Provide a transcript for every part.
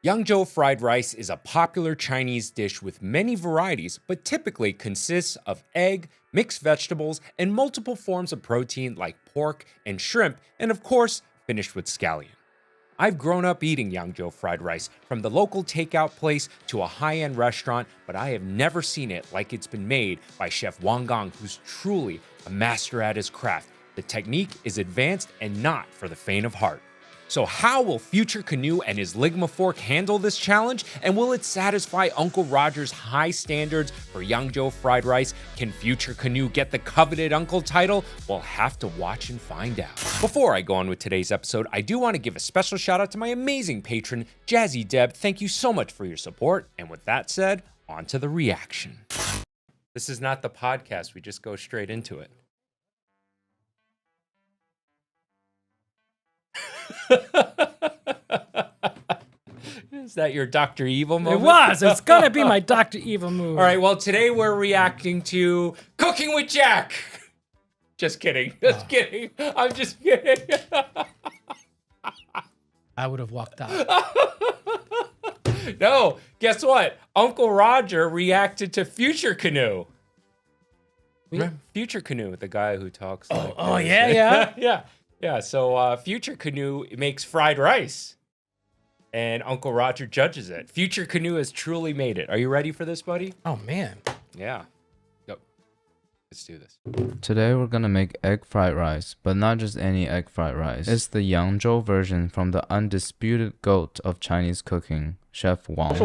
Yangzhou fried rice is a popular Chinese dish with many varieties, but typically consists of egg, mixed vegetables, and multiple forms of protein like pork and shrimp, and of course, finished with scallion. I've grown up eating Yangzhou fried rice, from the local takeout place to a high-end restaurant, but I have never seen it like it's been made by Chef Wang Gang, who's truly a master at his craft. The technique is advanced and not for the faint of heart. So how will FutureCanoe and his Ligma fork handle this challenge? And will it satisfy Uncle Roger's high standards for Yangzhou fried rice? Can FutureCanoe get the coveted uncle title? We'll have to watch and find out. Before I go on with today's episode, I do want to give a special shout out to my amazing patron, Jazzy Deb. Thank you so much for your support. And with that said, on to the reaction. This is not the podcast. We just go straight into it. Is that your Dr. Evil moment? It was. It's gonna be my Dr. Evil move. All right, well, today we're reacting to Cooking with Jack. Just kidding. Just kidding. I'm just kidding. I would have walked out. No, guess what? Uncle Roger reacted to FutureCanoe. Remember FutureCanoe, the guy who talks like Oh, this. yeah. Yeah, so FutureCanoe makes fried rice, and Uncle Roger judges it. FutureCanoe has truly made it. Are you ready for this, buddy? Oh, man. Yeah. Go. Let's do this. Today we're gonna make egg fried rice, but not just any egg fried rice. It's the Yangzhou version from the undisputed goat of Chinese cooking, Chef Wang.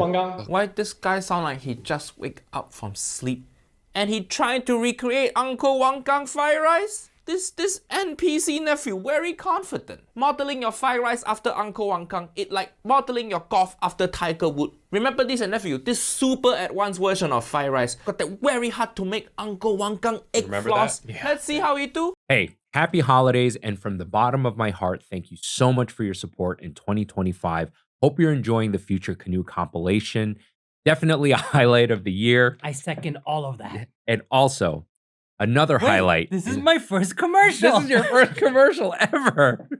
Why this guy sound like he just wake up from sleep and he trying to recreate Uncle Wang Gang fried rice? This NPC nephew very confident. Modeling your fried rice after Uncle Wang Gang, it like modeling your golf after Tiger Wood. Remember this nephew, this super advanced version of fried rice got that very hard to make Uncle Wang Gang egg floss. Yeah. Let's see how he do. Hey, happy holidays, and from the bottom of my heart, thank you so much for your support in 2025. Hope you're enjoying the FutureCanoe compilation. Definitely a highlight of the year. I second all of that. And also, another highlight. This is my first commercial. This is your first commercial ever.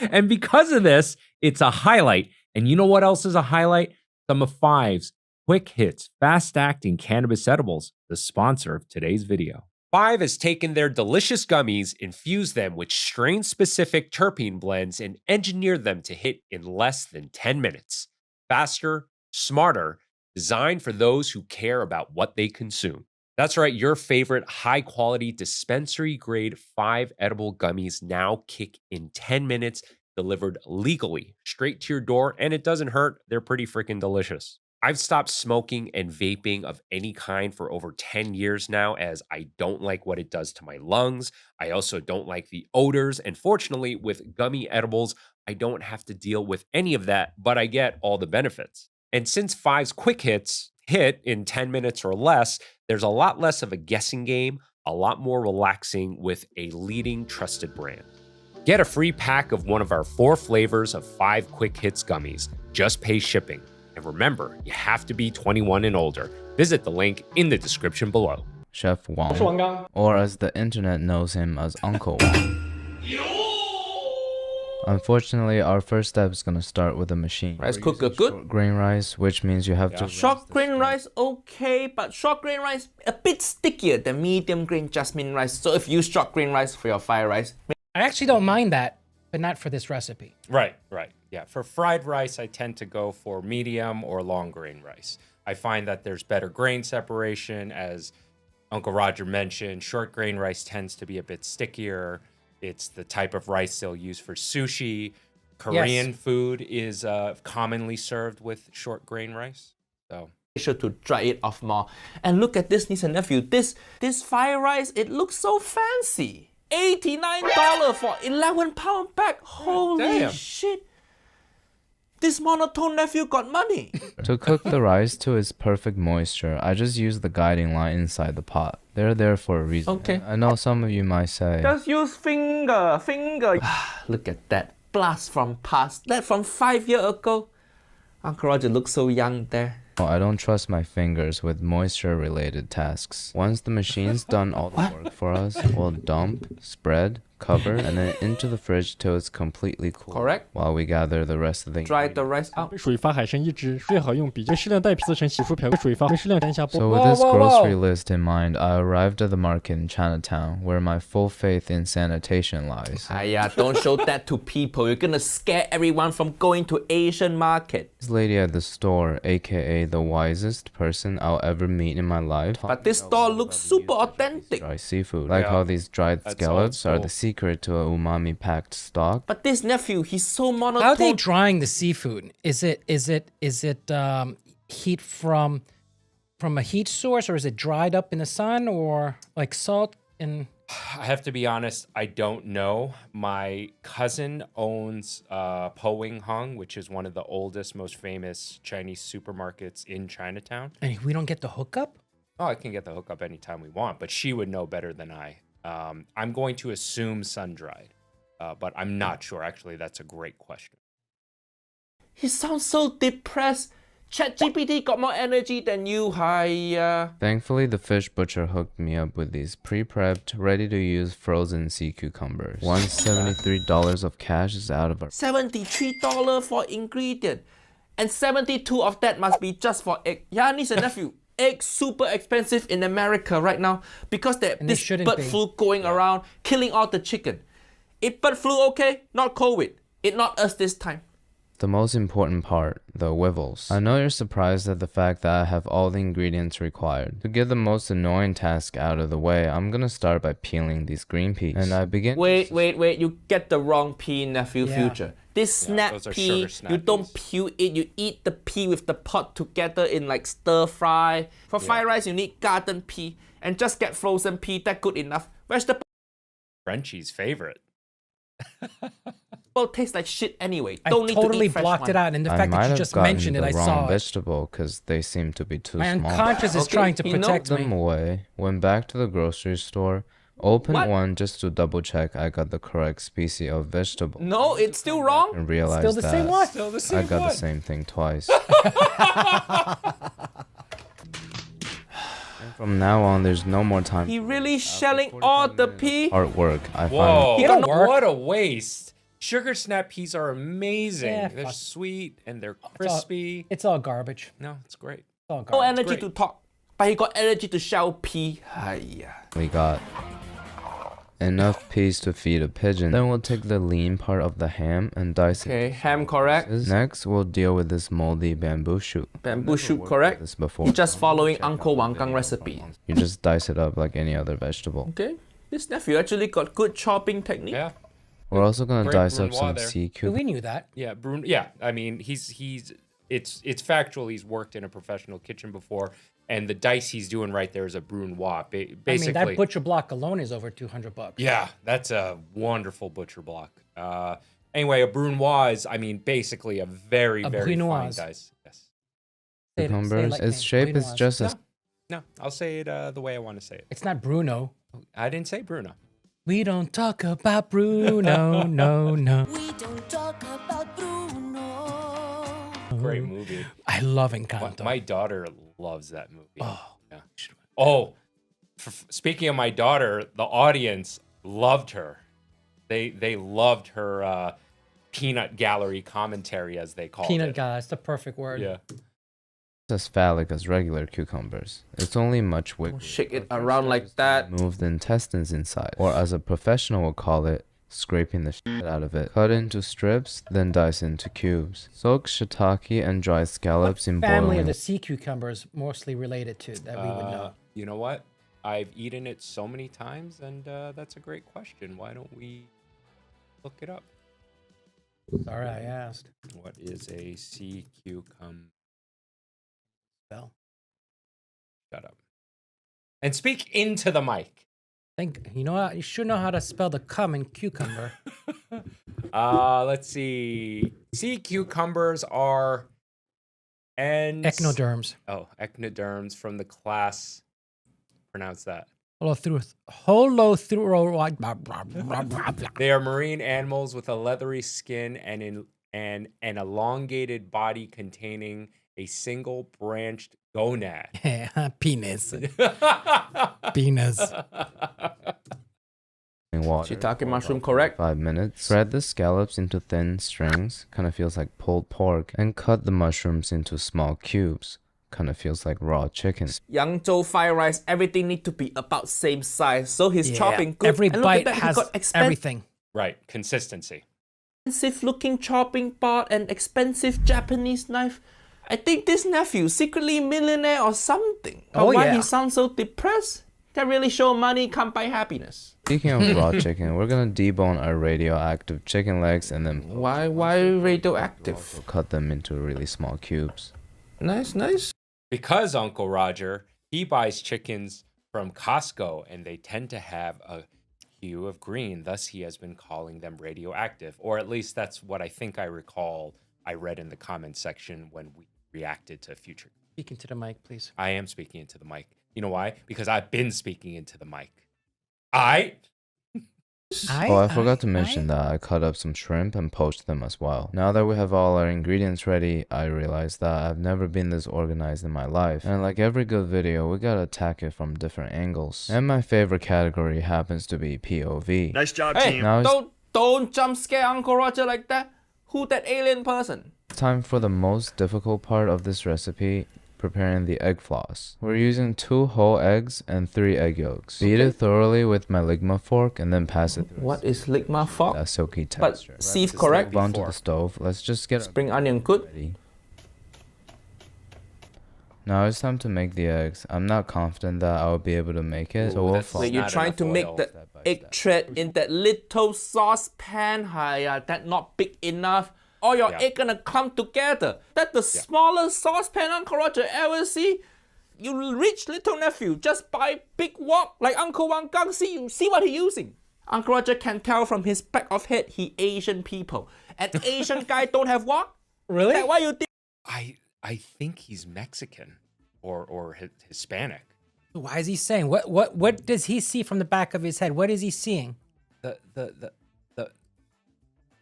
And because of this, it's a highlight. And you know what else is a highlight? Some of Five's quick hits, fast-acting cannabis edibles, the sponsor of today's video. Five has taken their delicious gummies, infused them with strain-specific terpene blends, and engineered them to hit in less than 10 minutes. Faster, smarter, designed for those who care about what they consume. That's right, your favorite high-quality dispensary-grade 5 edible gummies now kick in 10 minutes, delivered legally straight to your door, and it doesn't hurt. They're pretty freaking delicious. I've stopped smoking and vaping of any kind for over 10 years now, as I don't like what it does to my lungs. I also don't like the odors, and fortunately, with gummy edibles, I don't have to deal with any of that, but I get all the benefits. And since Five's quick hits hit in 10 minutes or less, there's a lot less of a guessing game, a lot more relaxing with a leading trusted brand. Get a free pack of one of our 4 flavors of 5 quick hits gummies. Just pay shipping. And remember, you have to be 21 and older. Visit the link in the description below. Chef Wang, or as the internet knows him as Uncle Wang. Unfortunately, our first step is gonna start with a machine. Rice cooker good? Short grain rice, which means you have to Short grain rice okay, but short grain rice a bit stickier than medium grain jasmine rice. So if you use short grain rice for your fried rice, I actually don't mind that, but not for this recipe. Right. Yeah, for fried rice, I tend to go for medium or long grain rice. I find that there's better grain separation, as Uncle Roger mentioned. Short grain rice tends to be a bit stickier. It's the type of rice they'll use for sushi. Korean food is commonly served with short grain rice. So sure to dry it off more. And look at this, niece and nephew. This fried rice, it looks so fancy. $89 for 11-pound bag. Holy damn. shit. This monotone nephew got money. To cook the rice to its perfect moisture, I just use the guiding line inside the pot. They're there for a reason. Okay. I know some of you might say, Just use finger. Look at that. Blast from past. That from 5 years ago. Uncle Roger looks so young there. oh, I don't trust my fingers with moisture-related tasks. Once the machine's done all the work for us, we'll dump, spread, cover, and then into the fridge till it's completely cool. Correct. While we gather the rest of the Dry the rice out. 水发海参一只，最好用比较适量带皮色成洗肤瓢，水发适量沾下 So with this grocery list in mind, I arrived at the market in Chinatown, where my full faith in sanitation lies. Aiya, don't show that to people. You're gonna scare everyone from going to Asian market. This lady at the store, aka the wisest person I'll ever meet in my life. But this store looks super authentic. Dry seafood, like how these dried scallops are the secret to a umami-packed stock. But this nephew, he's so monotone. How are they drying the seafood? Is it heat from a heat source, or is it dried up in the sun, or like salt and? I have to be honest, I don't know. My cousin owns Po Wing Hung, which is one of the oldest, most famous Chinese supermarkets in Chinatown. And we don't get the hookup? Oh, I can get the hookup anytime we want, but she would know better than I. I'm going to assume sun-dried, but I'm not sure. Actually, that's a great question. He sounds so depressed. ChatGPT got more energy than you, hi. Thankfully, the fish butcher hooked me up with these pre-prepped, ready-to-use frozen sea cucumbers. $173 of cash is out of our... $73 for ingredient. And 72 of that must be just for egg. Yeah, niece and nephew. Eggs super expensive in America right now because there's this bird flu going around, killing all the chicken. Is bird flu okay? Not COVID. It not us this time. The most important part, the wivels. I know you're surprised at the fact that I have all the ingredients required. To get the most annoying task out of the way, I'm gonna start by peeling these green peas. And I begin... Wait, you get the wrong pea, nephew, future. This snap pea, you don't peel it, you eat the pea with the pot together in like stir fry. For fried rice, you need garden pea. And just get frozen pea, that's good enough. Vegetable... Frenchy's favorite. Well, tastes like shit anyway. I Don't need totally to eat blocked it out, and the fact that you just mentioned it, I saw it. vegetable because they seem to be too small. My unconscious is trying to protect me. Them away. Went back to the grocery store. Opened one just to double check I got the correct species of vegetable. No, it's still wrong. And realized Still the same one. Still the same I got one. the same thing twice. From now on, there's no more time. He really shelling all the pea? Hard work. I Whoa, find what a waste. Sugar snap peas are amazing. Yeah, they're fuck. sweet and they're crispy. It's all garbage. No, it's great. It's all No garbage. energy to talk. But he got energy to shell pea. Hiya. we got enough peas to feed a pigeon. Then we'll take the lean part of the ham and dice it. Okay, ham correct. Next, we'll deal with this moldy bamboo shoot. Bamboo shoot correct. This before. He's just following Uncle Wang Gang recipe. You just dice it up like any other vegetable. Okay. This nephew actually got good chopping technique. Yeah. We're also gonna Great dice up brunoise some there. sea We cucumber. knew that. Yeah, yeah. I mean, it's factual. He's worked in a professional kitchen before, and the dice he's doing right there is a brunoise. Basically, I mean, that butcher block alone is over $200. yeah, that's a wonderful butcher block. Anyway, a brunoise is, I mean, basically a very fine brunoise. dice. Yes. Cucumbers. like Its me. shape is Brunoise. just as No, I'll say it the way I want to say it. It's not Bruno. I didn't say Bruno. We don't talk about Bruno, no. We don't talk about Bruno. Great movie. I love Encanto. My daughter loves that movie. Oh, yeah. Oh, speaking of my daughter, the audience loved her. They loved her peanut gallery commentary, as they call it. Peanut guy, that's the perfect word. Yeah. as phallic as regular cucumbers. It's only much wiggly. Shake it around like that. Move the intestines inside, or as a professional would call it, scraping the shit out of it. Cut into strips, then dice into cubes. Soak shiitake and dried scallops in Family boiling of the sea cucumbers mostly related to that we would know. You know what? I've eaten it so many times, and that's a great question. Why don't we look it up? Sorry, I asked. What is a sea cucumber? Well, Shut up. And speak into the mic. you know what? You should know how to spell the cum in cucumber. Let's see. Sea cucumbers are Echinoderms. Oh, echinoderms from the class. Pronounce that. They are marine animals with a leathery skin and an elongated body containing a single branched gonad. Penis. Penis. boiling water. Shiitake mushroom, correct? 5 minutes. Spread the scallops into thin strings, kind of feels like pulled pork, and cut the mushrooms into small cubes. Kind of feels like raw chicken. Yangzhou fried rice, everything need to be about same size. So he's chopping good. Every And look bite at that, he has got everything. Right. Consistency. expensive looking chopping board and expensive Japanese knife. I think this nephew secretly millionaire or something. But Oh, why yeah. he sounds so depressed? That really show money can't buy happiness. Speaking of raw chicken, we're gonna debone our radioactive chicken legs and then Why radioactive? cut them into really small cubes. Nice, nice. Because Uncle Roger, he buys chickens from Costco and they tend to have a hue of green. Thus, he has been calling them radioactive. Or at least that's what I think I recall I read in the comment section when we reacted to Future. Speaking to the mic, please. I am speaking into the mic. You know why? Because I've been speaking into the mic. Oh, I forgot to mention that I cut up some shrimp and poached them as well. Now that we have all our ingredients ready, I realized that I've never been this organized in my life. And like every good video, we gotta attack it from different angles. And my favorite category happens to be POV. Nice job, Hey, team. Now it's don't jump scare Uncle Roger like that. Who that alien person? time for the most difficult part of this recipe, preparing the egg floss. We're using 2 whole eggs and 3 egg yolks. Beat it thoroughly with my ligma fork and then pass it through What is ligma fork? a silky But texture. sieve correct? Move on to the stove. Let's just get Spring onion good? ready. Now it's time to make the eggs. I'm not confident that I'll be able to make it, so we'll that's follow. Wait, you're not trying enough to make oil. the Step by egg step. thread in that little saucepan. Hiya, that not big enough. All your Yeah. egg gonna come together. That's the smallest saucepan Uncle Roger ever see. You rich little nephew, just buy big wok like Uncle Wang Gang. See what he using. Uncle Roger can tell from his back of head he Asian people. An Asian guy don't have wok? Really? That why you think? I think he's Mexican or Hispanic. Why is he saying? What does he see from the back of his head? What is he seeing? The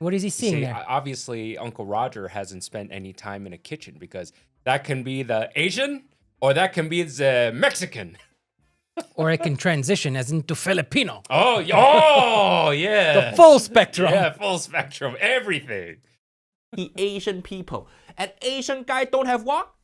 What is he seeing See, there? obviously Uncle Roger hasn't spent any time in a kitchen because that can be the Asian or that can be the Mexican. Or it can transition as into Filipino. Oh, yeah. The full spectrum. Yeah, full spectrum, everything. He Asian people. An Asian guy don't have wok?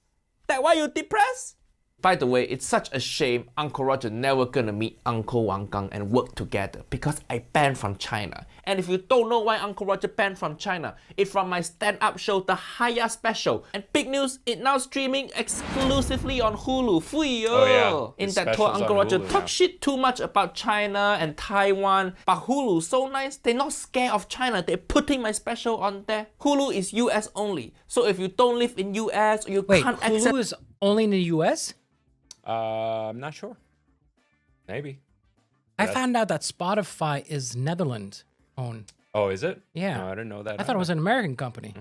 That why you depressed? By the way, it's such a shame Uncle Roger never gonna meet Uncle Wang Gang and work together because I banned from China. And if you don't know why Uncle Roger banned from China, it's from my stand-up show, The Haya Special. And big news, it now streaming exclusively on Hulu. Fui Oh, yeah. In His that tour, special's Uncle on Roger Hulu talk now. shit too much about China and Taiwan. But Hulu, so nice, they're not scared of China. They're putting my special on there. Hulu is US only. So if you don't live in US or you Wait, can't access Hulu is only in the US? I'm not sure. Maybe. I found out that Spotify is Netherlands owned. Oh, is it? Yeah. No, I didn't know that. I thought it was an American company.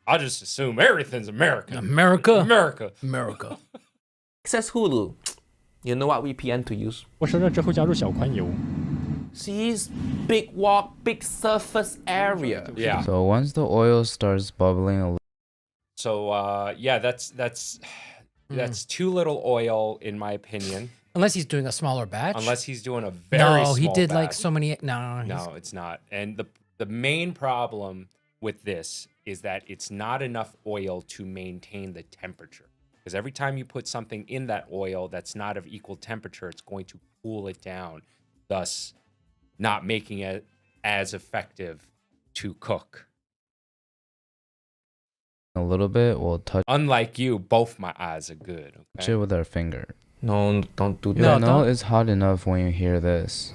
I'll just assume everything's American. America. America. America. Hulu, you know what VPN to use? 我生热之后加入小宽油， See, big wok, big surface area. Yeah. So once the oil starts bubbling a little, So yeah, that's too little oil in my opinion. Unless he's doing a smaller batch. Unless he's doing a very no, he small did like batch. so many. No, No, it's not. And the main problem with this is that it's not enough oil to maintain the temperature. Because every time you put something in that oil that's not of equal temperature, it's going to cool it down, thus not making it as effective to cook. bit, we'll touch Unlike you, both my eyes are good. Okay? it with our finger. No, don't do You'll that. know it's hot enough when you hear this.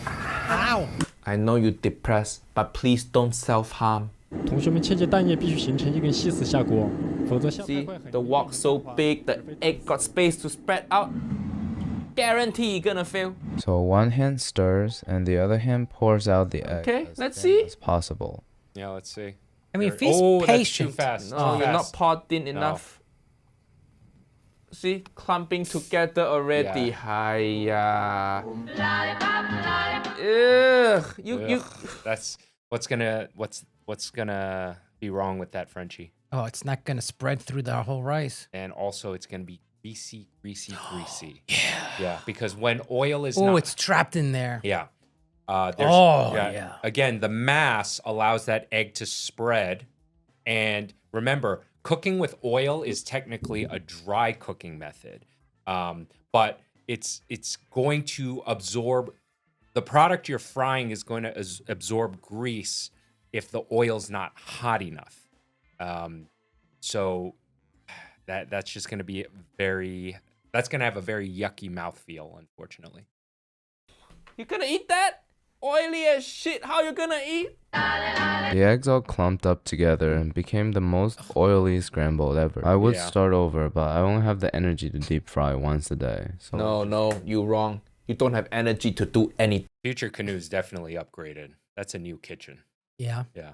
Ow. I know you're depressed, but please don't self-harm. 同学们切记蛋液必须形成一根细丝下锅，否则下 See, 太快很 the 容易 wok so big, the egg got space to spread out. Guarantee you're gonna fail. So one hand stirs and the other hand pours out the egg Okay, as let's thin see. as possible. Yeah, let's see. I mean, There- if he's oh, that's too patient. fast. No, too you're not fast. poured in enough. See, clumping together already. Yeah. Hiya. Ugh, you. Ugh, that's what's gonna be wrong with that Frenchie. Oh, it's not gonna spread through the whole rice. And also it's gonna be greasy. Yeah. Yeah, because when oil is Oh, not, it's trapped in there. yeah. Yeah. Again, the mass allows that egg to spread. And remember, cooking with oil is technically a dry cooking method. But it's going to absorb, the product you're frying is going to absorb grease if the oil's not hot enough. So that's just going to be that's going to have a very yucky mouthfeel, unfortunately. You gonna eat that? Oily as shit, how you gonna eat? The eggs all clumped up together and became the most oily scrambled ever. I would start over, but I only have the energy to deep fry once a day. So No, you wrong. You don't have energy to do anything. FutureCanoe's definitely upgraded. That's a new kitchen. Yeah. Yeah.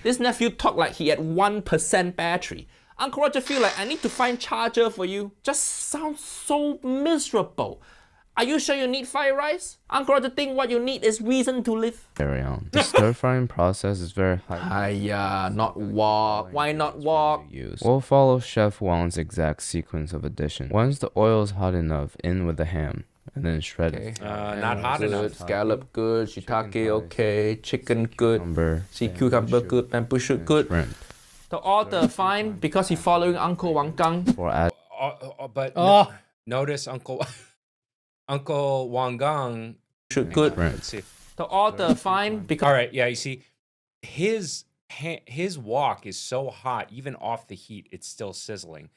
This nephew talked like he had 1% battery. Uncle Roger feel like I need to find charger for you. Just sounds so miserable. Are you sure you need fried rice? Uncle Roger think what you need is reason to live. carry on. The stir frying process is very high. Not wok. Why not wok? We'll follow Chef Wang's exact sequence of addition. Once the oil is hot enough, in with the ham. And then shred it. Not hot enough. Scallop good, shiitake okay, chicken good, Cucumber, sea cucumber good, bamboo shoot good. shrimp. The order fine because he's following Uncle Wang Gang. For add Notice Uncle Wang Gang Shoot good. Let's see. The order fine because All right, yeah, you see, his wok is so hot, even off the heat, it's still sizzling.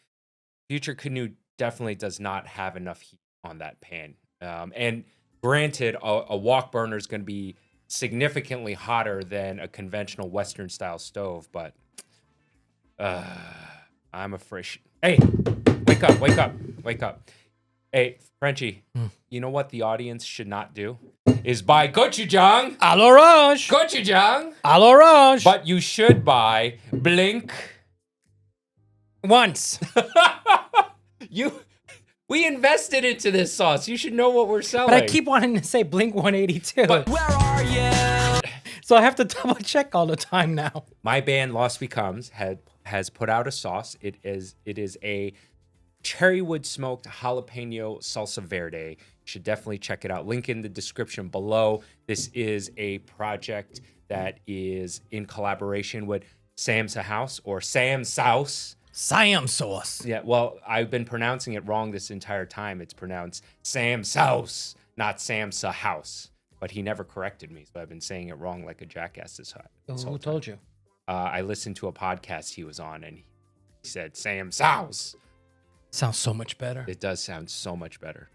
FutureCanoe definitely does not have enough heat on that pan. And granted, a wok burner is going to be significantly hotter than a conventional Western style stove, but I'm afraid. Hey, wake up. Hey, Frenchy, you know what the audience should not do? Is buy GOCHUJANG. À l'orange. GOCHUJANG. À l'orange. But you should buy Blink. Once. We invested into this sauce. You should know what we're selling. But I keep wanting to say Blink 182. But Where are you? So I have to double check all the time now. my band Lost Becomes has put out a sauce. It is a cherrywood smoked jalapeno salsa verde. You should definitely check it out. Link in the description below. This is a project that is in collaboration with Sam's House or Sam's Sauce. Siam sauce. Yeah, well, I've been pronouncing it wrong this entire time. It's pronounced Sam's House, not Sam's House. But he never corrected me, so I've been saying it wrong like a jackass this whole Who told you? I listened to a podcast he was on, and he said Sam's House. Sounds so much better. It does sound so much better.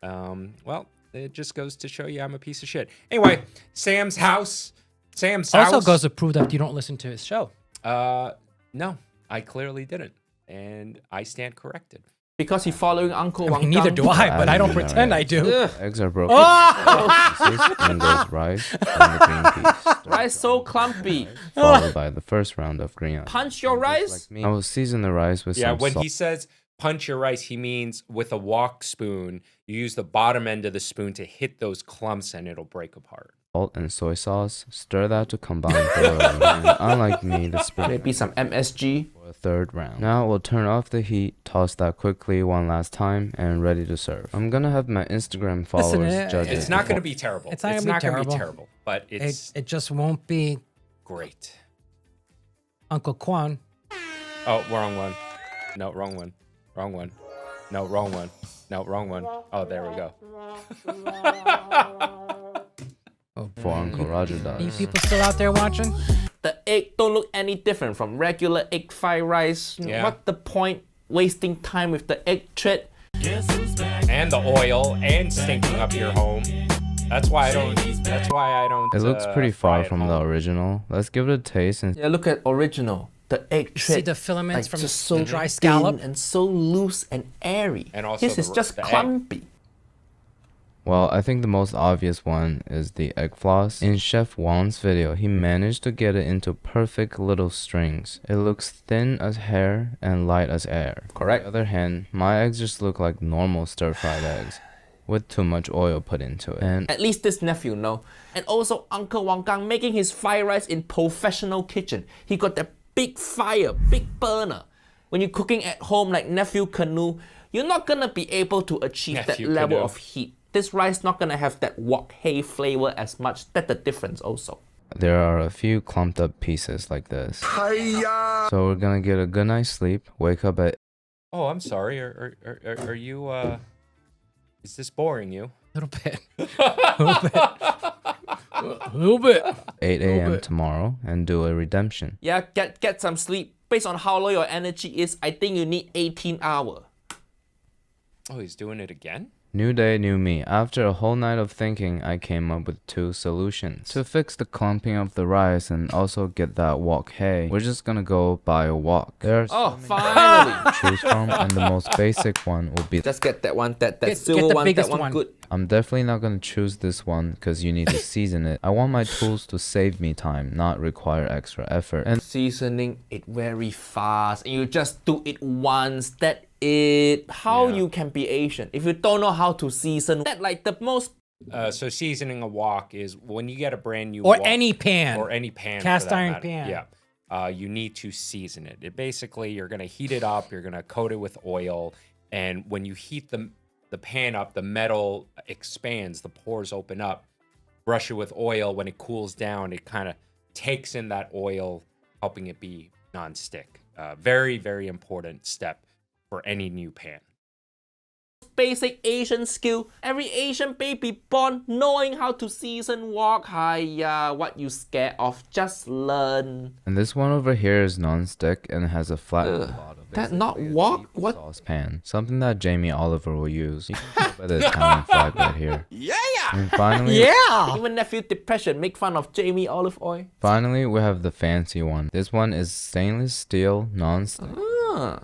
Well, it just goes to show you I'm a piece of shit. Anyway, Sam's House. Sam's House. Also goes to prove that you don't listen to his show. No, I clearly didn't, and I stand corrected. because he's following Uncle I Wang mean, neither Gang. do I, but I don't pretend I do. Eggs are broken into pieces, and goes rice and the green peas. Rice so clumpy. Followed by the first round of green onions. Punch your rice. I will season the rice with Yeah, some when salt. he says punch your rice, he means with a wok spoon, you use the bottom end of the spoon to hit those clumps and it'll break apart. Salt and soy sauce. Stir that to combine thoroughly. And unlike me, the spoon Maybe some MSG. for a third round. Now we'll turn off the heat, toss that quickly one last time, and ready to serve. I'm gonna have my Instagram followers judge It's it. not going to be terrible. It's not gonna be terrible, but it's It just won't be great. Uncle Quan. Oh, wrong one. No, wrong one. Wrong one. No, wrong one. No, wrong one. Oh, there we go. For Uncle Roger Are you does. people still out there watching? The egg don't look any different from regular egg fried rice. Yeah. What the point wasting time with the egg thread? And the oil and stinking up your home. That's why I don't. It looks pretty fry far at from the home. original. Let's give it a taste and Yeah, look at original. The egg See thread. the filaments like from just so the dry thin scallop? and so loose and airy. And also this is just the egg. clumpy. well, I think the most obvious one is the egg floss. In Chef Wang's video, he managed to get it into perfect little strings. It looks thin as hair and light as air. Correct. On the other hand, my eggs just look like normal stir-fried eggs with too much oil put into it. And At least this nephew know. And also Uncle Wang Gang making his fried rice in professional kitchen. He got that big fire, big burner. When you're cooking at home like Nephew Canoe, you're not gonna be able to achieve Nephew that level Canoe. of heat. This rice not gonna have that wok hei flavor as much. That's the difference also. There are a few clumped up pieces like this. So we're gonna get a good night's sleep, wake up at Oh, I'm sorry. Are you is this boring you? A little bit. A little bit. 8 a.m. tomorrow and do a redemption. Yeah, get some sleep. Based on how low your energy is, I think you need 18 hours. Oh, he's doing it again? New day, new me. After a whole night of thinking, I came up with 2 solutions. To fix the clumping of the rice and also get that wok hei, we're just gonna go buy a wok. There's Finally. to choose from, and the most basic one will be Just get that one, that Get silver the one, that biggest one one. good. I'm definitely not gonna choose this one because you need to season it. I want my tools to save me time, not require extra effort. And Seasoning it very fast, and you just do it once. That it. How you can be Asian if you don't know how to season? That like the most. So seasoning a wok is when you get a brand new Or wok, any pan. or any pan, Cast for that iron matter. pan. Yeah, you need to season it. It basically, you're gonna heat it up, you're gonna coat it with oil, and when you heat the pan up, the metal expands, the pores open up. Brush it with oil. When it cools down, it kind of takes in that oil, helping it be non-stick. Very, very important step for any new pan. Basic Asian skill. Every Asian baby born knowing how to season wok. Hiya, what you scared of? Just learn. this one over here is non-stick and has a flat bottom. That not wok? What? Saucepan. Something that Jamie Oliver will use. You can tell by the Italian flag right here. Yeah! And finally, Even nephew depression make fun of Jamie olive oil. finally, we have the fancy one. This one is stainless steel non-stick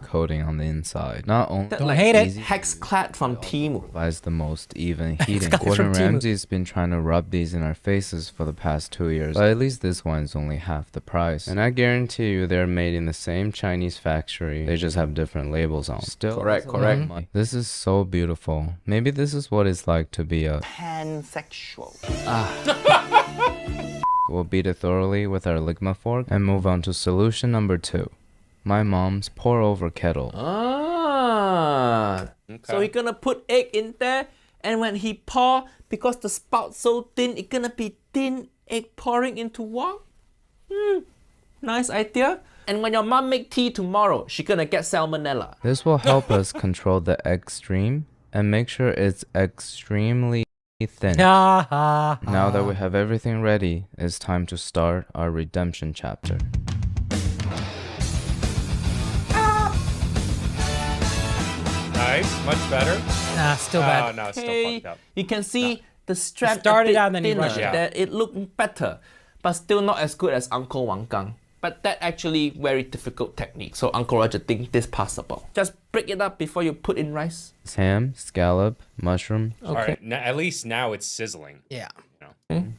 coating on the inside. Not only That Don't like hate it. easy to Hexclad from Temu. provides the most even heating. Hexclad Gordon from Temu. Ramsay's been trying to rub these in our faces for the past 2 years, but at least this one's only half the price. And I guarantee you they're made in the same Chinese factory. They just have different labels on. Still, Correct, it's a lot of correct. money. This is so beautiful. Maybe this is what it's like to be a... Pansexual. We'll beat it thoroughly with our ligma fork and move on to solution number 2. My mom's pour over kettle. So you're gonna put egg in there, and when he pour, because the spout's so thin, it's gonna be thin egg pouring into wok. Nice idea. And when your mom make tea tomorrow, she gonna get salmonella. This will help us control the egg stream and make sure it's extremely thin. Now that we have everything ready, it's time to start our redemption chapter. Nice, much better. Nah, still Oh bad. no, it's still Okay, fucked up. you can see the strap started a bit out and then he thinner rushed it. there. It looked better, but still not as good as Uncle Wang Gang. But that actually very difficult technique. So Uncle Roger think this passable. Just break it up before you put in rice. It's ham, scallop, mushroom, All right, at least now it's sizzling. Yeah.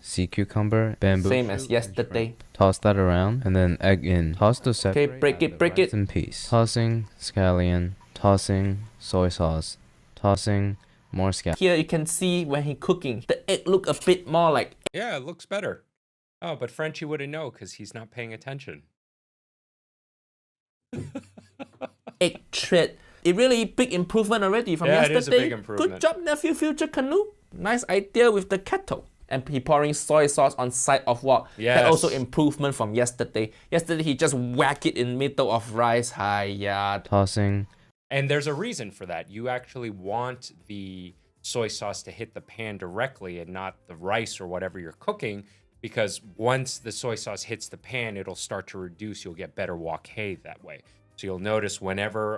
sea cucumber, bamboo. Same as yesterday. Toss that around and then egg in. Toss to separate. Okay, break it, break it. In peace. Tossing scallion, tossing soy sauce, tossing more scallion. Here you can see when he cooking, the egg look a bit more like Yeah, it looks better. Oh, but Frenchy wouldn't know because he's not paying attention. egg thread. It really big improvement already from Yeah, it yesterday. is a big improvement. Good job, nephew, FutureCanoe. Nice idea with the kettle. And he pouring soy sauce on side of what? Yes. That also improvement from yesterday. Yesterday he just whack it in middle of rice. Hiya. Tossing. And there's a reason for that. You actually want the soy sauce to hit the pan directly and not the rice or whatever you're cooking, because once the soy sauce hits the pan, it'll start to reduce. You'll get better wok hei that way. So you'll notice whenever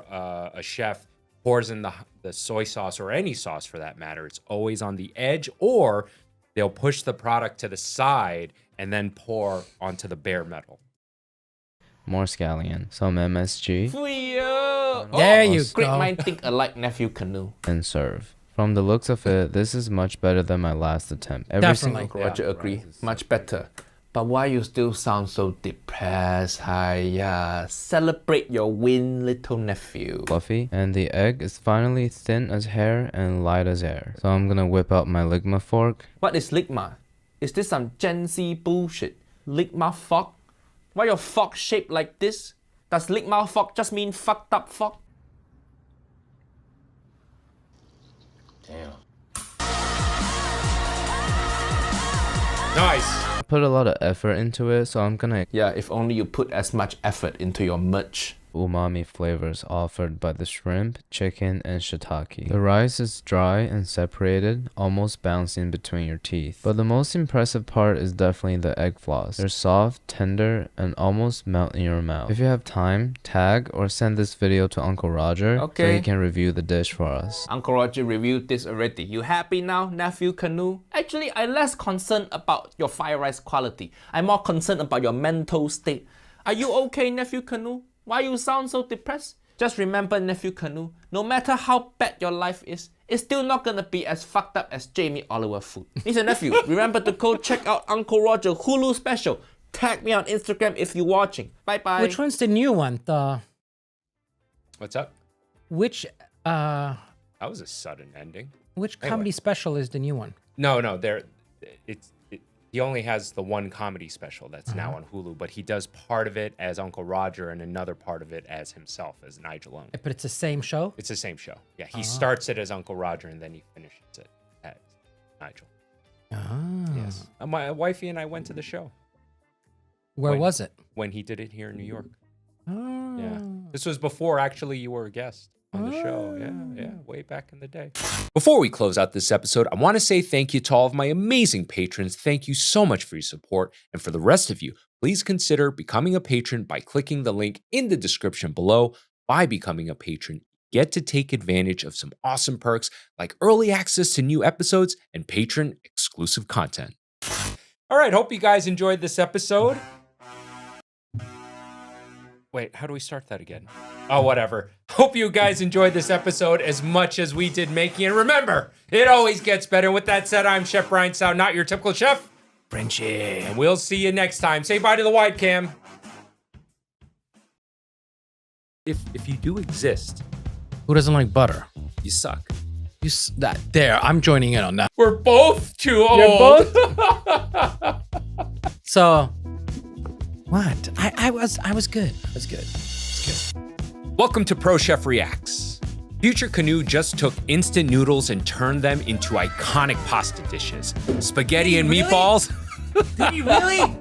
a chef pours in the soy sauce, or any sauce for that matter, it's always on the edge, or they'll push the product to the side and then pour onto the bare metal. More scallion. Some MSG. There you Great go. mind think alike, nephew Canoe. And serve. From the looks of it, this is much better than my last attempt. Every Definitely. single Roger agree. Much better. But why you still sound so depressed? Hiya. Celebrate your win, little nephew. fluffy, and the egg is finally thin as hair and light as air. So I'm gonna whip out my ligma fork. What is ligma? Is this some Gen Z bullshit? Ligma fork? Why your fork shaped like this? Does ligma fork just mean fucked up fork? Damn. Nice. I put a lot of effort into it, so I'm gonna Yeah, if only you put as much effort into your merch. umami flavors offered by the shrimp, chicken, and shiitake. The rice is dry and separated, almost bouncing between your teeth. But the most impressive part is definitely the egg floss. They're soft, tender, and almost melt in your mouth. If you have time, tag or send this video to Uncle Roger so he can review the dish for us. Uncle Roger reviewed this already. You happy now, Nephew Canoe? Actually, I'm less concerned about your fried rice quality. I'm more concerned about your mental state. Are you okay, Nephew Canoe? Why you sound so depressed? Just remember, Nephew Canoe, no matter how bad your life is, it's still not gonna be as fucked up as Jamie Oliver food. Listen, nephew, remember to go check out Uncle Roger Hulu special. Tag me on Instagram if you're watching. Bye bye. Which one's the new one? What's up? Which That was a sudden ending. which comedy special is the new one? No, he only has the one comedy special that's now on Hulu, but he does part of it as Uncle Roger and another part of it as himself, as Nigel Owen. But it's the same show? It's the same show. Yeah, he starts it as Uncle Roger and then he finishes it as Nigel. Yes. My wifey and I went to the show. Where was it? When he did it here in New York. Oh. Yeah. This was before actually you were a guest on the show. Yeah, way back in the day. Before we close out this episode, I want to say thank you to all of my amazing patrons. Thank you so much for your support. And for the rest of you, please consider becoming a patron by clicking the link in the description below. By becoming a patron, you get to take advantage of some awesome perks like early access to new episodes and patron exclusive content. All right, hope you guys enjoyed this episode. Wait, how do we start that again? Oh, whatever. Hope you guys enjoyed this episode as much as we did making it. Remember, it always gets better. With that said, I'm Chef Brian Tsao, not your typical chef. Frenchy. And we'll see you next time. Say bye to the wide cam. If you do exist, Who doesn't like butter? you suck. There, I'm joining in on that. We're both too old. So, what? I was good. It's good. Welcome to Pro Chef Reacts. FutureCanoe just took instant noodles and turned them into iconic pasta dishes. Spaghetti and meatballs. Did you really?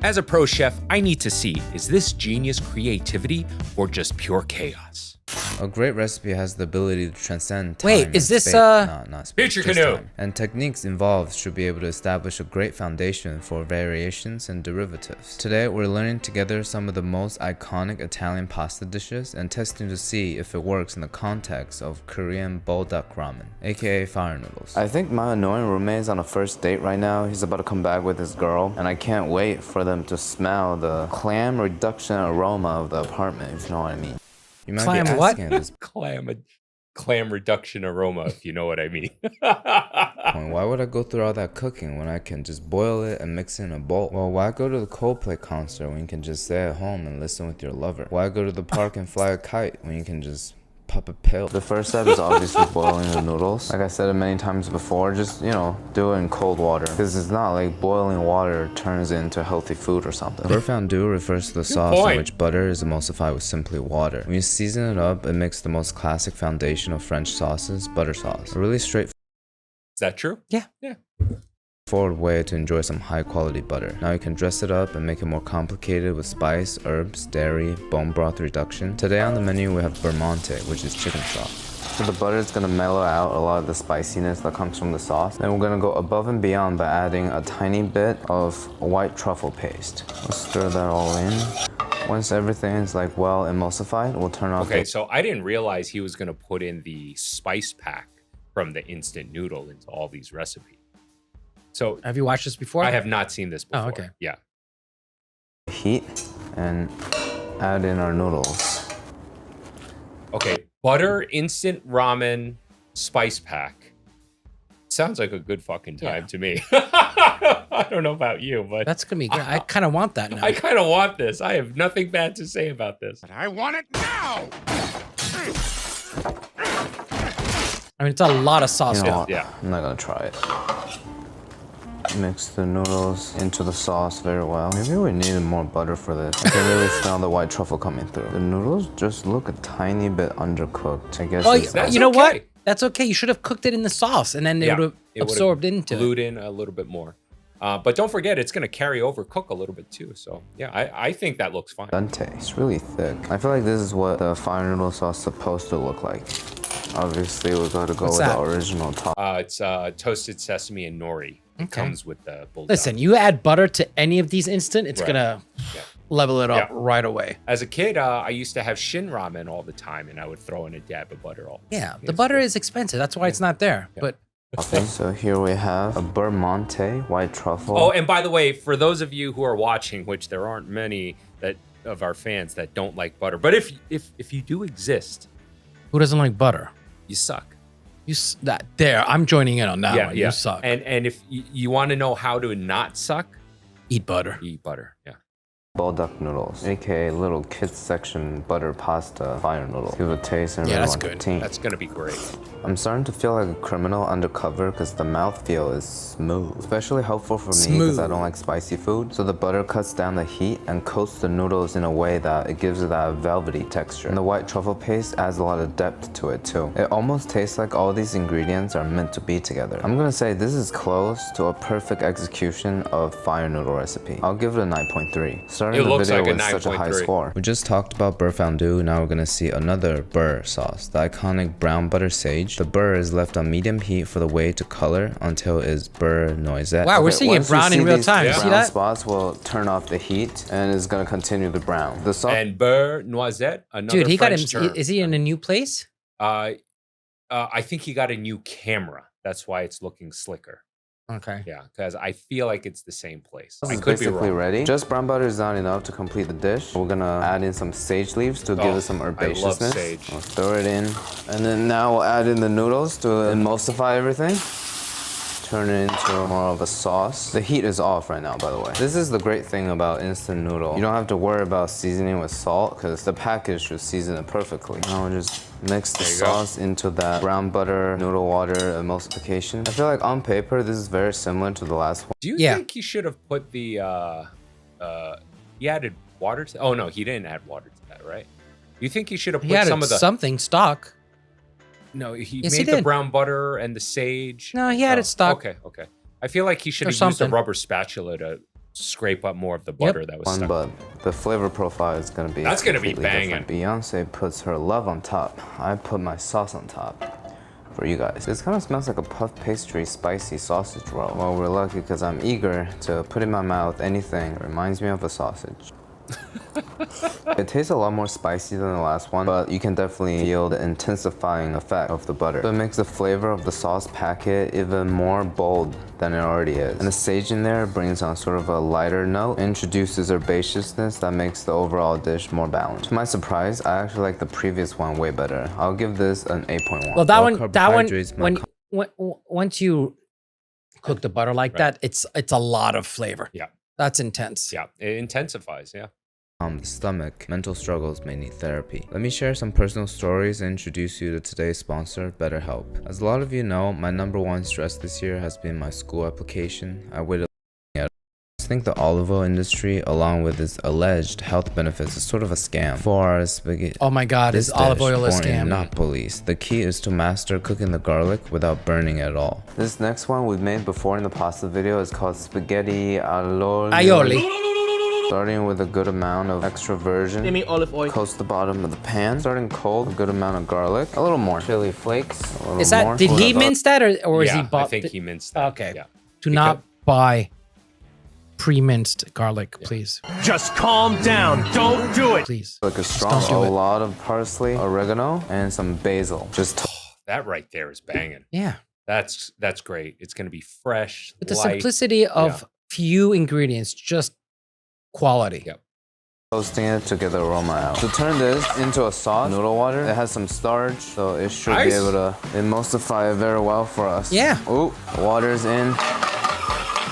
As a pro chef, I need to see, is this genius creativity or just pure chaos? A great recipe has the ability to transcend time. Wait, and is this, space. No, not space, just FutureCanoe. time. And techniques involved should be able to establish a great foundation for variations and derivatives. Today, we're learning together some of the most iconic Italian pasta dishes and testing to see if it works in the context of Korean buldak ramen, aka fire noodles. I think my annoying roommate is on a first date right now. He's about to come back with his girl, and I can't wait for them to smell the clam reduction aroma of the apartment, if you know what I mean. You might Clam be what? asking at this Clam reduction aroma, if you know what I mean. point, why would I go through all that cooking when I can just boil it and mix it in a bowl? Well, why go to the Coldplay concert when you can just stay at home and listen with your lover? Why go to the park and fly a kite when you can just pop a pill? The first step is obviously boiling the noodles. Like I said it many times before, just, do it in cold water. Because it's not like boiling water turns into healthy food or something. Beurre fondue refers to the sauce in which butter is emulsified with simply water. When you season it up, it makes the most classic foundation of French sauces, butter sauce. A really straightforward Is that true? Yeah. way to enjoy some high quality butter. Now you can dress it up and make it more complicated with spice, herbs, dairy, bone broth reduction. Today on the menu we have Bermonte, which is chicken stock. So the butter is gonna mellow out a lot of the spiciness that comes from the sauce. Then we're gonna go above and beyond by adding a tiny bit of white truffle paste. We'll stir that all in. Once everything is well emulsified, we'll turn off Okay, so I didn't realize he was going to put in the spice pack from the instant noodle into all these recipes. So Have you watched this before? I have not seen this before. Oh, okay. Yeah. heat and add in our noodles. Okay, butter, instant ramen, spice pack. Sounds like a good fucking time to me. I don't know about you, but That's gonna be good. I kind of want that now. I kind of want this. I have nothing bad to say about this. I want it now! I mean, it's a lot of sauce. You know what? Yeah. I'm not gonna try it. Mix the noodles into the sauce very well. Maybe we needed more butter for this. I can really smell the white truffle coming through. The noodles just look a tiny bit undercooked. I guess Well, it's That's you know okay. what? That's okay. You should have cooked it in the sauce, and then it Yeah. would have it would've absorbed into glued in a little bit more. But don't forget, it's going to carry over, cook a little bit too. So yeah, I think that looks fine. Dante. It's really thick. I feel like this is what the fire noodle sauce is supposed to look like. Obviously, we're going to go What's with that? the original top. It's toasted sesame and nori. It Okay. comes with the bulldog. Listen, you add butter to any of these instant, it's Right. gonna Yeah. level it up Yeah. right away. As a kid, I used to have shin ramen all the time, and I would throw in a dab of butter all. Yeah, the It's butter good. is expensive. That's why it's not there. Yeah. But Okay, so here we have a Bermonte white truffle. Oh, and by the way, for those of you who are watching, which there aren't many that of our fans that don't like butter, but if you do exist, who doesn't like butter? you suck. That there, I'm joining in on that Yeah, one. yeah. You suck. And if you want to know how to not suck, Eat butter. eat butter. Yeah. Bulldog noodles, aka little kids section butter pasta fire noodles. Give it a taste and Yeah, really that's want the good. team. That's gonna be great. I'm starting to feel like a criminal undercover because the mouthfeel is smooth. Especially helpful for me because I don't like spicy food. So the butter cuts down the heat and coats the noodles in a way that it gives it that velvety texture. And the white truffle paste adds a lot of depth to it too. It almost tastes like all these ingredients are meant to be together. I'm gonna say this is close to a perfect execution of fire noodle recipe. I'll give it a 9.3. Starting It the looks video like a with such a high 9.3. score. We just talked about beurre fondue. Now we're gonna see another beurre sauce, the iconic brown butter sage. The beurre is left on medium heat for the whey to color until it's beurre noisette. Wow, we're seeing it once you brown in see real these time. You see brown that? spots will turn off the heat and it's gonna continue to brown. The sauce And beurre noisette, another Dude, he got him. French term. Is he in a new place? I think he got a new camera. That's why it's looking slicker. Okay. Yeah, because I feel like it's the same place. I is could be basically wrong. ready. Just brown butter is not enough to complete the dish. We're gonna add in some sage leaves to give Oh, it some I love herbaceousness. sage. We'll throw it in. And then now we'll add in the noodles to emulsify everything. Turn it into more of a sauce. The heat is off right now, by the way. This is the great thing about instant noodle. You don't have to worry about seasoning with salt because the package should season it perfectly. Now we'll just mix the There you go. sauce into that brown butter noodle water emulsification. I feel like on paper, this is very similar to the last one. Do you Yeah. think he should have put the he added water to? Oh no, he didn't add water to that, right? You think he should have He put added some of the? something stock. No, he Yes, he made the did. brown butter and the sage. No, he added stock. Okay, okay. I feel like he should Or have used a something. rubber spatula to scrape up more of the butter that was One, stuck. but the flavor profile is gonna be That's gonna be completely different. Beyonce puts her love on top. I put my sauce on top for you guys. This kind of smells like a puff pastry spicy sausage roll. Well, we're lucky because I'm eager to put in my mouth anything that reminds me of a sausage. It tastes a lot more spicy than the last one, but you can definitely feel the intensifying effect of the butter. So it makes the flavor of the sauce packet even more bold than it already is. And the sage in there brings on sort of a lighter note, introduces herbaceousness that makes the overall dish more balanced. To my surprise, I actually like the previous one way better. I'll give this an 8.1. Well, that one, carbohydrates, my once you cook the butter like that, it's a lot of flavor. Yeah. That's intense. Yeah, it intensifies. Yeah. The stomach, mental struggles may need therapy. Let me share some personal stories and introduce you to today's sponsor, BetterHelp. As a lot of you know, my #1 stress this year has been my school application. I waited I think the olive oil industry, along with its alleged health benefits, is sort of a scam. For our spaghetti, Oh my God, is olive oil a born in scam? Naples. The key is to master cooking the garlic without burning it at all. This next one we've made before in the pasta video is called spaghetti Aioli. Starting with a good amount of extra virgin. Give me olive oil. Coats the bottom of the pan. Starting cold, a good amount of garlic. A little more. Chili flakes. A little Is that, more. did he mince that or is yeah, he bought? I think he minced that. Okay. Yeah. Do not buy pre-minced garlic, please. Just calm down. Don't do it. Please. Like a strong, don't do a it. lot of parsley, oregano, and some basil. Just That right there is banging. Yeah. That's great. It's gonna be fresh, With the light. simplicity of few ingredients, just quality. Yep. toasting it to get the aroma out. To turn this into a sauce, noodle water, it has some starch, so it should be Nice. able to emulsify it very well for us. Yeah. Ooh, water's in.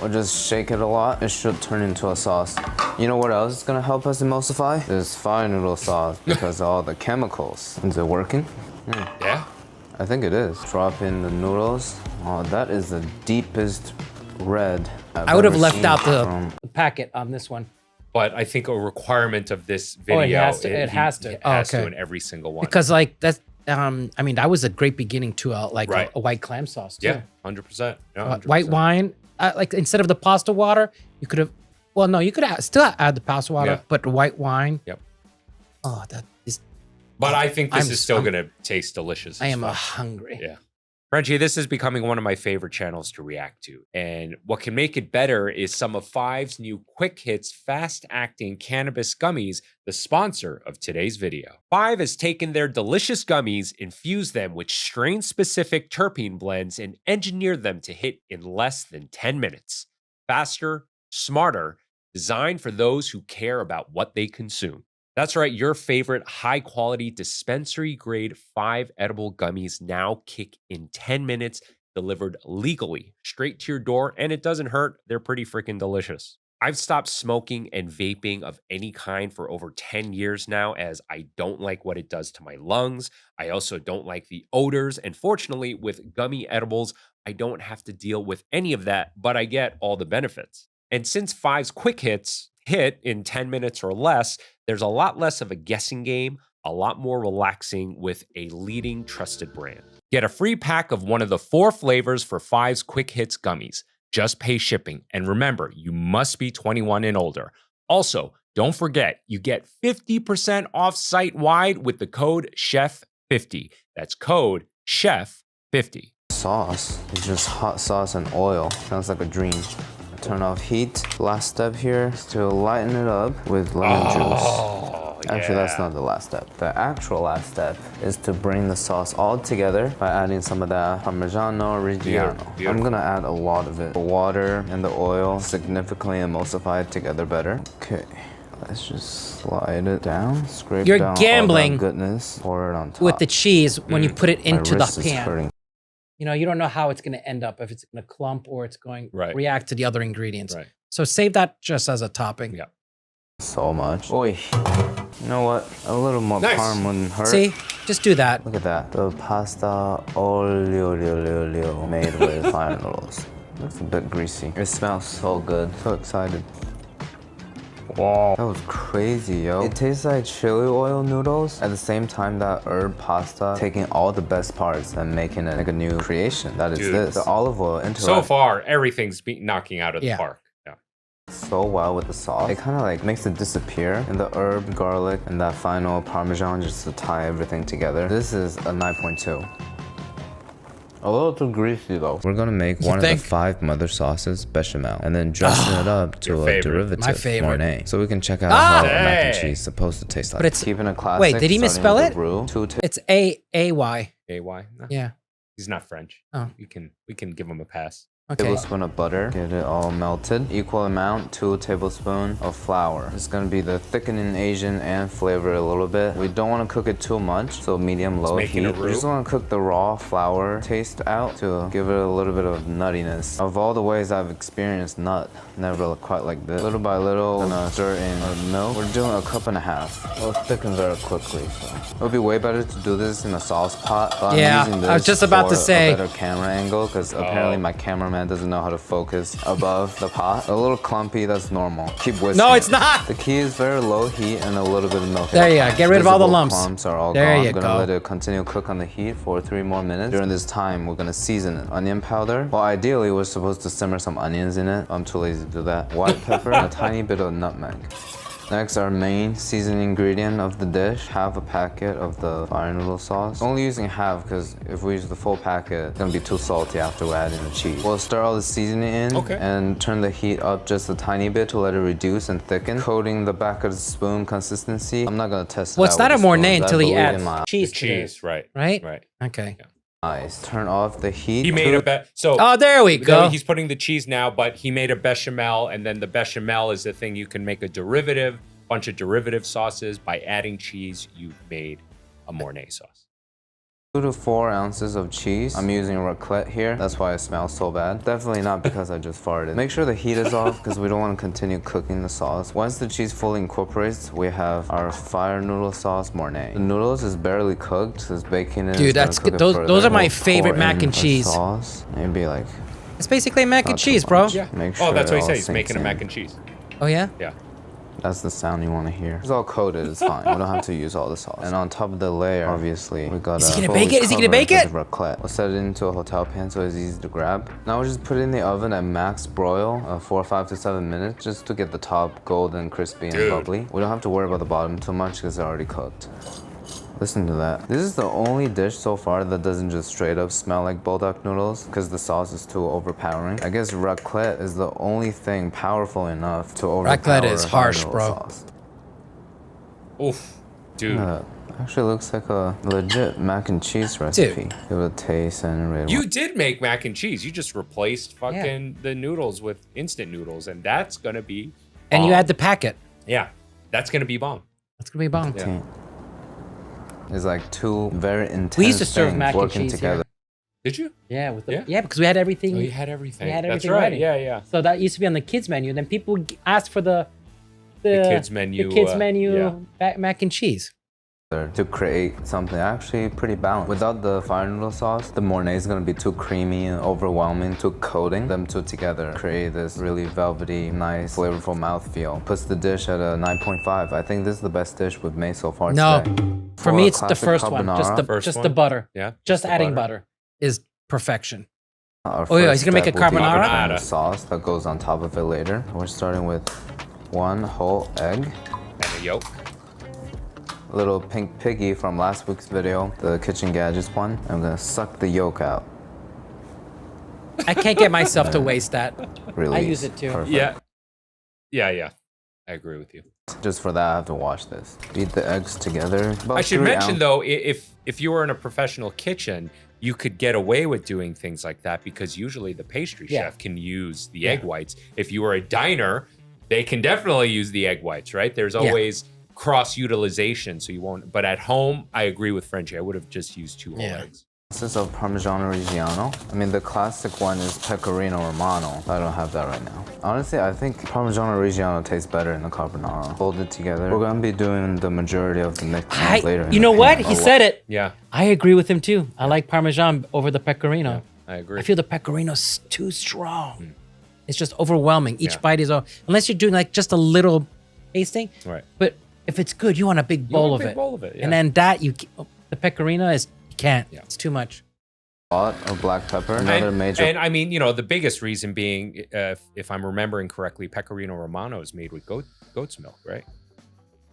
We'll just shake it a lot. It should turn into a sauce. You know what else is gonna help us emulsify? This fire noodle sauce because of all the chemicals. Is it working? Yeah. I think it is. Drop in the noodles. Oh, that is the deepest red I would have ever left seen out from- the packet on this one But I think a requirement of this Oh, it video, has to- it has to. it Oh, has to okay. in every single one. because like that's I mean, that was a great beginning to Right. a white clam sauce too. Yeah, 100%. Yeah, 100%. White wine, like instead of the pasta water, you could have. Well, no, you could still add the pasta water, Yeah. but white wine. Yep. Oh, that is. But I think this I'm- is still I'm- going to taste delicious. I as am fuck. hungry. Yeah. Frenchy, this is becoming one of my favorite channels to react to. And what can make it better is some of Five's new quick hits, fast acting cannabis gummies, the sponsor of today's video. Five has taken their delicious gummies, infused them with strain specific terpene blends, and engineered them to hit in less than 10 minutes. Faster, smarter, designed for those who care about what they consume. That's right, your favorite high-quality dispensary-grade 5 edible gummies now kick in 10 minutes, delivered legally straight to your door, and it doesn't hurt. They're pretty freaking delicious. I've stopped smoking and vaping of any kind for over 10 years now, as I don't like what it does to my lungs. I also don't like the odors, and fortunately, with gummy edibles, I don't have to deal with any of that, but I get all the benefits. And since Five's quick hits hit in 10 minutes or less, there's a lot less of a guessing game, a lot more relaxing with a leading trusted brand. Get a free pack of one of the 4 flavors for Five's quick hits gummies. Just pay shipping. And remember, you must be 21 and older. Also, don't forget, you get 50% off site-wide with the code CHEF50. That's code CHEF50. Sauce is just hot sauce and oil. Sounds like a dream. Turn off heat. Last step here is to lighten it up with lemon juice. Actually, that's not the last step. The actual last step is to bring the sauce all together by adding some of that Parmigiano Reggiano. Beautiful. I'm gonna add a lot of it. The water and the oil significantly emulsify it together better. Okay. Let's just slide it down, scrape You're down gambling all that goodness, pour it on top. With the cheese when you put it My into the wrist is pan. hurting. You know, you don't know how it's going to end up, if it's going to clump or it's going Right. react to the other ingredients. Right. So save that just as a topping. Yeah. So much. Oi. You know what? A little more Nice. parm wouldn't hurt. See, just do that. Look at that. The pasta olio made with fire noodles. Looks a bit greasy. It smells so good. So excited. Wow. That was crazy, yo. It tastes like chili oil noodles. At the same time, that herb pasta, taking all the best parts and making it like a new creation. That is Dude. this. The olive oil interacts So far, everything's knocking out of the Yeah. park. Yeah. so well with the sauce. It kind of like makes it disappear. And the herb, garlic, and that final Parmesan just to tie everything together. This is a 9.2. A little too greasy though. We're gonna make one of the 5 mother sauces, bechamel, and then dressing it up to Your a favorite. derivative, My favorite. Mornay. So we can check out how mac and Dang. cheese is supposed to taste like. But it's- keeping it classic. Wait, did he starting misspell with it? the roux, 2 It's A-Y. AY? No, Yeah. he's not French. Oh. We can give him a pass. Okay. tablespoon of butter, get it all melted. Equal amount, 2 tablespoons of flour. It's gonna be the thickening agent and flavor a little bit. We don't want to cook it too much, so medium low making heat. a We roux. just want to cook the raw flour taste out to give it a little bit of nuttiness. Of all the ways I've experienced nut, never quite like this. Little by little, gonna stir in milk. We're doing a cup and a half. It'll thicken very quickly, so it would be way better to do this in a sauce pot. But Yeah, I'm using this I was just about for to say. a better camera angle because apparently my cameraman doesn't know how to focus above the pot. A little clumpy, that's normal. Keep whisking. No, it's not. The key is very low heat and a little bit of milk. There you go. Get rid of all the Visible lumps. Clumps are all There gone. you I'm gonna go. let it continue cook on the heat for 3 more minutes. During this time, we're gonna season it. Onion powder. Well, ideally, we're supposed to simmer some onions in it. I'm too lazy to do that. White pepper, and a tiny bit of nutmeg. Next, our main seasoning ingredient of the dish, half a packet of the fire noodle sauce. Only using half because if we use the full packet, it's gonna be too salty after we add in the cheese. We'll stir all the seasoning in and turn the heat up just a tiny bit to let it reduce and thicken. Coating the back of the spoon consistency. I'm not gonna test it Well, it's out not a with the Mornay spoons. I until he believe in adds my cheese. to it, Cheese, right? Right? Right. Okay. eyes. Turn off the heat. He made a so. Oh, there we go. He's putting the cheese now, but he made a bechamel, and then the bechamel is the thing you can make a derivative, bunch of derivative sauces. By adding cheese, you've made a Mornay sauce. 2 to 4 ounces of cheese. I'm using raclette here. That's why it smells so bad. Definitely not because I just farted. Make sure the heat is off because we don't want to continue cooking the sauce. Once the cheese fully incorporates, we have our fire noodle sauce Mornay. The noodles is barely cooked. It's baking it. Dude, it's gonna that's cook good. it Those further. are my We'll favorite pour mac in and our cheese. Sauce. Maybe like It's basically mac and not too cheese, bro. much. Make sure Oh, that's it what he all said. He's sinks making a in. mac and cheese. Oh, yeah? Yeah. That's the sound you want to hear. It's all coated, it's fine. We don't have to use all the sauce. And on top of the layer, obviously, we got Is he gonna bake it? Is he gonna bake it? Raclette. We'll set it into a hotel pan so it's easy to grab. Now we'll just put it in the oven at max broil, 4, 5 to 7 minutes, just to get the top golden, crispy, and bubbly. We don't have to worry about the bottom too much because they're already cooked. Listen to that. This is the only dish so far that doesn't just straight up smell like bulldog noodles because the sauce is too overpowering. I guess raclette is the only thing powerful enough to overpower Raclette is harsh, noodle bro. Sauce. Oof, dude. Actually looks like a legit mac and cheese recipe. Give it a taste and rate. You did make mac and cheese. You just replaced fucking the noodles with instant noodles, and that's gonna be And you bomb. had the packet. Yeah, that's gonna be bomb. That's gonna be bomb. Yeah. It's like two very intense We used to serve things mac and working cheese together. Did you? Yeah, with the, Yeah. yeah, because we had everything. Oh, you had everything. We had That's everything right. ready. Yeah, yeah. So that used to be on the kids menu. Then people would ask for the kids menu, the kids menu yeah. mac and cheese. To create something actually pretty balanced. Without the fire noodle sauce, the mornay is gonna be too creamy and overwhelming. Too coating them two together create this really velvety, nice, flavorful mouthfeel. Puts the dish at a 9.5. I think this is the best dish we've made so far No, today. for For me a it's the classic first one. Just the carbonara. just the butter. Yeah. Just the adding butter is perfection. Our Oh, yeah, first he's gonna make a step will be carbonara? preparing the sauce that goes on top of it later. We're starting with 1 whole egg. And a yolk. Little pink piggy from last week's video, the kitchen gadgets one. I'm gonna suck the yolk out. I can't get myself to waste that. Release. use it too. Perfect. Yeah. Yeah, yeah. I agree with you. Just for that, I have to wash this. Beat the eggs together. About I should 3 mention ounce- though, if you were in a professional kitchen, you could get away with doing things like that because usually the pastry Yeah. chef can use the egg whites. If you were a diner, they can definitely use the egg whites, right? There's always cross utilization, so you won't. But at home, I agree with Frenchy. I would have just used 2 whole eggs. This is of Parmigiano Reggiano. I mean, the classic one is Pecorino Romano. I don't have that right now. Honestly, I think Parmigiano Reggiano tastes better in the carbonara. Hold it together. We're gonna be doing the majority of the mixing later. in You the know what? pan. He said it. Yeah, I agree with him too. I like Parmesan over the Pecorino. I agree. I feel the Pecorino's too strong. It's just overwhelming. Each bite is unless you're doing like just a little tasting. Right. But if it's good, you want a big bowl of it. bowl of it, yeah. And then that the Pecorino is you can't. Yeah. It's too much. A lot of black pepper. Another major. And I mean, you know, the biggest reason being, if I'm remembering correctly, Pecorino Romano is made with goat's milk, right?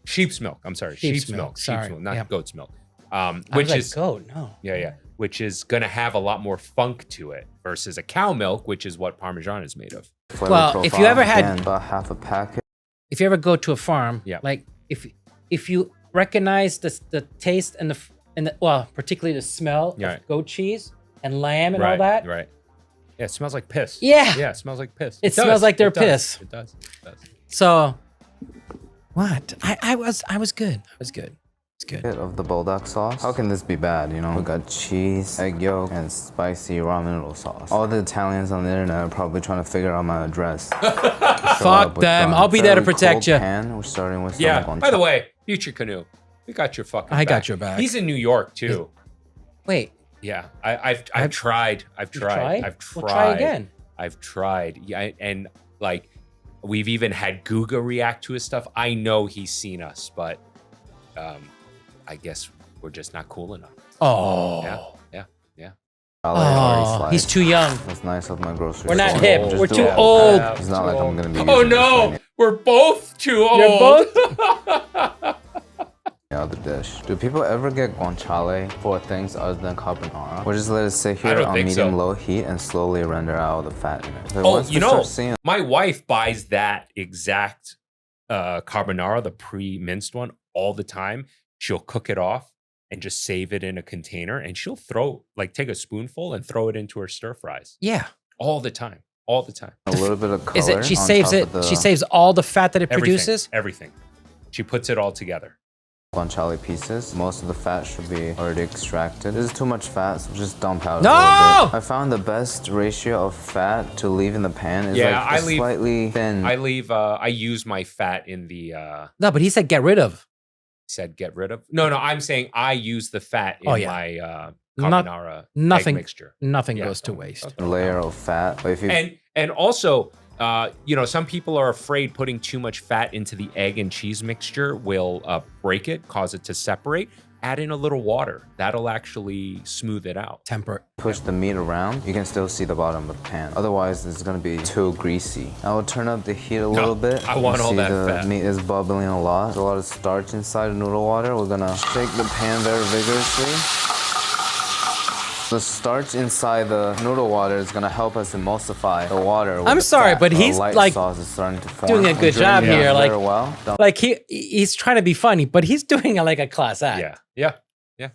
Sheep's milk. I'm sorry, sheep's milk. Sorry. Sheep's milk, not Yep. goat's milk. I Which was like, is goat. No. yeah, which is gonna have a lot more funk to it versus a cow milk, which is what Parmesan is made of. flavor Well, if you profile. ever had- Again, about half a packet. If you ever go to a farm, Yeah. like if you recognize the taste and the well, particularly the smell Yeah. of goat cheese and lamb and right, all that. right. Yeah, it smells like piss. Yeah. Yeah, it smells like piss. It smells like their It does. piss. It does. It does. So what? I was good. I was good. It's good. Bit of the bulldog sauce. How can this be bad? You know, we got cheese, egg yolk, and spicy ramen noodle sauce. All the Italians on the internet are probably trying to figure out my address. Fuck them. I'll be there to protect you. We're starting with Yeah. some By the way, FutureCanoe, we got your fucking. I got back. your back. He's in New York too. Wait. Yeah, I've tried. I've tried. I've tried. We'll try again. I've tried. Yeah, and like we've even had Guga react to his stuff. I know he's seen us, but I guess we're just not cool enough. Oh. Yeah. Oh, he's too young. That's nice of my grocery. We're not store. hip. Just We're do too it. old. It's not like I'm gonna be. Oh using this no, right we're both too old. You're both. now, the dish. Do people ever get guanciale for things other than carbonara? Or just let it sit I here don't on think so. medium-low heat and slowly render out the fat in it? Like, Oh, once you we know, start seeing my wife buys that exact carbonara, the pre-minced one, all the time. She'll cook it off and just save it in a container, and she'll take a spoonful and throw it into her stir fries Yeah. all the time. All the time. a little bit of color. Is it? She on saves top it. of the She saves all the fat that it produces. Everything. She puts it all together. guanciale pieces. Most of the fat should be already extracted. This is too much fat, so just dump out No! a little bit. I found the best ratio of fat to leave in the pan is Yeah, like I a leave- slightly thin. I use my fat in the No, but he said get rid of. said get rid of. No, I'm saying I use the fat in Oh, yeah. my Not- carbonara nothing- egg mixture. Nothing Yeah, goes to okay, waste. okay. layer of fat. But if you And also You know, some people are afraid putting too much fat into the egg and cheese mixture will break it, cause it to separate. Add in a little water. That'll actually smooth it out. Temper. Push the meat around, you can still see the bottom of the pan. Otherwise, it's gonna be too greasy. I will turn up the heat a little bit. I want all that the fat. meat is bubbling a lot. There's a lot of starch inside the noodle water. We're gonna shake the pan very vigorously. The starch inside the noodle water is gonna help us emulsify the water. I'm sorry, but he's light like sauce is starting to form. doing a good job Draining here. it Like, very well. Dump like he's trying to be funny, but he's doing it like a class act. Yeah.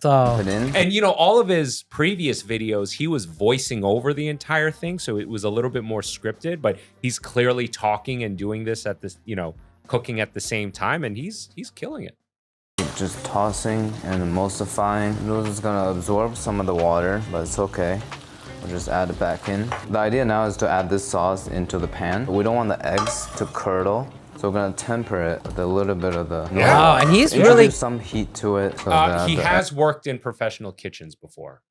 So it in. And you know, all of his previous videos, he was voicing over the entire thing, so it was a little bit more scripted. But he's clearly talking and doing this at this, you know, cooking at the same time, and he's killing it. Just tossing and emulsifying. The noodles is gonna absorb some of the water, but it's okay. We'll just add it back in. The idea now is to add this sauce into the pan. We don't want the eggs to curdle, so we're gonna temper it with a little bit of the. wow, and he's Introduce really some heat to it. So that He the has worked in professional kitchens before,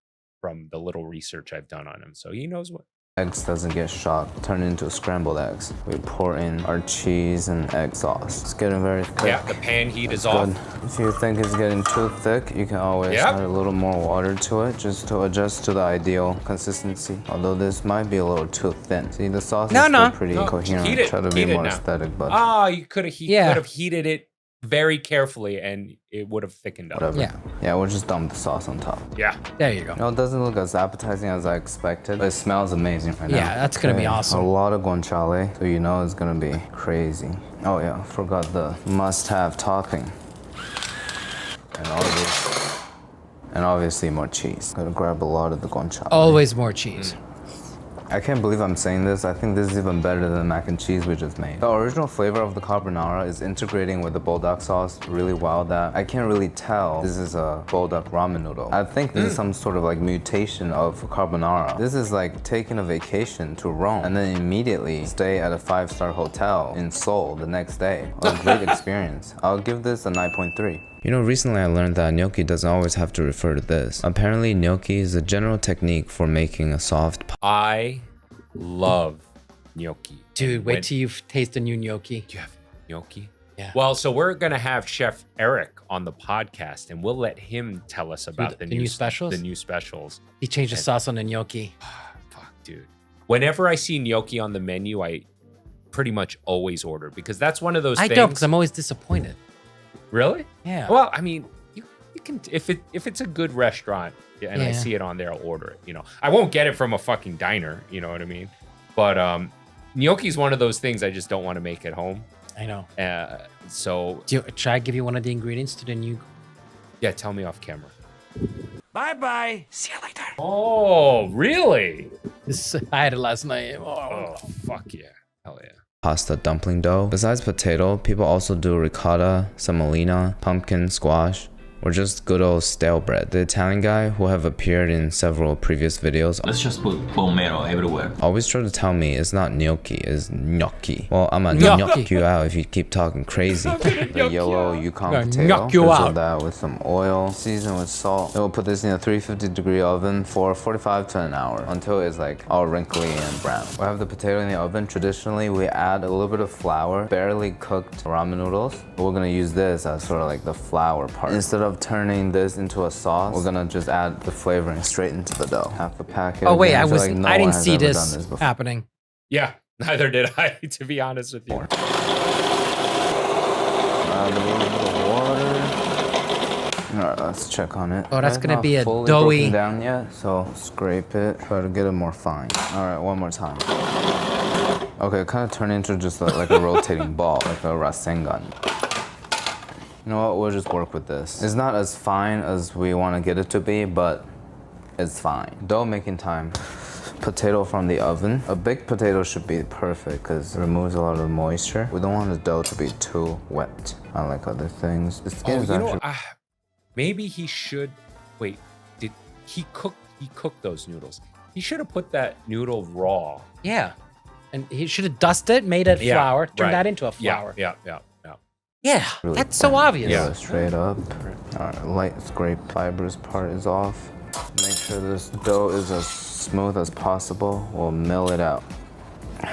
from the little research I've done on him, so he knows what. eggs doesn't get shocked, turn into scrambled eggs. We pour in our cheese and egg sauce. It's getting very thick. Yeah, the pan heat is Good. off. If you think it's getting too thick, you can always Yep. add a little more water to it just to adjust to the ideal consistency. Although this might be a little too thin. See, the sauce is still pretty coherent. Heat it. Try to be Heat it more now. aesthetic, but You could have heated it very carefully, and it would have thickened up. whatever. Yeah. Yeah, we'll just dump the sauce on top. Yeah. there you go. You know, it doesn't look as appetizing as I expected, but it smells amazing right now. Yeah, that's gonna be awesome. A lot of guanciale, so you know it's gonna be crazy. Oh yeah, forgot the must-have topping. And obviously more cheese. Gotta grab a lot of the guanciale. Always more cheese. I can't believe I'm saying this. I think this is even better than the mac and cheese we just made. The original flavor of the carbonara is integrating with the bulldog sauce really well that I can't really tell this is a bulldog ramen noodle. I think this is some sort of like mutation of carbonara. This is like taking a vacation to Rome and then immediately stay at a 5-star hotel in Seoul the next day. A great experience. I'll give this a 9.3. You know, recently I learned that gnocchi doesn't always have to refer to this. Apparently, gnocchi is a general technique for making a soft I love gnocchi. Dude, wait till you taste the new gnocchi. Do you have gnocchi? Yeah. Well, so we're gonna have Chef Eric on the podcast, and we'll let him tell us about the new specials? The new specials. He changed the sauce on the gnocchi. Fuck, dude. Whenever I see gnocchi on the menu, I pretty much always order because that's one of those I things. don't, because I'm always disappointed. Really? Yeah. Well, I mean, you can if it's a good restaurant and I Yeah. see it on there, I'll order it. You know, I won't get it from a fucking diner. You know what I mean? But gnocchi is one of those things I just don't want to make at home. I know. So Should I give you one of the ingredients to the new? yeah, tell me off camera. Bye-bye. See you later. Oh, really? I had it last night. Oh, fuck yeah. Hell yeah. pasta dumpling dough. Besides potato, people also do ricotta, semolina, pumpkin, squash, or just good old stale bread. The Italian guy, who have appeared in several previous videos, Let's just put bone marrow everywhere. always try to tell me it's not gnocchi, it's gnocchi. Well, I'm gonna Gnocchi. knock you out if you keep talking crazy. The yellow Yukon Gonna potato. knock you drizzle out. that with some oil, season with salt. Then we'll put this in a 350-degree oven for 45 to an hour until it's like all wrinkly and brown. We have the potato in the oven. Traditionally, we add a little bit of flour, barely cooked ramen noodles. But we're gonna use this as sort of like the flour part. Instead of turning this into a sauce, we're gonna just add the flavoring straight into the dough. Half a packet. Oh wait, Again, I feel like no I one didn't has see ever this, done before. happening. Yeah, neither did I, to be honest with you. Add a little bit of water. All right, let's check on it. Oh, that's It's gonna not be a fully doughy- broken down yet, so scrape it. Try to get it more fine. All right, one more time. Okay, it kind of turned into just like a rotating ball, like a rasengan. You know what? We'll just work with this. It's not as fine as we want to get it to be, but it's fine. Dough making time. Potato from the oven. A baked potato should be perfect because it removes a lot of the moisture. We don't want the dough to be too wet, unlike other things. The skin Oh, is you know, actually maybe he should. Wait, did he cook? He cooked those noodles. He should have put that noodle raw. Yeah, and he should have dusted, made it Yeah, flour, turned right. that into a flour. Yeah. Yeah, really that's so thin. obvious. Yeah. Go straight up. All right, light scrape fibrous part is off. Make sure this dough is as smooth as possible. We'll mill it out.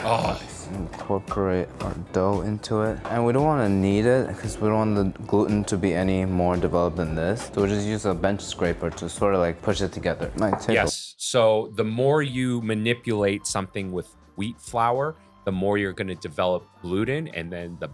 Oh, incorporate our dough into it. And we don't want to knead it because we don't want the gluten to be any more developed than this. So we'll just use a bench scraper to sort of like push it together. Yes. So the more you manipulate something with wheat flour, the more you're going to develop gluten, and then the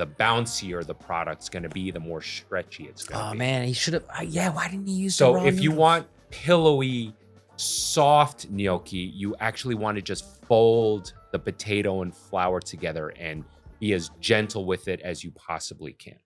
bouncier the product's going to be, the more stretchy it's going to be. Oh man, he should have. Yeah, why didn't he use? So the raw if you noodles? want pillowy, soft gnocchi, you actually want to just fold the potato and flour together and be as gentle with it as you possibly can.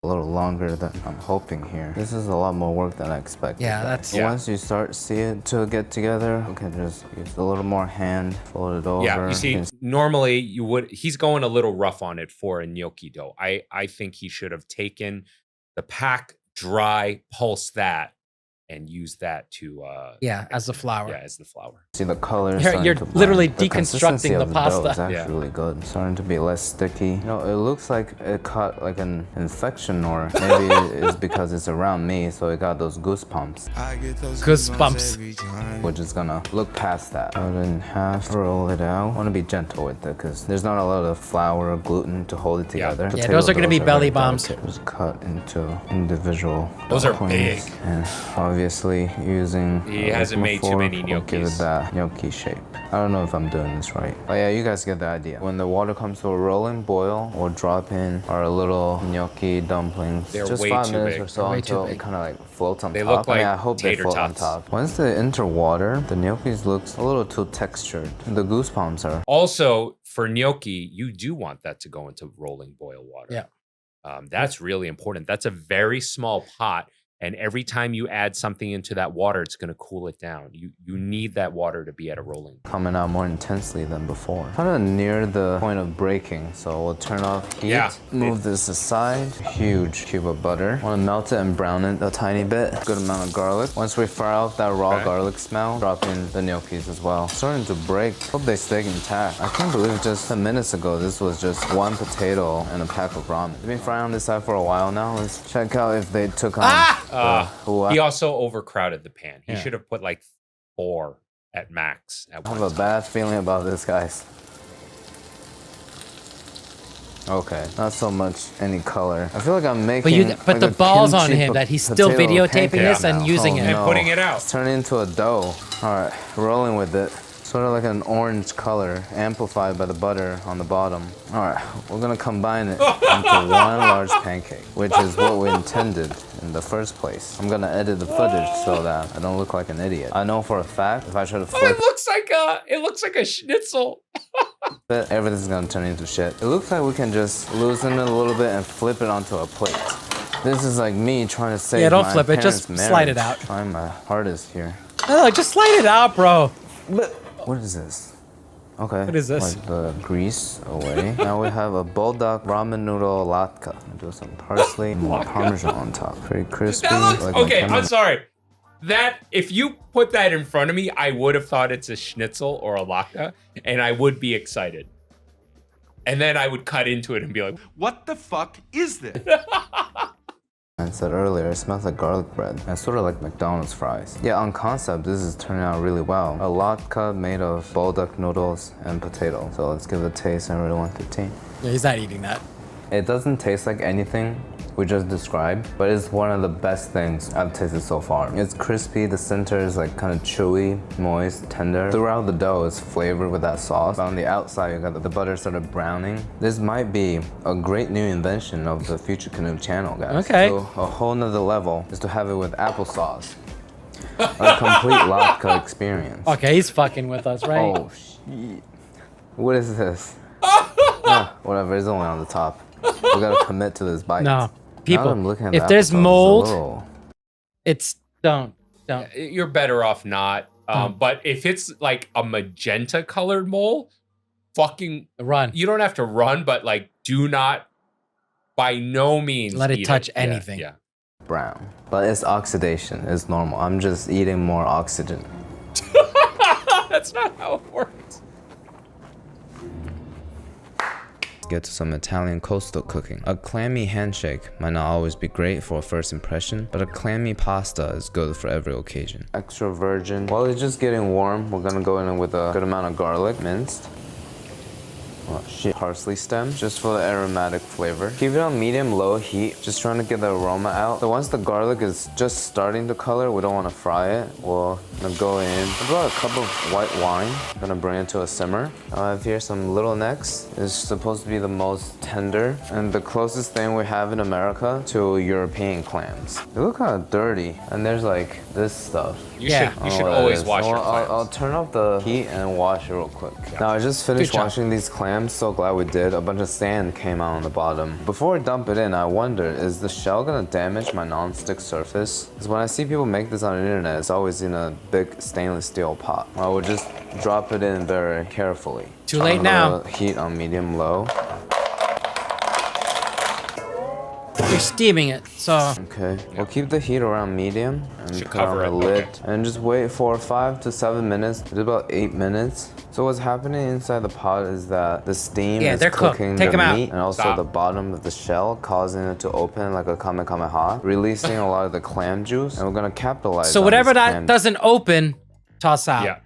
A little longer than I'm hoping here. This is a lot more work than I expected. Yeah, that's. Yeah. Once you start see it to get together, you can just use a little more hand, fold it over. Yeah, you see, normally you would, he's going a little rough on it for a gnocchi dough. I think he should have taken the pack, dry, pulse that, and use that to Yeah, as the flour. Yeah, as the flour. See the colors. You're literally deconstructing the pasta. It's actually really good. It's starting to be less sticky. You know, it looks like it caught like an infection, or maybe it's because it's around me, so it got those goosebumps. Goosebumps. We're just gonna look past that. Cut it in half, roll it out. I want to be gentle with it because there's not a lot of flour or gluten to hold it together. Yeah, those are gonna be belly bombs. Just cut into individual. Those are points. big. And obviously using. He hasn't made too many We'll give it gnocchis. that gnocchi shape. I don't know if I'm doing this right. But yeah, you guys get the idea. When the water comes to a rolling boil, we'll drop in our little gnocchi dumplings. They're just way 5 too minutes big. or so They're way until too it big. kind of like floats on They top. look like I hope they tater float on tots. top. Once they enter water, the gnocchis looks a little too textured. The goosebumps are. Also, for gnocchi, you do want that to go into rolling boil water. Yeah. That's really important. That's a very small pot. And every time you add something into that water, it's going to cool it down. You need that water to be at a rolling. Coming out more intensely than before. Kind of near the point of breaking, so we'll turn off heat. Yeah. Move this aside. Huge cube of butter. Want to melt it and brown it a tiny bit. Good amount of garlic. Once we fry off that raw garlic smell, drop in the gnocchis as well. Starting to break. Hope they stay intact. I can't believe just 10 minutes ago this was just one potato and a pack of ramen. We've been frying on this side for a while now. Let's check out if they took on. He also overcrowded the pan. He Yeah. should have put like 4 at max. At I one have a time. bad feeling about this, guys. Okay, not so much any color. I feel like I'm making. But like the a balls on kimchi him that he's still potato videotaping pancake this and now. using it. And putting it out. It's turning into a dough. All right, rolling with it. Sort of like an orange color, amplified by the butter on the bottom. All right, we're gonna combine it into one large pancake, which is what we intended in the first place. I'm gonna edit the footage so that I don't look like an idiot. I know for a fact if I try to flip It looks like a schnitzel. it, everything's gonna turn into shit. It looks like we can just loosen it a little bit and flip it onto a plate. This is like me trying to save don't my flip it, just parents' slide it marriage. out. Trying my hardest here. No, just slide it out, bro. What is this? Okay. What is this? Wipe the grease away. Now we have a bulldog ramen noodle latke. Do some parsley, more parmesan on top. Pretty crispy. That looks like okay. my I'm sorry. That if you put that in front of me, I would have thought it's a schnitzel or a latke, and I would be excited. And then I would cut into it and be like, What the fuck is this? I said earlier, it smells like garlic bread. And sort of like McDonald's fries. Yeah, on concept, this is turning out really well. A latke made of bulldog noodles and potato. So let's give it a taste and rate 1 to 10. Yeah, he's not eating that. It doesn't taste like anything we just described, but it's one of the best things I've tasted so far. It's crispy, the center is like kind of chewy, moist, tender. Throughout the dough is flavored with that sauce. But on the outside, you got the butter sort of browning. This might be a great new invention of the FutureCanoe channel, guys. Okay. So a whole nother level is to have it with applesauce. A complete latke experience. Okay, he's fucking with us, right? Oh, shit. What is this? Whatever, it's only on the top. We gotta commit to this bite. No, Now that people. I'm looking at If the there's applesauce, it's a mold, little- it's don't. you're better off not. But if it's like a magenta colored mole, fucking Run. you don't have to run, but like do not by no means Let it eat touch Yeah, anything. Yeah. brown. But it's oxidation. It's normal. I'm just eating more oxygen. That's not how it works. Get to some Italian coastal cooking. A clammy handshake might not always be great for a first impression, but a clammy pasta is good for every occasion. Extra virgin. While it's just getting warm, we're gonna go in with a good amount of garlic, minced. parsley stem, just for the aromatic flavor. Keep it on medium-low heat, just trying to get the aroma out. So once the garlic is just starting to color, we don't want to fry it. We're gonna go in about a cup of white wine. I'm gonna bring it to a simmer. I have here some little necks. It's supposed to be the most tender and the closest thing we have in America to European clams. They look kind of dirty, and there's like this stuff. You should always wash your clams. I'll turn off the heat and wash it real quick. Now I just finished washing these clams, so glad we did. A bunch of sand came out on the bottom. Before I dump it in, I wonder, is the shell gonna damage my non-stick surface? Because when I see people make this on the internet, it's always in a big stainless steel pot. I would just drop it in very carefully. Too late now. Heat on medium-low. You're steaming it, so. Okay, we'll keep the heat around medium and put on the lid and just wait for 5 to 7 minutes. It's about 8 minutes. So what's happening inside the pot is that the steam is cooking the meat and also the bottom of the shell, causing it to open like a kamehameha, releasing a lot of the clam juice, and we're gonna capitalize. So whatever that doesn't open, toss out. Yeah.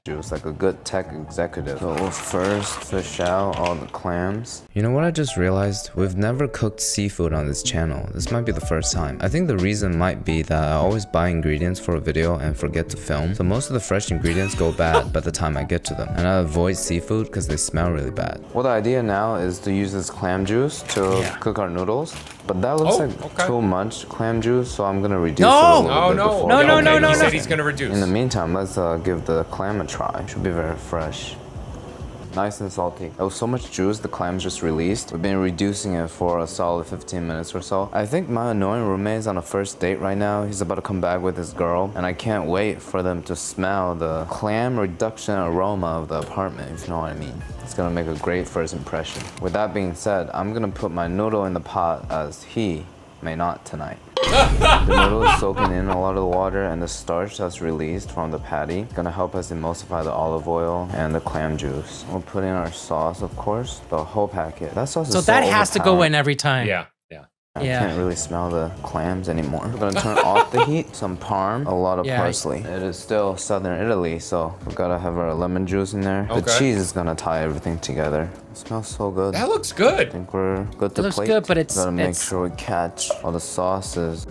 Juice, like a good tech executive. So we'll first fish out all the clams. You know what I just realized? We've never cooked seafood on this channel. This might be the first time. I think the reason might be that I always buy ingredients for a video and forget to film. So most of the fresh ingredients go bad by the time I get to them. And I avoid seafood because they smell really bad. Well, the idea now is to use this clam juice to cook our noodles. But that looks like too much clam juice, so I'm gonna reduce it a little bit before. No. He said he's gonna reduce. In the meantime, let's give the clam a try. Should be very fresh. Nice and salty. There was so much juice the clams just released. We've been reducing it for a solid 15 minutes or so. I think my annoying roommate is on a first date right now. He's about to come back with his girl, and I can't wait for them to smell the clam reduction aroma of the apartment, if you know what I mean. It's gonna make a great first impression. With that being said, I'm gonna put my noodle in the pot as he may not tonight. The noodle is soaking in a lot of the water, and the starch that's released from the patty is gonna help us emulsify the olive oil and the clam juice. We'll put in our sauce, of course, the whole packet. That sauce is so that has to go in every time. Yeah. I can't really smell the clams anymore. We're gonna turn off the heat, some parm, a lot of parsley. It is still southern Italy, so we gotta have our lemon juice in there. The cheese is gonna tie everything together. It smells so good. That looks good. I think we're good to plate. Looks good, but it's gotta make sure we catch all the sauces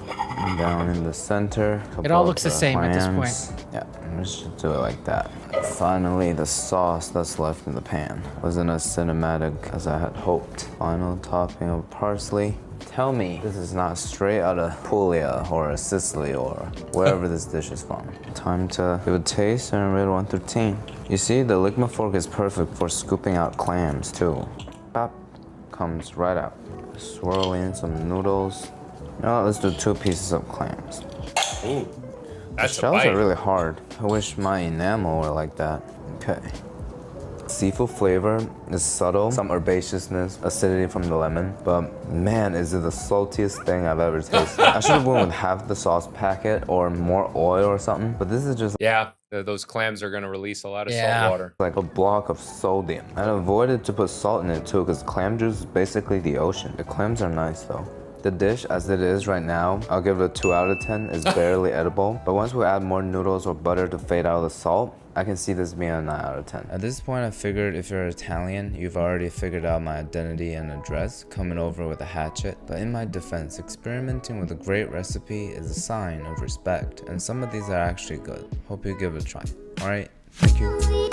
down in the center. It all looks the same at this point. Yeah, let's just do it like that. Finally, the sauce that's left in the pan wasn't as cinematic as I had hoped. Final topping of parsley. Tell me this is not straight out of Puglia or Sicily or wherever this dish is from. Time to give a taste and rate 1 through 10. You see, the Ligma fork is perfect for scooping out clams too. Pop, comes right out. Swirl in some noodles. Now let's do 2 pieces of clams. Ooh, that's the shells are really hard. I wish my enamel were like that. Okay. Seafood flavor is subtle, some herbaceousness, acidity from the lemon, but man, is it the saltiest thing I've ever tasted. I should have went with half the sauce packet or more oil or something, but this is just those clams are gonna release a lot of salt water. Like a block of sodium. I avoided to put salt in it too, because clam juice is basically the ocean. The clams are nice though. The dish as it is right now, I'll give it a 2 out of 10. It's barely edible, but once we add more noodles or butter to fade out the salt, I can see this being a 9 out of 10. At this point, I figured if you're Italian, you've already figured out my identity and address, coming over with a hatchet. But in my defense, experimenting with a great recipe is a sign of respect, and some of these are actually good. Hope you give it a try. All right, thank you.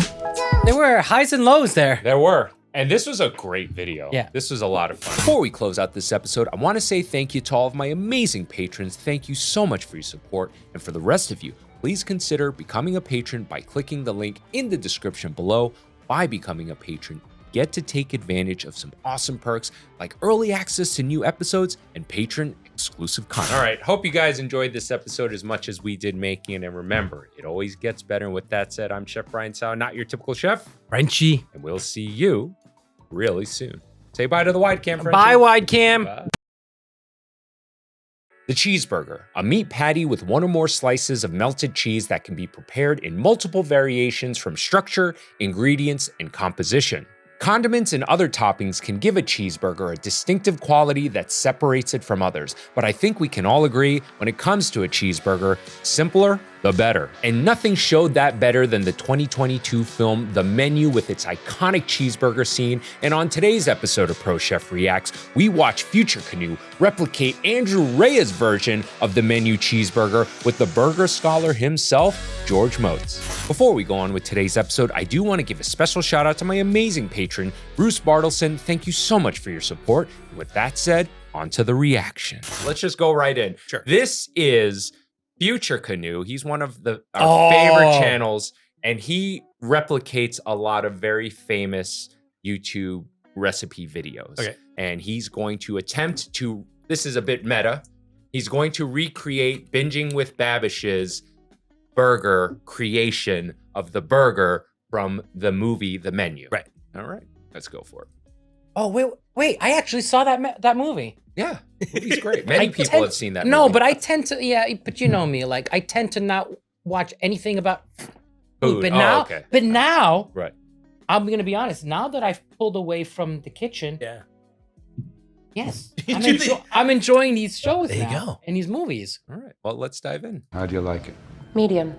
There were highs and lows there. There were. And this was a great video. Yeah. This was a lot of fun. Before we close out this episode, I want to say thank you to all of my amazing patrons. Thank you so much for your support. And for the rest of you, please consider becoming a patron by clicking the link in the description below. By becoming a patron, you get to take advantage of some awesome perks like early access to new episodes and patron exclusive content. All right, hope you guys enjoyed this episode as much as we did making it. And remember, it always gets better. And with that said, I'm Chef Brian Tsao, not your typical chef. Frenchy. And we'll see you really soon. Say bye to the wide cam, Frenchy. Bye, wide cam. Bye. The cheeseburger, a meat patty with 1 or more slices of melted cheese that can be prepared in multiple variations from structure, ingredients, and composition. Condiments and other toppings can give a cheeseburger a distinctive quality that separates it from others, but I think we can all agree when it comes to a cheeseburger, simpler the better. And nothing showed that better than the 2022 film The Menu with its iconic cheeseburger scene. And on today's episode of Pro Chef Reacts, we watch FutureCanoe replicate Andrew Rhea's version of the Menu cheeseburger with the burger scholar himself, George Motes. Before we go on with today's episode, I do want to give a special shout out to my amazing patron, Bruce Bartleson. Thank you so much for your support. And with that said, on to the reaction. Let's just go right in. Sure. This is FutureCanoe. He's one of our favorite channels, and he replicates a lot of very famous YouTube recipe videos. Okay. And he's going to attempt to, this is a bit meta, he's going to recreate Binging with Babish's burger creation of the burger from the movie The Menu. Right. All right, let's go for it. Oh, wait, I actually saw that movie. Yeah, the movie's great. Many people have seen that movie. No, but I tend to, but you know me, like I tend to not watch anything about food. But now, right. I'm gonna be honest. Now that I've pulled away from the kitchen, yes, I'm enjoying these shows There you now go. and these movies. All right, well, let's dive in. How do you like it? Medium.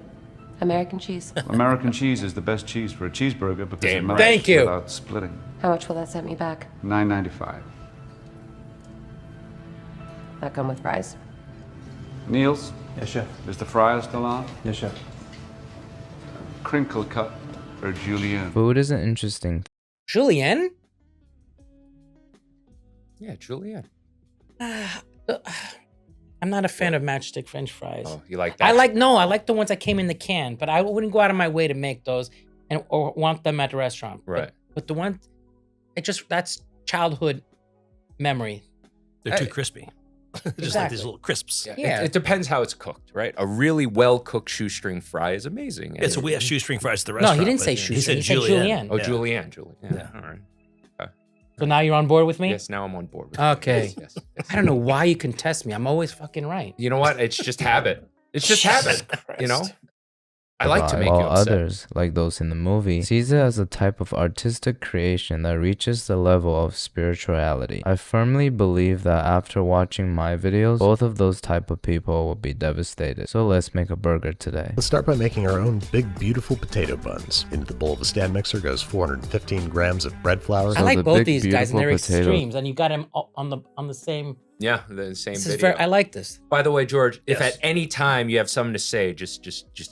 American cheese. American cheese is the best cheese for a cheeseburger because Damn it right. melts Thank you. without splitting. How much will that set me back? $9.95. That come with fries? Niels, Yes, chef. is the fryer still on? Yes, chef. Crinkle cut or julienne? Food is an interesting Julienne? Yeah, Julianne. I'm not a fan of matchstick French fries. Oh, you like that? I like the ones that came in the can, but I wouldn't go out of my way to make those or want them at the restaurant. Right. But the ones, that's childhood memory. They're too crispy. Just like Exactly. these little crisps. Yeah. It depends how it's cooked, right? A really well-cooked shoestring fry is amazing. Yeah, so we have shoestring fries at the No, restaurant. he didn't but say He shoestring. said He said julienne. Oh, Yeah. Julianne. Yeah. All right. So now you're on board with me? Yes, now I'm on board with Okay. Yes. I don't know why you contest me. I'm always fucking right. You know what? It's just habit. It's just habit, you know? I like to make you while upset. others, like those in the movie, sees it as a type of artistic creation that reaches the level of spirituality. I firmly believe that after watching my videos, both of those type of people will be devastated. So let's make a burger today. Let's start by making our own big, beautiful potato buns. Into the bowl of a stand mixer goes 415 grams of bread flour. I like the both big, these guys and their beautiful potato- extremes, and you got them on the same. Yeah, the same This is video. I like this. By the way, George, if Yes. at any time you have something to say, just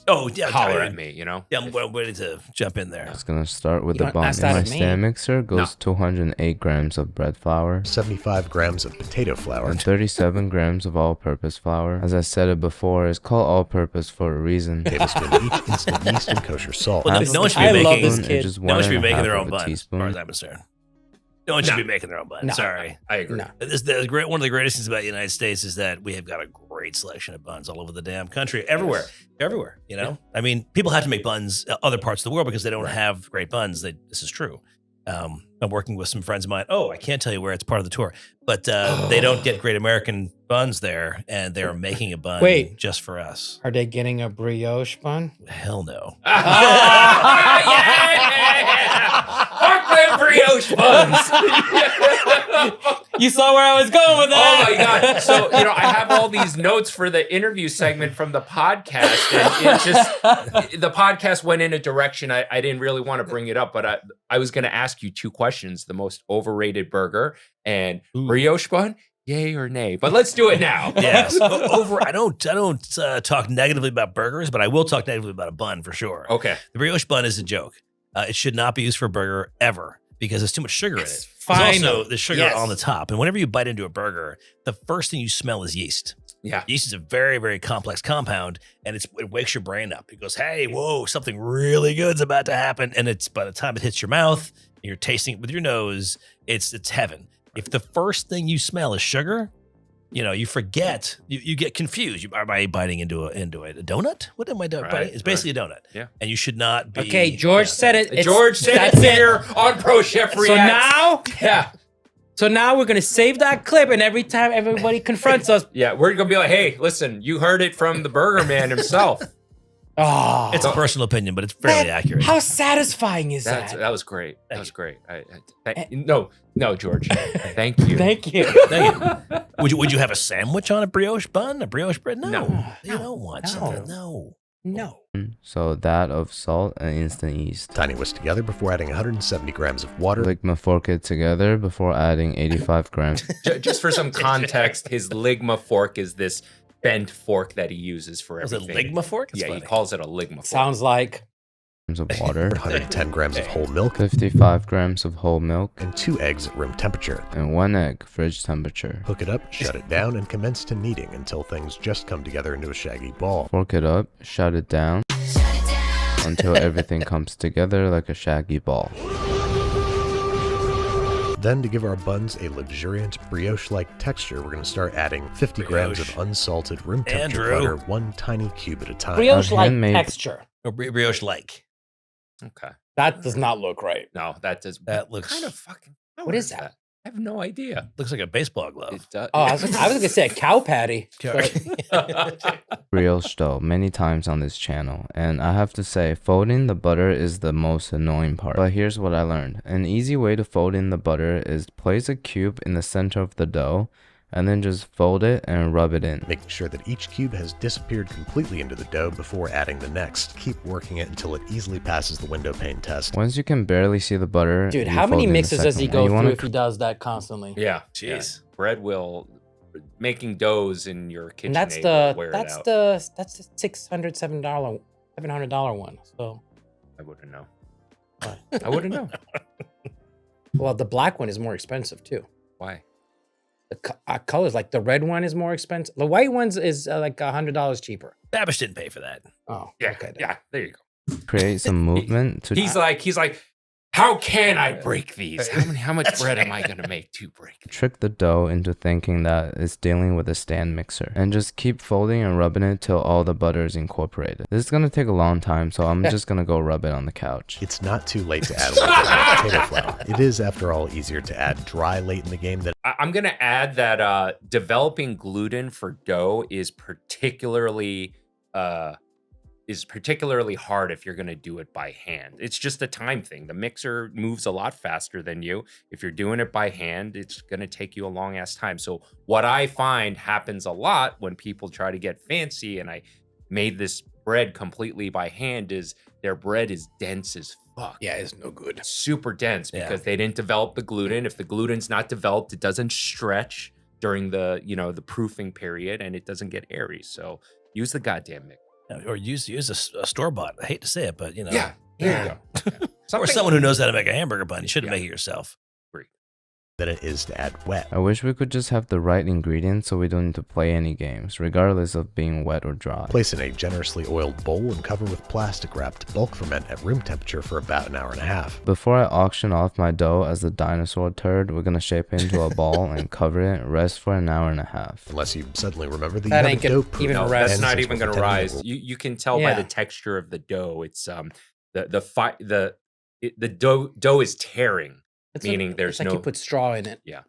Oh, yeah, holler I- at me, you know? Yeah, I'm ready to jump in there. I was gonna start with You the don't- bun. that's In not my at me. stand mixer goes 208 grams of bread flour 75 grams of potato flour. and 37 grams of all-purpose flour. As I said it before, it's called all-purpose for a reason. Tablespoon each instant yeast and kosher salt. Well, no one should be I love making. this and kid. just No one should be 1.5 making their of own a buns, as teaspoon. far as I'm concerned. No one should be making their own buns. No. Sorry. I agree. No. One of the greatest things about the United States is that we have got a great selection of buns all over the damn country, everywhere, everywhere. You know, I mean, people have to make buns other parts of the world because they don't have great buns. This is true. I'm working with some friends of mine. Oh, I can't tell you where, it's part of the tour, but they don't get great American buns there, and they're making a bun just for us. Are they getting a brioche bun? Hell no. Fuck them brioche buns. You saw where I was going with Oh my God. So, you know, I have all these notes for the interview segment from the podcast. And it just, the podcast went in a direction I didn't really want to bring it up, but I was going to ask you two questions: the most overrated burger and brioche bun, yay or nay? But let's do it now. Yes. I don't talk negatively about burgers, but I will talk negatively about a bun for sure. Okay. The brioche bun is a joke. It should not be used for a burger ever because there's too much sugar in it. There's also the sugar on the top. And whenever you bite into a burger, the first thing you smell is yeast. Yeah. Yeast is a very, very complex compound, and it wakes your brain up. It goes, hey, whoa, something really good's about to happen. And it's by the time it hits your mouth, and you're tasting it with your nose, it's heaven. If the first thing you smell is sugar, you know, you forget, you get confused. Am I biting into a donut? What am I doing? It's basically a donut. Yeah. And you should not be. Okay, George said it. George said it here on Pro Chef Reacts. So now we're gonna save that clip, and every time everybody confronts us, we're gonna be like, hey, listen, you heard it from the burger man himself. Oh, it's a personal opinion, but it's fairly accurate. How satisfying is that? That was great. That was great. No, George. Thank you. Thank you. Thank you. Would you have a sandwich on a brioche bun? A brioche bread? No. You don't want something. No. No. So that of salt and instant yeast. Tiny whisk together before adding 170 grams of water. Ligma fork it together before adding 85 grams. Just for some context, his Ligma fork is this bent fork that he uses for Was everything. it Ligma fork? That's Yeah, funny. he calls it a Ligma fork. Sounds like of water. 110 grams of whole milk. 55 grams of whole milk. And 2 eggs at room temperature. And 1 egg, fridge temperature. Hook it up, shut it down, and commence to kneading until things just come together into a shaggy ball. Fork it up, shut it down until everything comes together like a shaggy ball. Then, to give our buns a luxuriant brioche-like texture, we're going to start adding 50 grams of unsalted room temperature butter, 1 tiny cube at a time. brioche-like texture. Or brioche-like. Okay. That does not look right. No, that looks kind of fucking. What is that? I have no idea. Looks like a baseball glove. It does. Oh, I was gonna say a cow patty. Brioche dough many times on this channel, and I have to say folding the butter is the most annoying part. But here's what I learned. An easy way to fold in the butter is place a cube in the center of the dough and then just fold it and rub it in. Making sure that each cube has disappeared completely into the dough before adding the next. Keep working it until it easily passes the window pane test. Once you can barely see the butter, Dude, you how many fold in the mixes does he second go one. And you through wanna if he does that constantly? Yeah. Jeez. Yeah. Bread will making doughs in your kitchen. And that's the $700 one. So I wouldn't know. I wouldn't know. Well, the black one is more expensive too. Why? The colors, like the red one is more expensive. The white ones is like $100 cheaper. Babish didn't pay for that. Oh, Yeah. okay. Then. Yeah. There you go. create some movement to He's like, how can I break these? How much bread am I gonna make to break? trick the dough into thinking that it's dealing with a stand mixer, and just keep folding and rubbing it till all the butter is incorporated. This is gonna take a long time, so I'm just gonna go rub it on the couch. It's not too late to add a little bit of potato flour. It is, after all, easier to add dry late in the game than I'm gonna add that developing gluten for dough is particularly hard if you're gonna do it by hand. It's just a time thing. The mixer moves a lot faster than you. If you're doing it by hand, it's gonna take you a long ass time. So what I find happens a lot when people try to get fancy, and I made this bread completely by hand, is their bread is dense as fuck. Yeah, it's no good. Super dense because they didn't develop the gluten. If the gluten's not developed, it doesn't stretch during the the proofing period, and it doesn't get airy. So use the goddamn mixer. Or use a store-bought. I hate to say it, but Yeah, there you go. Or someone who knows how to make a hamburger bun. You shouldn't make it yourself. than it is to add wet. I wish we could just have the right ingredients so we don't need to play any games, regardless of being wet or dry. Place in a generously oiled bowl and cover with plastic wrap to bulk ferment at room temperature for about an hour and a half. Before I auction off my dough as a dinosaur turd, we're gonna shape it into a ball and cover it, rest for an hour and a half. Unless you suddenly remember that That you ain't have a dough gonna proof. even No, rise. That's not since even we're going to pretending rise. it You can tell by Yeah. the texture of the dough. It's the dough is tearing, meaning there's it's like no. you put straw in it. Yeah.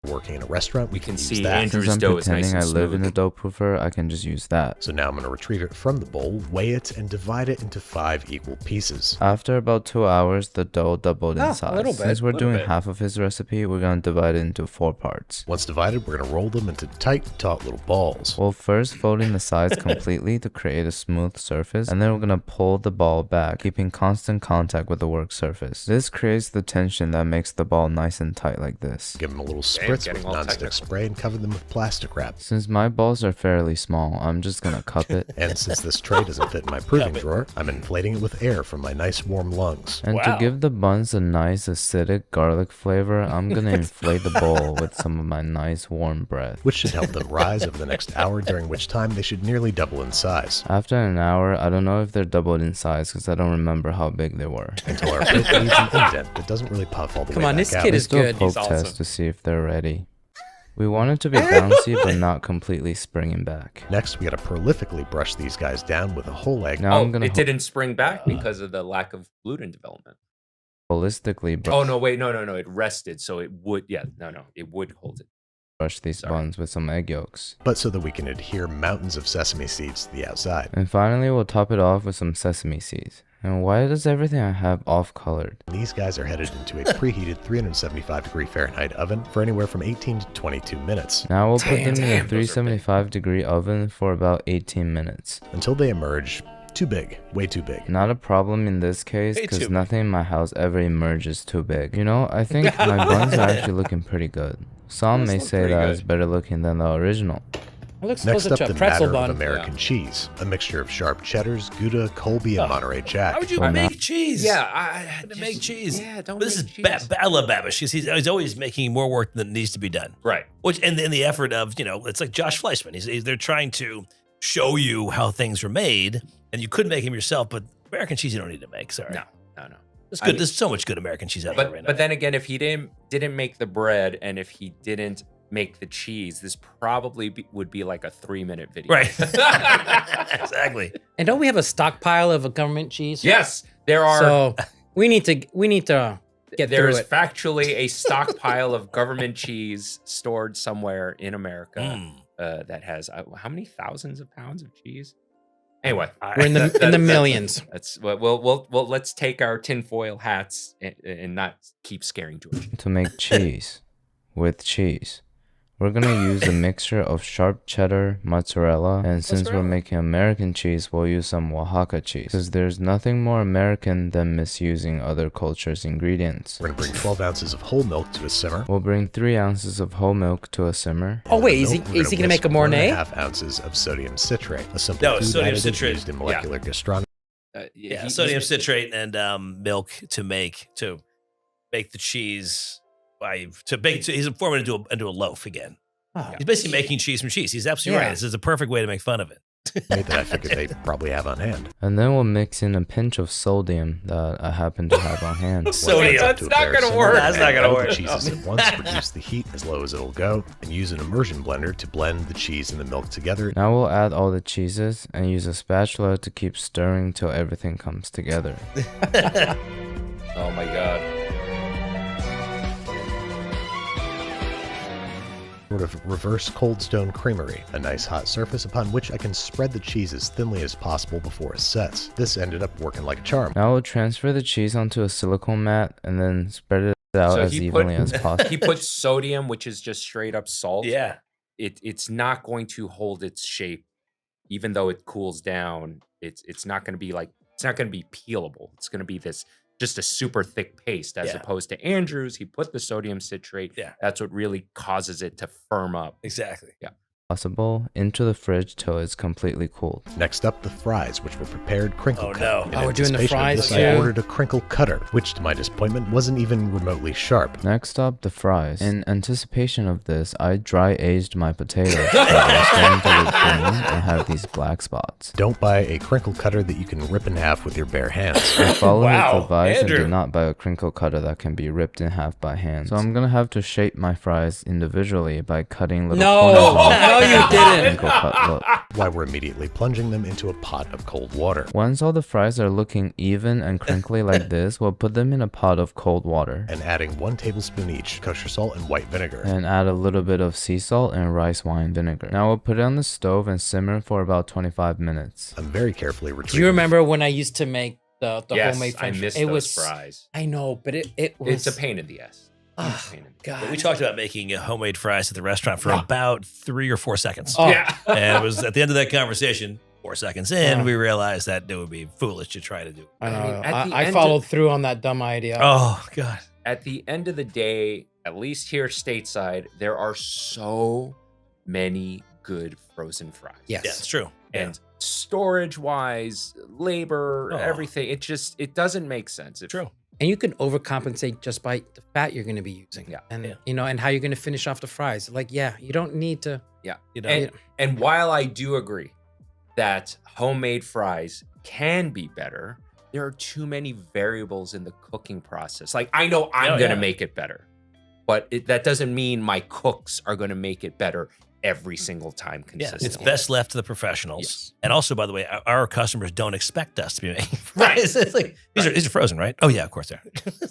Working in a restaurant, we can can use see that. Andrew's Since I'm dough is nice pretending and I live in smooth. a dough proofer, I can just use that. So now I'm going to retrieve it from the bowl, weigh it, and divide it into 5 equal pieces. After about 2 hours, the dough doubled in Oh, a size. little bit, Since we're little doing bit. half of his recipe, we're gonna divide it into 4 parts. Once divided, we're going to roll them into tight, taut little balls. Well, first folding the sides completely to create a smooth surface, and then we're gonna pull the ball back, keeping constant contact with the work surface. This creates the tension that makes the ball nice and tight like this. Give them a little Damn, spritz getting with all nonstick technical. spray and cover them with plastic wrap. Since my balls are fairly small, I'm just gonna cup it. And since this tray doesn't fit in my proving drawer, I'm inflating it with air from my nice warm lungs. And to give the buns a nice acidic garlic flavor, I'm gonna inflate the bowl with some of my nice warm breath. Which should help them rise over the next hour, during which time they should nearly double in size. After an hour, I don't know if they're doubled in size because I don't remember how big they were. Until our plate leaves an indent that doesn't really puff all the Come way on, back this out. kid is Do a good. poke test to see if they're ready. We want it to be bouncy but not completely springing back. Next, we gotta prolifically brush these guys down with a whole egg. Now I'm gonna It didn't spring back because of the lack of gluten development. holistically brush. Oh no, wait, no. It rested, so it would. Yeah, no, it would hold it. brush these buns with some egg yolks. but so that we can adhere mountains of sesame seeds to the outside. And finally, we'll top it off with some sesame seeds. And why does everything I have off-colored? These guys are headed into a preheated 375-degree Fahrenheit oven for anywhere from 18 to 22 minutes. Now we'll put them in a 375-degree oven for about 18 minutes. Until they emerge too big, way too big. Not a problem in this case, because nothing in my house ever emerges too big. You know, I think my buns are actually looking pretty good. Some may say that it's better looking than the original. It looks Next closer up, to the a pretzel matter bun. of American cheese, a mixture of sharp cheddars, Gouda, Colby, and Monterey Jack. Why would you make cheese? Yeah, I make cheese. Yeah, don't. But this is I love Babish because he's always making more work than needs to be done. Right. Which and in the effort of it's like Josh Fleischman. They're trying to show you how things are made, and you could make them yourself. But American cheese you don't need to make. Sorry. No. It's good. There's so much good American cheese out there right now. But then again, if he didn't make the bread, and if he didn't make the cheese, this probably would be like a 3-minute video. Right. Exactly. And don't we have a stockpile of a government cheese? Yes, there are. So we need to get There through is it. factually a stockpile of government cheese stored somewhere in America that has how many thousands of pounds of cheese? Anyway, We're in the millions. That's well. Let's take our tinfoil hats and not keep scaring George. To make cheese with cheese, we're gonna use a mixture of sharp cheddar, mozzarella, and since we're making American cheese, we'll use some Oaxaca cheese. Because there's nothing more American than misusing other cultures' ingredients. We're going to bring 12 ounces of whole milk to a simmer. We'll bring 3 ounces of whole milk to a simmer. Oh wait, is he gonna make a Mornay? 1.5 ounces of sodium citrate, a simple food sodium additive citrate. used in molecular gastronomy. Sodium citrate and milk to make the cheese. He's forming it into a loaf again. Oh. He's basically making cheese from cheese. He's absolutely right. This is a perfect way to make fun of it. That I figured they probably have on hand. And then we'll mix in a pinch of sodium that I happen to have on hand. Sodium. That's not gonna work. That's not gonna work. The cheeses at once, reduce the heat as low as it'll go, and use an immersion blender to blend the cheese and the milk together. Now we'll add all the cheeses and use a spatula to keep stirring till everything comes together. Oh my god. Sort of reverse cold stone creamery, a nice hot surface upon which I can spread the cheese as thinly as possible before it sets. This ended up working like a charm. Now we'll transfer the cheese onto a silicone mat and then spread it out as evenly as possible. He put sodium, which is just straight up salt. Yeah. It's not going to hold its shape, even though it cools down. It's not going to be peelable. It's going to be just a super thick paste, as opposed to Andrew's. He put the sodium citrate. Yeah. That's what really causes it to firm up. Exactly. Yeah. Possible into the fridge till it's completely cooled. Next up, the fries, which were prepared crinkle Oh, cut. no. In Oh, we're doing the anticipation of fries this, too? I ordered a crinkle cutter, which to my disappointment wasn't even remotely sharp. Next up, the fries. In anticipation of this, I dry aged my potatoes so they're starting to look green and have these black spots. Don't buy a crinkle cutter that you can rip in half with your bare hands. I followed Wow, his advice and Andrew. did not buy a crinkle cutter that can be ripped in half by hand. So I'm gonna have to shape my fries individually by cutting little corners off. No, you didn't. Cut look. Why we're immediately plunging them into a pot of cold water. Once all the fries are looking even and crinkly like this, we'll put them in a pot of cold water. And adding 1 tablespoon each kosher salt and white vinegar. And add a little bit of sea salt and rice wine vinegar. Now we'll put it on the stove and simmer for about 25 minutes. I'm very carefully retrieving. Do you remember when I used to make the Yes, homemade French? I miss it those was fries. I know, but it was It's a pain in the ass. Oh, God. We talked about making homemade fries at the restaurant for about 3 or 4 seconds. Oh. Yeah. And it was at the end of that conversation, 4 seconds in, we realized that it would be foolish to try to do. I know. At the I end followed through on that dumb idea. Oh, God. At the end of the day, at least here stateside, there are so many good frozen fries. Yes. Yeah, it's true. And storage wise, labor, Oh. everything, it doesn't make sense. True. And you can overcompensate just by the fat you're going to be using. Yeah. And and how you're going to finish off the fries. Like, you don't need to. Yeah. You know, And while I do agree that homemade fries can be better, there are too many variables in the cooking process. Like, I know I'm going to make it better, but that doesn't mean my cooks are going to make it better every single time consistently. it's best left to the professionals. Yes. And also, by the way, our customers don't expect us to be making fries. It's like, these are frozen, right? Oh, yeah, of course they are.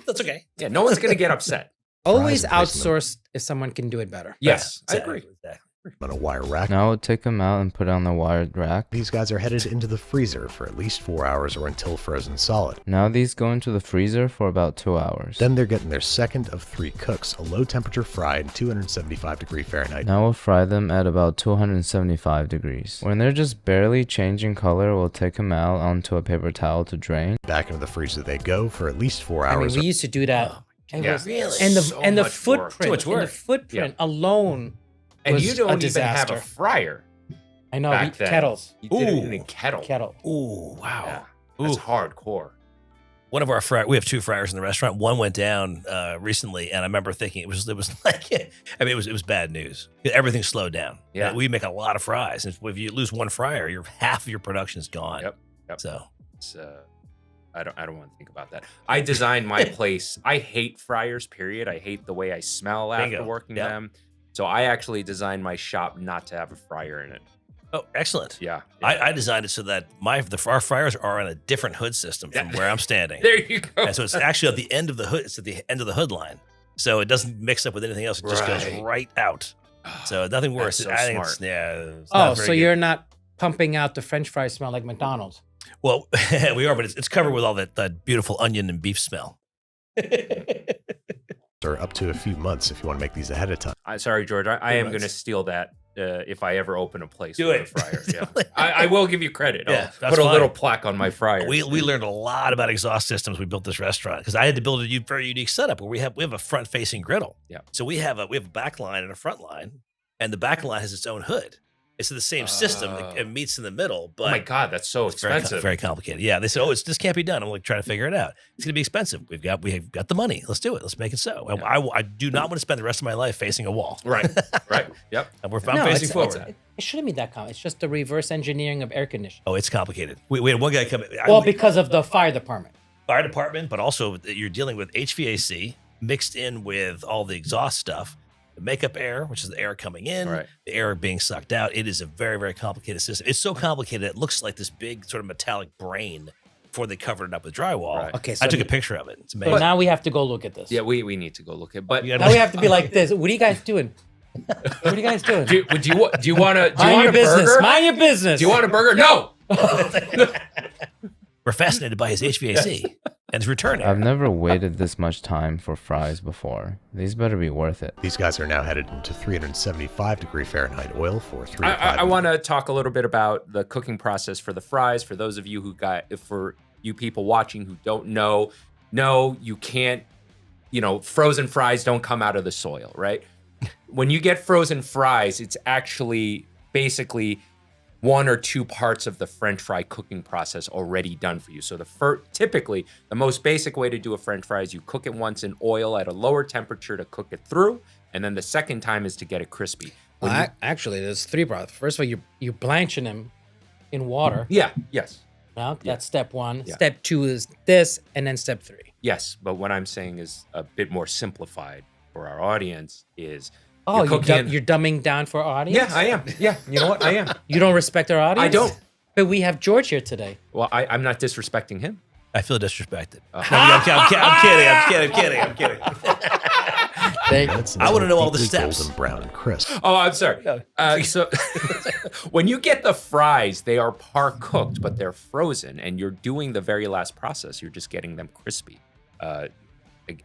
That's okay. Yeah, no one's going to get upset. Always and place them outsource if someone can do it better. Yes, I Exactly, agree. exactly. on a wire rack. Now I'll take them out and put it on the wired rack. These guys are headed into the freezer for at least 4 hours or until frozen solid. Now these go into the freezer for about 2 hours. Then they're getting their second of 3 cooks, a low temperature fry at 275° Fahrenheit. Now we'll fry them at about 275 degrees. When they're just barely changing color, we'll take them out onto a paper towel to drain. Back into the freezer they go for at least 4 I mean, hours. we used to do that. And Yeah. Really? And the So and the much work. footprint, Too much and the work. footprint alone. And was you a don't even have disaster. a fryer. I know, back then. kettles. You did it in a Ooh. kettle. Kettle. Ooh, wow. Yeah. That's hardcore. One of our we have 2 fryers in the restaurant. One went down recently, and I remember thinking it was like, I mean, it was bad news. Everything slowed down. Yeah. We make a lot of fries, and if you lose one fryer, half of your production is gone. Yep. So It's, I don't want to think about that. I designed my place. I hate fryers, period. I hate the way I smell after Bingo. working Yep. them. So I actually designed my shop not to have a fryer in it. oh, excellent. Yeah. I designed it so that our fryers are on a different hood system from where I'm standing. There you go. And so it's actually at the end of the hood. It's at the end of the hood line, so it doesn't mix up with anything else. It just goes Right. right out. So nothing worse. That's so I think smart. it's, it's Oh, not so very good. you're not pumping out the French fries smell like McDonald's. Well, we are, but it's covered with all that beautiful onion and beef smell. Or up to a few months if you want to make these ahead of time. I'm sorry, George. I am Pretty going to much. steal that if I ever open a place Do with it. a fryer. Yeah. I will give you credit. Yeah, I'll that's put a fine. little plaque on my fryer. We learned a lot about exhaust systems. We built this restaurant because I had to build a very unique setup where we have a front facing griddle. Yeah. So we have a back line and a front line, and the back line has its own hood. It's the same system. It meets in the middle, but Oh my God, that's so it's very, expensive. very complicated. Yeah, they said, "Oh, this can't be done." I'm like trying to figure it out. It's going to be expensive. We have got the money. Let's do it. Let's make it so. And I do not want to spend the rest of my life facing a wall. Right. Yep. And I'm facing forward. It shouldn't be that complicated. It's just the reverse engineering of air conditioning. Oh, it's complicated. We had one guy come. Well, because of the fire department. Fire department, but also you're dealing with HVAC mixed in with all the exhaust stuff. The makeup air, which is the air coming in, the air being sucked out. It is a very, very complicated system. It's so complicated it looks like this big sort of metallic brain before they covered it up with drywall. Right. Okay, I so took a picture of it. It's amazing. But now we have to go look at this. Yeah, we need to go look at. But Now we have to be like this. What are you guys doing? What are you guys doing? do you want to Mind your business. burger? Mind your business. Do you want a burger? No. We're fascinated by his HVAC and his return air. I've never waited this much time for fries before. These better be worth it. These guys are now headed into 375° Fahrenheit oil for 3 to 5 I minutes. want to talk a little bit about the cooking process for the fries. For those of you for you people watching who don't know, no, you can't, frozen fries don't come out of the soil, right? When you get frozen fries, it's actually basically 1 or 2 parts of the French fry cooking process already done for you. So typically, the most basic way to do a French fry is you cook it once in oil at a lower temperature to cook it through, and then the second time is to get it crispy. Actually, there's 3 parts. First of all, you're blanching them in water. Yeah. Yes. Well, that's step 1. Yeah. Step 2 is this, and then step 3. Yes, but what I'm saying is a bit more simplified for our audience is Oh, you're cooking. you're dumbing down for our audience? Yeah, I am. Yeah, you know what? I am. You don't respect our audience? I don't. But we have George here today. Well, I'm not disrespecting him. I feel disrespected. I'm kidding. I want to know all the steps. Golden brown and crisp. Oh, I'm sorry. So when you get the fries, they are par cooked, but they're frozen, and you're doing the very last process. You're just getting them crispy.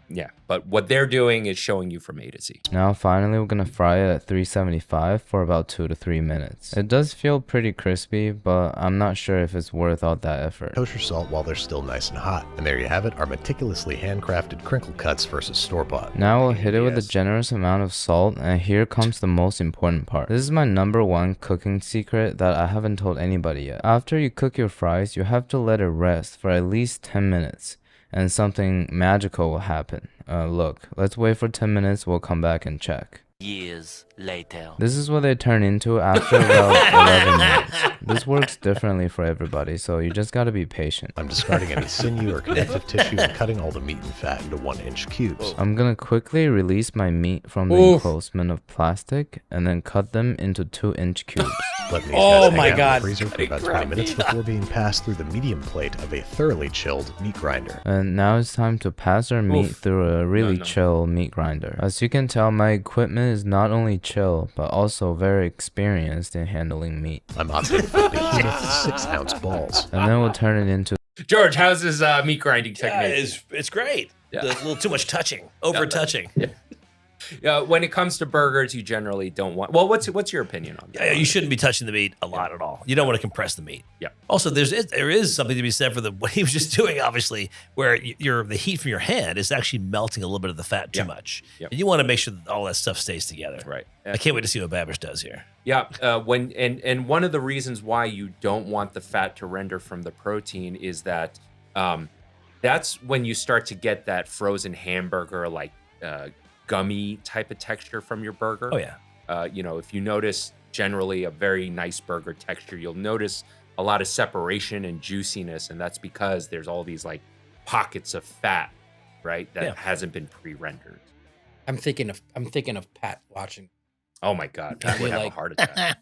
Yeah, but what they're doing is showing you from A to Z. Now finally we're gonna fry it at 375 for about 2 to 3 minutes. It does feel pretty crispy, but I'm not sure if it's worth all that effort. Kosher salt while they're still nice and hot. And there you have it, our meticulously handcrafted crinkle cuts versus store-bought. Now we'll hit it with a generous amount of salt, and here comes the most important part. This is my #1 cooking secret that I haven't told anybody yet. After you cook your fries, you have to let it rest for at least 10 minutes. And something magical will happen. Look, let's wait for 10 minutes, we'll come back and check. Years later. This is what they turn into after about 11 minutes. This works differently for everybody, so you just gotta be patient. I'm discarding any sinew or connective tissue and cutting all the meat and fat into 1-inch cubes. I'm gonna quickly release my meat from the enclosement of plastic and then cut them into 2-inch cubes. Let these guys hang out in the freezer for about 20 minutes before being passed through the medium plate of a thoroughly chilled meat grinder. And now it's time to pass our meat through a really chill meat grinder. As you can tell, my equipment is not only chill, but also very experienced in handling meat. I'm opting for behemoth 6-ounce balls. And then we'll turn it into... George, how's his meat grinding technique? It's great. A little too much touching, over touching. When it comes to burgers, you generally don't want. Well, what's your opinion on that? You shouldn't be touching the meat a lot at all. You don't want to compress the meat. Yeah. Also, there is something to be said for what he was just doing, obviously, where the heat from your hand is actually melting a little bit of the fat too much. Yep. And you want to make sure that all that stuff stays together. Right. I can't wait to see what Babish does here. Yeah. And one of the reasons why you don't want the fat to render from the protein is that that's when you start to get that frozen hamburger like gummy type of texture from your burger. Oh yeah. If you notice generally a very nice burger texture, you'll notice a lot of separation and juiciness, and that's because there's all these like pockets of fat, right? That hasn't been pre-rendered. I'm thinking of Pat watching. Oh my God, Pat would have a heart attack.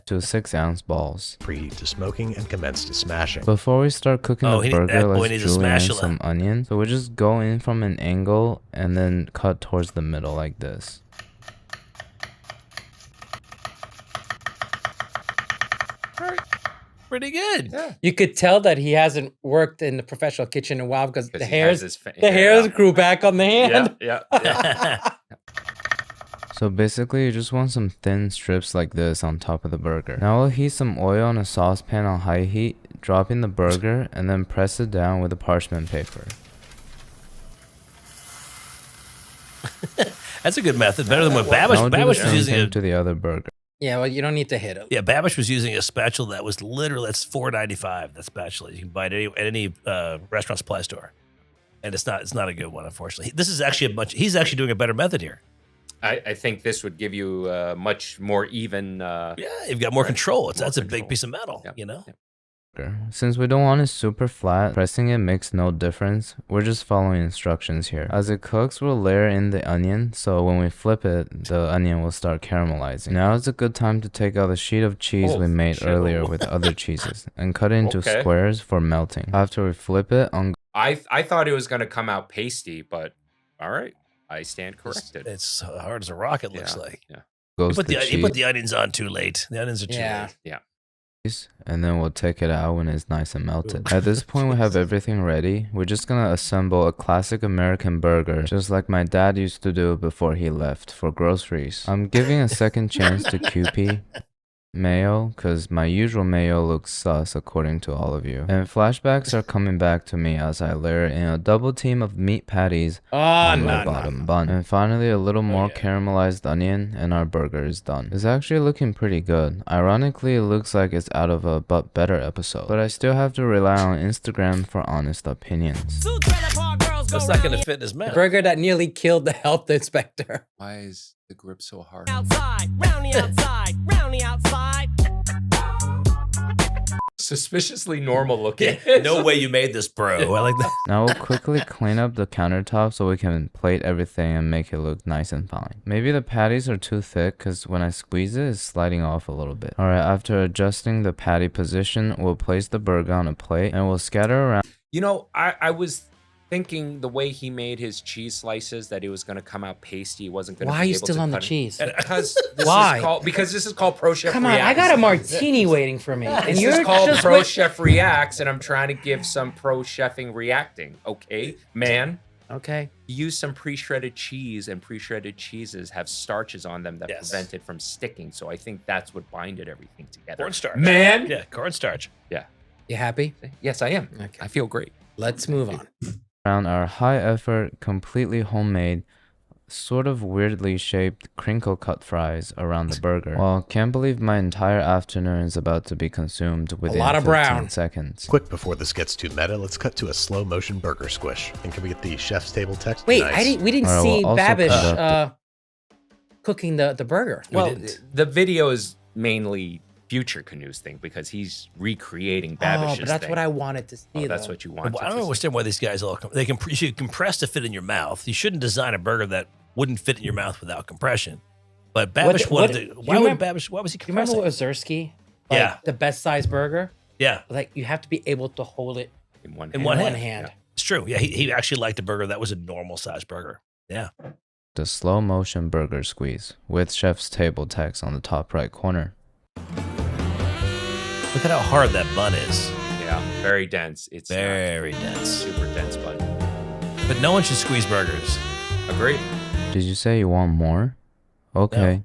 to 6-ounce balls. Preheat to smoking and commence to smashing. Before we start cooking the burger, let's julienne some onion. So we just go in from an angle and then cut towards the middle like this. Pretty good. Yeah. You could tell that he hasn't worked in the professional kitchen in a while because the hairs grew back on the hand. Yeah. So basically, you just want some thin strips like this on top of the burger. Now we'll heat some oil on a saucepan on high heat, drop in the burger, and then press it down with a parchment paper. That's a good method. Better than what Babish was using to the other burger. Yeah, well, you don't need to hit it. Yeah, Babish was using a spatula that was literally, that's $4.95. That spatula you can buy it at any restaurant supply store, and it's not a good one, unfortunately. This is actually he's actually doing a better method here. I think this would give you much more even. You've got more control. That's a big piece of metal, you know. Since we don't want it super flat, pressing it makes no difference. We're just following instructions here. As it cooks, we'll layer in the onion, so when we flip it, the onion will start caramelizing. Now is a good time to take out the sheet of cheese we made earlier with other cheeses and cut it into squares for melting. After we flip it, I thought it was going to come out pasty, but all right, I stand corrected. It's hard as a rock, it looks like. Yeah. You put the onions on too late. The onions are too late. Yeah. And then we'll take it out when it's nice and melted. At this point, we have everything ready. We're just gonna assemble a classic American burger, just like my dad used to do before he left for groceries. I'm giving a second chance to QP mayo, because my usual mayo looks sus according to all of you. And flashbacks are coming back to me as I layer in a double team of meat patties on my bottom bun. And finally a little more caramelized onion and our burger is done. It's actually looking pretty good. Ironically, it looks like it's out of a But Better episode. But I still have to rely on Instagram for honest opinions. That's not going to fit in his mouth. The burger that nearly killed the health inspector. Why is the grip so hard? Outside, round the outside, round the outside. Suspiciously normal looking. No way you made this, bro. I like that. Now we'll quickly clean up the countertop so we can plate everything and make it look nice and fine. Maybe the patties are too thick because when I squeeze it, it's sliding off a little bit. Alright, after adjusting the patty position, we'll place the burger on a plate and we'll scatter around. You know, I was thinking the way he made his cheese slices that it was going to come out pasty. He wasn't going to. Why are you still on the cheese? Because this Why? Because this is called Pro Chef. Come on, Reacts. I got a martini waiting for me, and this you're is called just Pro Chef Reacts, and I'm trying to give some pro chefing reacting. Okay, man. Okay. Use some pre-shredded cheese, and pre-shredded cheeses have starches on them that prevent it from sticking. So I think that's what binded everything together. Cornstarch. Man. Yeah, cornstarch. Yeah. You happy? Yes, I am. Okay. I feel great. Let's move on. Around our high effort, completely homemade, sort of weirdly shaped crinkle cut fries around the burger. Well, can't believe my entire afternoon is about to be consumed within 15 seconds. Quick before this gets too meta, let's cut to a slow motion burger squish. And can we get the chef's table text? Wait, nice. we didn't see Babish. cooking the burger. Well, the video is mainly FutureCanoe's thing because he's recreating Babish's but that's thing. what I wanted to see. Oh, that's what you wanted. Well, I don't understand why these guys all they you should compress to fit in your mouth. You shouldn't design a burger that wouldn't fit in your mouth without compression. But Babish wanted to. Why would Babish? Why was he compressing? You remember Ozerski? Like, yeah, the best size burger. Yeah, like you have to be able to hold it in one hand. Yeah. It's true. Yeah, he actually liked a burger that was a normal size burger. Yeah. The slow motion burger squeeze with chef's table text on the top right corner. Look at how hard that bun is. Yeah, very dense. It's very dense. Super dense bun. But no one should squeeze burgers. Agreed. Did you say you want more? Okay. No.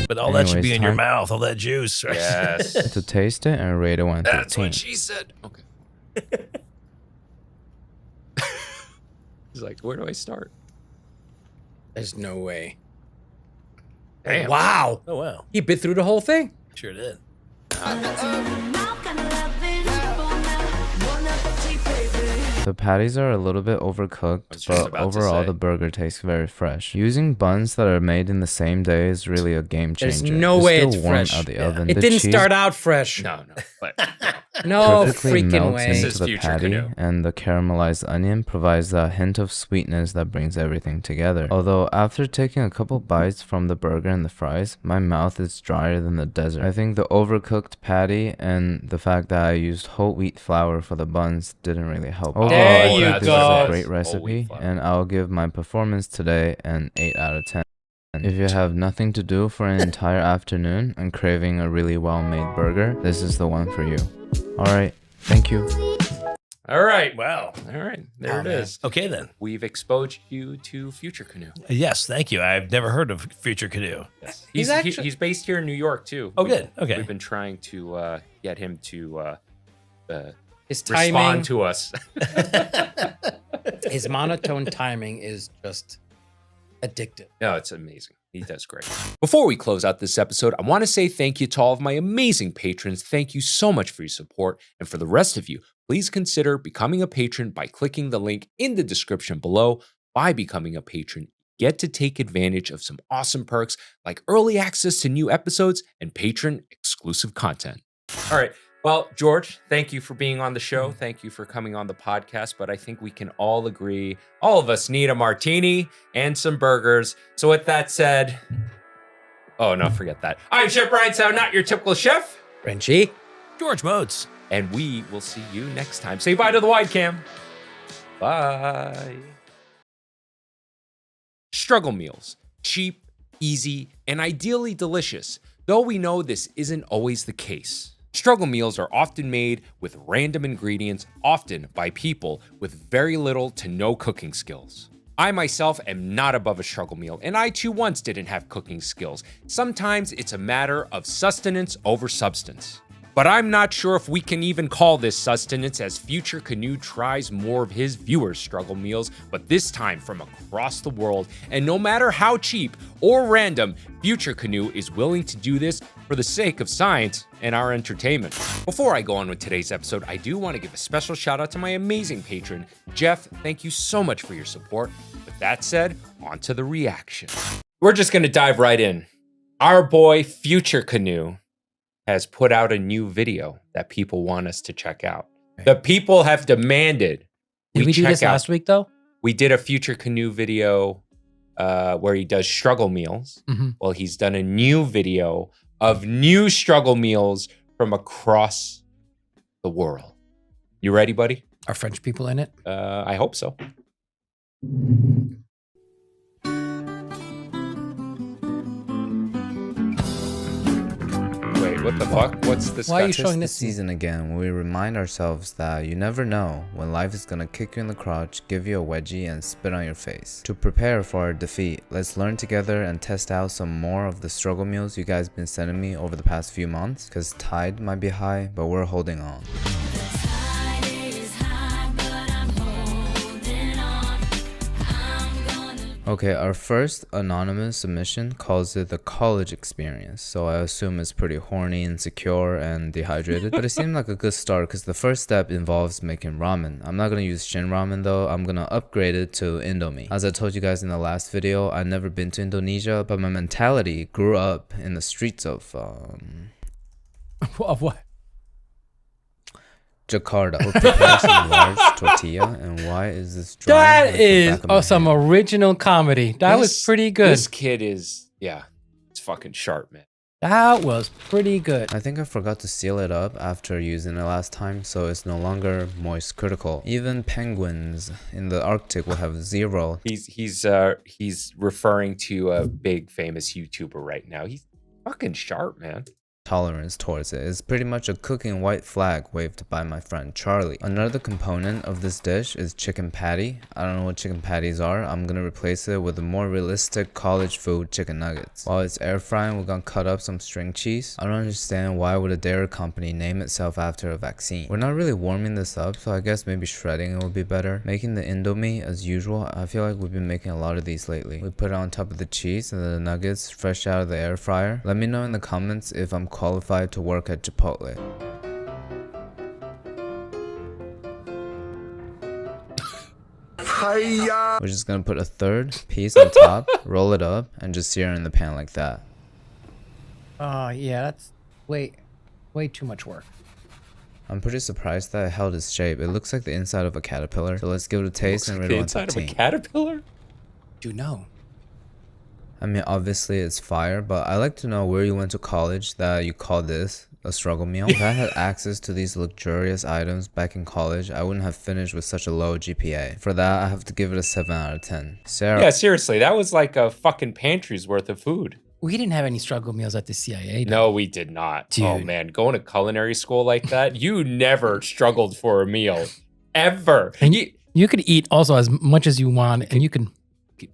But all that should be in your mouth, all that juice. Right? Yes. To taste it and rate it 1 to 10. That's what she said. Okay. He's like, where do I start? There's no way. Damn. Wow. Oh, wow. He bit through the whole thing. Sure did. The patties are a little bit overcooked, but overall the burger tastes very fresh. Using buns that are made in the same day is really a game changer. There's no way it's fresh. Out the oven. It didn't start out fresh. No. But no perfectly freaking melts way. into the patty, and the caramelized onion provides that hint of sweetness that brings everything together. Although after taking a couple bites from the burger and the fries, my mouth is drier than the desert. I think the overcooked patty and the fact that I used whole wheat flour for the buns didn't really help. There Overall, you this go. is a great recipe, and I'll give my performance today an 8 out of 10. If you have nothing to do for an entire afternoon and craving a really well-made burger, this is the one for you. Alright, thank you. all right. Wow. All right. There it is. Okay, then. We've exposed you to FutureCanoe. Yes, thank you. I've never heard of FutureCanoe. Yes. He's based here in New York, too. Oh, good. Okay. We've been trying to get him to His timing, respond to us. his monotone timing is just addictive. No, it's amazing. He does great. Before we close out this episode, I want to say thank you to all of my amazing patrons. Thank you so much for your support. And for the rest of you, please consider becoming a patron by clicking the link in the description below. By becoming a patron, you get to take advantage of some awesome perks like early access to new episodes and patron exclusive content. All right. Well, George, thank you for being on the show. Thank you for coming on the podcast. But I think we can all agree, all of us need a martini and some burgers. So with that said, oh, no, forget that. I'm Chef Brian Tsao, not your typical chef. FRENCHY. George Modes. And we will see you next time. Say bye to the wide cam. Bye. Struggle meals. Cheap, easy, and ideally delicious. Though we know this isn't always the case. Struggle meals are often made with random ingredients, often by people with very little to no cooking skills. I myself am not above a struggle meal, and I too once didn't have cooking skills. Sometimes it's a matter of sustenance over substance. But I'm not sure if we can even call this sustenance as FutureCanoe tries more of his viewers' struggle meals, but this time from across the world. And no matter how cheap or random, FutureCanoe is willing to do this for the sake of science and our entertainment. Before I go on with today's episode, I do want to give a special shout out to my amazing patron, Jeff. Thank you so much for your support. With that said, on to the reaction. We're just going to dive right in. Our boy FutureCanoe has put out a new video that people want us to check out. The people have demanded. Did we do this last week, though? We did a FutureCanoe video where he does struggle meals. Well, he's done a new video of new struggle meals from across the world. You ready, buddy? Are French people in it? I hope so. Wait, what the fuck? What's this? Why are you showing This this season again, when we remind ourselves that you never know when life is gonna kick you in the crotch, give you a wedgie, and spit on your face. To prepare for our defeat, let's learn together and test out some more of the struggle meals you guys been sending me over the past few months, because tide might be high, but we're holding on. Okay, our first anonymous submission calls it the college experience, so I assume it's pretty horny, insecure, and dehydrated. But it seemed like a good start because the first step involves making ramen. I'm not gonna use Shin ramen though, I'm gonna upgrade it to Indomie. As I told you guys in the last video, I've never been to Indonesia, but my mentality grew up in the streets of Of what? Jakarta. We're preparing some large tortilla, and why is this dry? That is some original comedy. That was pretty good. This kid is, yeah, it's fucking sharp, man. That was pretty good. I think I forgot to seal it up after using it last time, so it's no longer moist critical. Even penguins in the Arctic will have 0. He's referring to a big famous YouTuber right now. He's fucking sharp, man. Tolerance towards it. It's pretty much a cooking white flag waved by my friend Charlie. Another component of this dish is chicken patty. I don't know what chicken patties are. I'm gonna replace it with a more realistic college food chicken nuggets. While it's air frying, we're gonna cut up some string cheese. I don't understand why would a dairy company name itself after a vaccine. We're not really warming this up, so I guess maybe shredding it would be better. Making the Indomie as usual. I feel like we've been making a lot of these lately. We put it on top of the cheese and the nuggets fresh out of the air fryer. Let me know in the comments if I'm qualified to work at Chipotle. We're just gonna put a third piece on top, roll it up, and just sear it in the pan like that. Oh yeah, that's way too much work. I'm pretty surprised that it held its shape. It looks like the inside of a caterpillar. So let's give it a taste and rate it on top 10. The inside of a caterpillar? Do know. I mean, obviously it's fire, but I like to know where you went to college that you call this a struggle meal. If I had access to these luxurious items back in college, I wouldn't have finished with such a low GPA. For that, I have to give it a 7 out of 10. Sarah. Yeah, seriously, that was like a fucking pantry's worth of food. We didn't have any struggle meals at the CIA. No, we did not. Dude. Oh man, going to culinary school like that, you never struggled for a meal, ever. And you could eat also as much as you want, and you can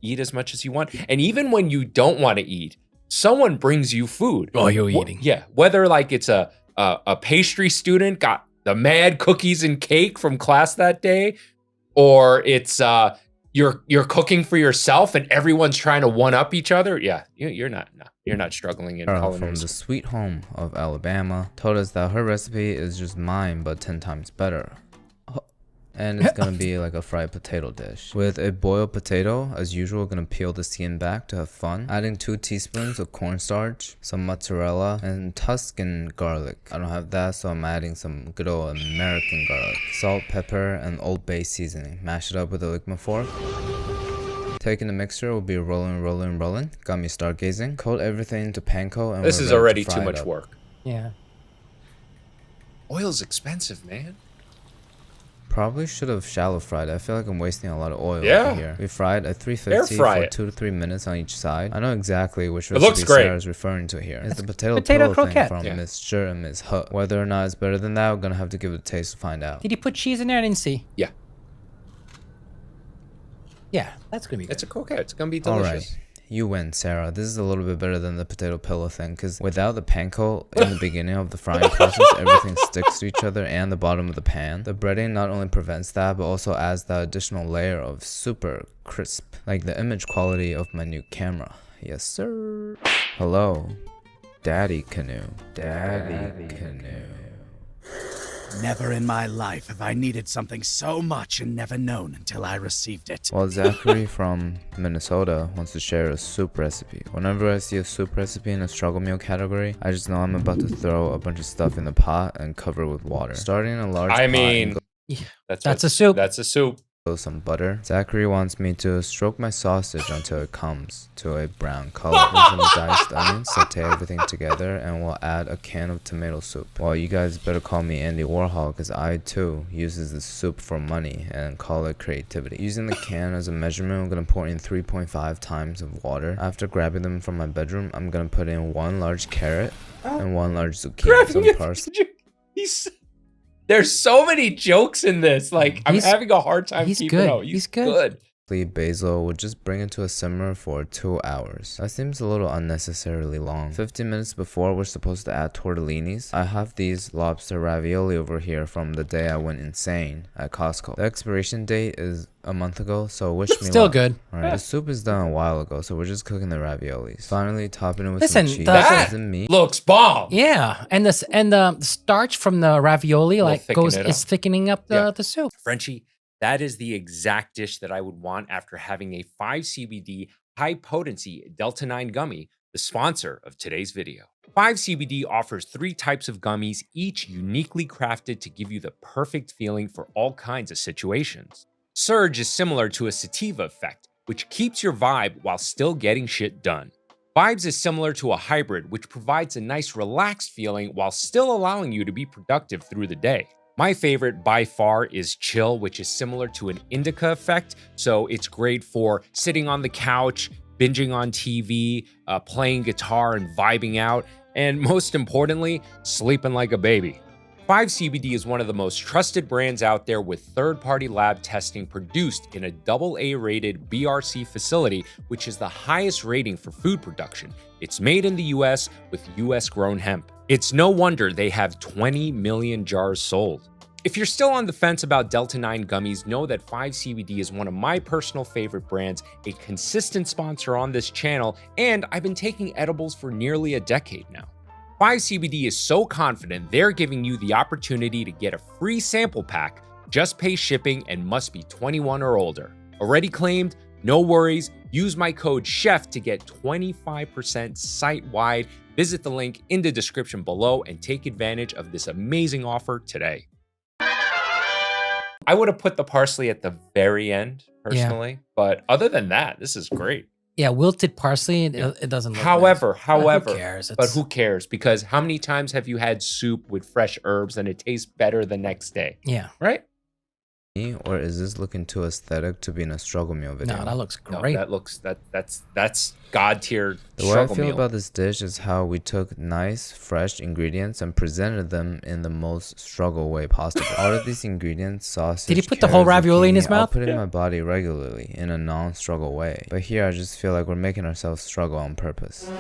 eat as much as you want. And even when you don't want to eat, someone brings you food. Oh, you're eating. Yeah, whether like it's a pastry student got the mad cookies and cake from class that day, or it's you're cooking for yourself and everyone's trying to one up each other. Yeah, you're not struggling in culinary from the sweet home of Alabama told us that her recipe is just mine but 10 times better. And it's gonna be like a fried potato dish. With a boiled potato, as usual, gonna peel the skin back to have fun. Adding 2 teaspoons of cornstarch, some mozzarella, and Tuscan garlic. I don't have that, so I'm adding some good old American garlic. Salt, pepper, and Old Bay seasoning. Mash it up with a Ligma fork. Taking the mixture will be rolling. Got me stargazing. Coat everything into panko and this is already too much work. Yeah. Oil's expensive, man. Probably should have shallow fried. I feel like I'm wasting a lot of oil over here. We fried at 350 for 2 to 3 minutes on each side. I know exactly which recipe Sarah's referring to here. It's the potato croquette thing from Miss Sure and Miss Hut. Whether or not it's better than that, we're gonna have to give it a taste to find out. Did he put cheese in there? I didn't see. Yeah. Yeah, that's gonna be good. It's a croquette. It's gonna be delicious. All right. You win, Sarah. This is a little bit better than the potato pillow thing, because without the panko in the beginning of the frying process, everything sticks to each other and the bottom of the pan. The breading not only prevents that, but also adds that additional layer of super crisp, like the image quality of my new camera. Yes, sir. Hello, Daddy Canoe. Daddy Canoe. Never in my life have I needed something so much and never known until I received it. Well, Zachary from Minnesota wants to share a soup recipe. Whenever I see a soup recipe in a struggle meal category, I just know I'm about to throw a bunch of stuff in the pot and cover it with water. Starting in a large pot. I mean, that's a soup. That's a soup. Some butter. Zachary wants me to stroke my sausage until it comes to a brown color. With some diced onions, saute everything together, and we'll add a can of tomato soup. Well, you guys better call me Andy Warhol, because I too uses the soup for money and call it creativity. Using the can as a measurement, I'm gonna pour in 3.5 times of water. After grabbing them from my bedroom, I'm gonna put in 1 large carrot and 1 large zucchini. Some parsley. There's so many jokes in this. Like, I'm having a hard time keeping up. He's good. basil would just bring it to a simmer for 2 hours. That seems a little unnecessarily long. 15 minutes before we're supposed to add tortellinis, I have these lobster ravioli over here from the day I went insane at Costco. The expiration date is a month ago, so wish me Still luck. good. Alright, the soup is done a while ago, so we're just cooking the raviolis. Finally, topping it with Listen, some cheese that and meat. Looks bomb. Yeah, and the starch from the ravioli is thickening up the soup. Frenchie, that is the exact dish that I would want after having a 5 CBD high potency Delta 9 gummy, the sponsor of today's video. 5 CBD offers 3 types of gummies, each uniquely crafted to give you the perfect feeling for all kinds of situations. Surge is similar to a sativa effect, which keeps your vibe while still getting shit done. Vibes is similar to a hybrid, which provides a nice relaxed feeling while still allowing you to be productive through the day. My favorite by far is Chill, which is similar to an indica effect, so it's great for sitting on the couch, binging on TV, playing guitar and vibing out, and most importantly, sleeping like a baby. 5 CBD is one of the most trusted brands out there with third-party lab testing produced in a AA-rated BRC facility, which is the highest rating for food production. It's made in the US with US-grown hemp. It's no wonder they have 20 million jars sold. If you're still on the fence about Delta 9 gummies, know that 5 CBD is one of my personal favorite brands, a consistent sponsor on this channel, and I've been taking edibles for nearly a decade now. 5 CBD is so confident they're giving you the opportunity to get a free sample pack, just pay shipping and must be 21 or older. Already claimed? No worries, use my code CHEF to get 25% site-wide. Visit the link in the description below and take advantage of this amazing offer today. I would have put the parsley at the very end, personally, but other than that, this is great. Yeah, wilted parsley, it doesn't look However, nice. however, Who cares? but who cares? Because how many times have you had soup with fresh herbs and it tastes better the next day? Yeah. Right? Or is this looking too aesthetic to be in a struggle meal video? No, that looks great. No, that looks that's god tier. The way I feel about this dish is how we took nice, fresh ingredients and presented them in the most struggle way possible. All of these ingredients, sausage, did he put the whole ravioli in his mouth? I'll put it in my body regularly in a non-struggle way. But here I just feel like we're making ourselves struggle on purpose.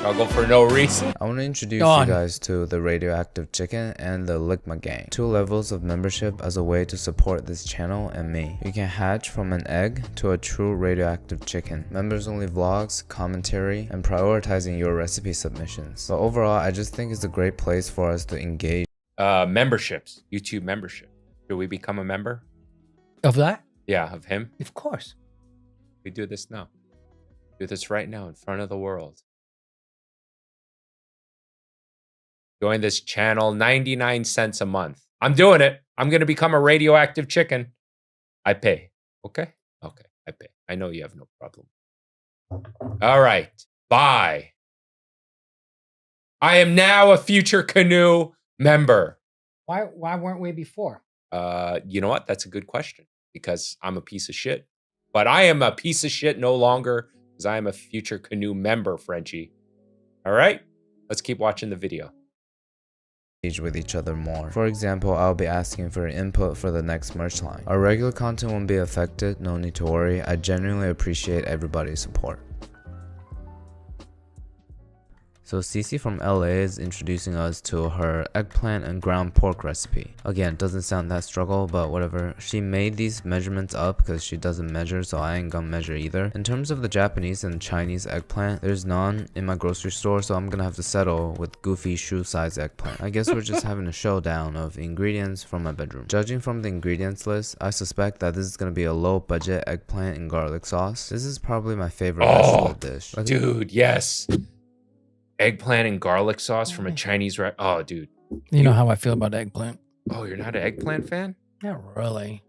Struggle for no reason. I want to introduce you guys to the radioactive chicken and the Ligma gang. 2 levels of membership as a way to support this channel and me. You can hatch from an egg to a true radioactive chicken. Members only vlogs, commentary, and prioritizing your recipe submissions. But overall, I just think it's a great place for us to engage. Memberships, YouTube membership. Should we become a member? Of that? Yeah, of him. Of course. We do this now. Do this right now in front of the world. Join this channel, 99 cents a month. I'm doing it. I'm going to become a radioactive chicken. I pay. Okay? Okay, I pay. I know you have no problem. All right. Bye. I am now a FutureCanoe member. Why weren't we before? You know what? That's a good question. Because I'm a piece of shit. But I am a piece of shit no longer because I am a FutureCanoe member, Frenchie. All right? Let's keep watching the video. With each other more. For example, I'll be asking for input for the next merch line. Our regular content won't be affected, no need to worry. I genuinely appreciate everybody's support. So Cece from LA is introducing us to her eggplant and ground pork recipe. Again, doesn't sound that struggle, but whatever. She made these measurements up because she doesn't measure, so I ain't gonna measure either. In terms of the Japanese and Chinese eggplant, there's none in my grocery store, so I'm gonna have to settle with goofy shoe size eggplant. I guess we're just having a showdown of ingredients from my bedroom. Judging from the ingredients list, I suspect that this is gonna be a low budget eggplant and garlic sauce. This is probably my favorite vegetable dish. Dude, yes. Eggplant and garlic sauce from a Chinese oh, dude. You know how I feel about eggplant. Oh, you're not an eggplant fan? Not really.